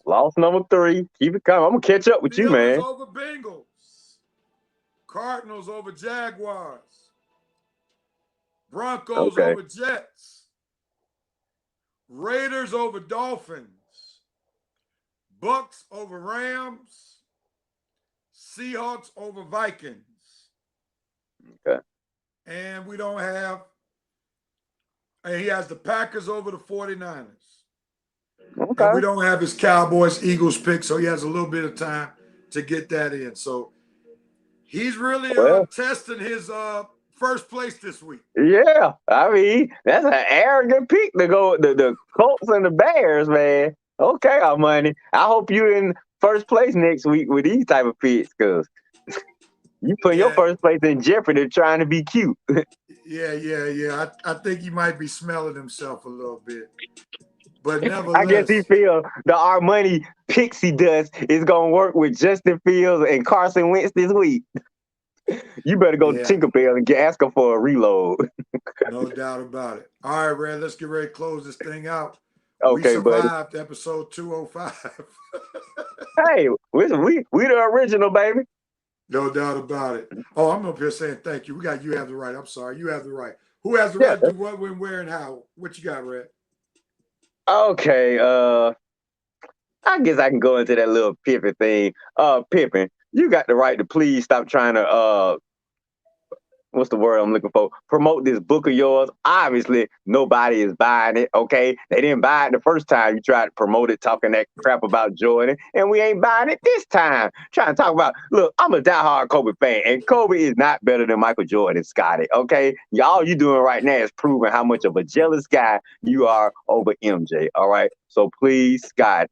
Speaker 2: Loss number 3. Keep it coming. I'm going to catch up with you, man.
Speaker 3: Steelers over Bengals. Cardinals over Jaguars. Broncos over Jets. Raiders over Dolphins. Bucks over Rams. Seahawks over Vikings.
Speaker 2: Okay.
Speaker 3: And we don't have, and he has the Packers over the 49ers.
Speaker 2: Okay.
Speaker 3: And we don't have his Cowboys Eagles pick, so he has a little bit of time to get that in. So he's really testing his first place this week.
Speaker 2: Yeah. I mean, that's an arrogant pick to go the Colts and the Bears, man. Okay, Armani. I hope you're in first place next week with these type of picks, because you put your first place in jeopardy trying to be cute.
Speaker 3: Yeah. I think he might be smelling himself a little bit. But nevertheless,
Speaker 2: I guess he feels the Armani pixie dust is going to work with Justin Fields and Carson Wentz this week. You better go to Tinkerbell and ask him for a reload.
Speaker 3: No doubt about it. All right, Red, let's get ready to close this thing out.
Speaker 2: Okay,
Speaker 3: we survived episode 205.
Speaker 2: Hey, we the original, baby.
Speaker 3: No doubt about it. Oh, I'm up here saying thank you. You have the right. I'm sorry. You have the right. Who has the right to do what, when, where, and how? What you got, Red?
Speaker 2: Okay, I guess I can go into that little Pippin thing. Pippin, you got the right to please stop trying to what's the word I'm looking for? Promote this book of yours. Obviously, nobody is buying it. Okay, they didn't buy it the first time you tried to promote it, talking that crap about Jordan, and we ain't buying it this time. Trying to talk about, look, I'm a diehard Kobe fan, and Kobe is not better than Michael Jordan, Scotty. Okay, y'all, you doing right now is proving how much of a jealous guy you are over MJ. All right, so please, Scott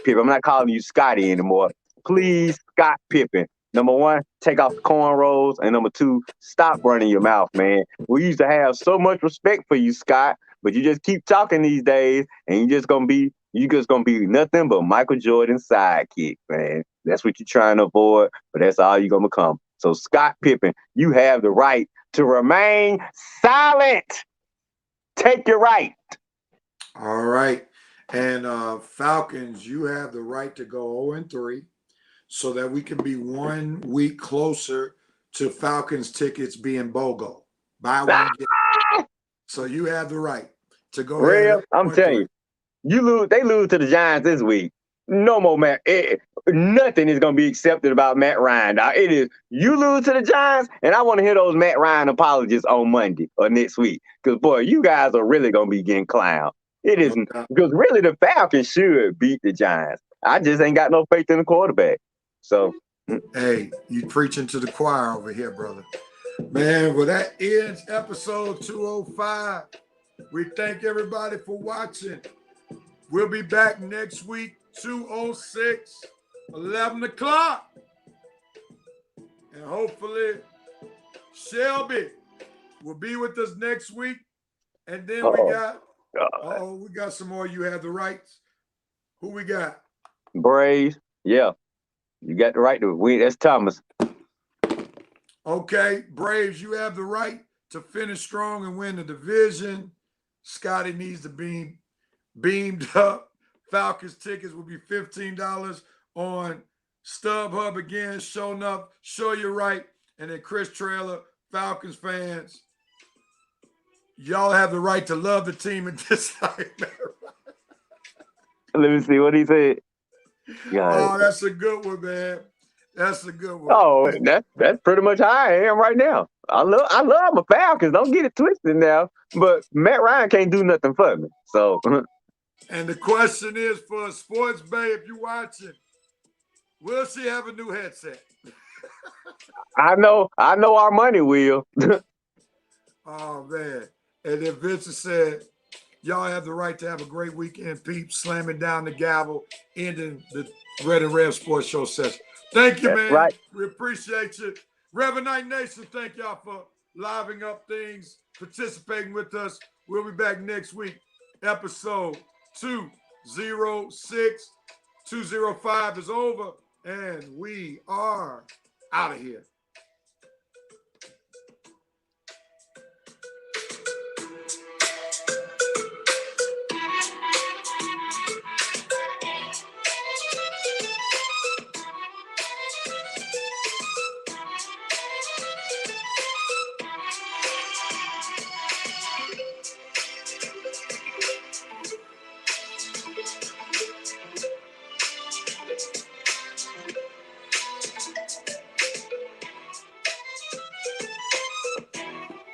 Speaker 2: Pippen. I'm not calling you Scotty anymore. Please, Scott Pippen. Number one, take off the cornrows, and number two, stop running your mouth, man. We used to have so much respect for you, Scott, but you just keep talking these days, and you just gonna be nothing but Michael Jordan's sidekick, man. That's what you're trying to avoid, but that's all you're gonna become. So, Scott Pippen, you have the right to remain silent. Take your right.
Speaker 3: All right. And Falcons, you have the right to go 0-3 so that we can be 1 week closer to Falcons tickets being BOGO. Buy one, get one. So you have the right to go
Speaker 2: Real,
Speaker 3: ahead.
Speaker 2: I'm telling you, they lose to the Giants this week. No more Matt. Nothing is gonna be accepted about Matt Ryan. Dog. It is you lose to the Giants, and I want to hear those Matt Ryan apologies on Monday or next week. Because boy, you guys are really gonna be getting clowned. It isn't because really the Falcons should beat the Giants. I just ain't got no faith in the quarterback. So
Speaker 3: hey, you preaching to the choir over here, brother. Man, well, that ends episode 205. We thank everybody for watching. We'll be back next week, 206, 11 o'clock. And hopefully Shelby will be with us next week. And then we got some more. You have the rights. Who we got?
Speaker 2: Braves, yeah. You got the right to win. That's Thomas.
Speaker 3: Okay, Braves, you have the right to finish strong and win the division. Scotty needs to be beamed up. Falcons tickets will be $15 on StubHub again. Show enough, show you right. And then Chris Trailer, Falcons fans, y'all have the right to love the team and dislike them.
Speaker 2: Let me see what he said.
Speaker 3: Oh, that's a good one, man. That's a good one.
Speaker 2: Oh, that's pretty much how I am right now. I love my Falcons. Don't get it twisted now. But Matt Ryan can't do nothing for me. So
Speaker 3: and the question is for Sports Bay, if you're watching, will she have a new headset?
Speaker 2: I know our money will.
Speaker 3: Oh man. And then Vincent said, y'all have the right to have a great weekend, peeps, slamming down the gavel, ending the Red and Rev Sports Show session. Thank you, man.
Speaker 2: Right.
Speaker 3: We appreciate you. Reverend Night Nation, thank y'all for living up things, participating with us. We'll be back next week. Episode 206. 205 is over, and we are out of here.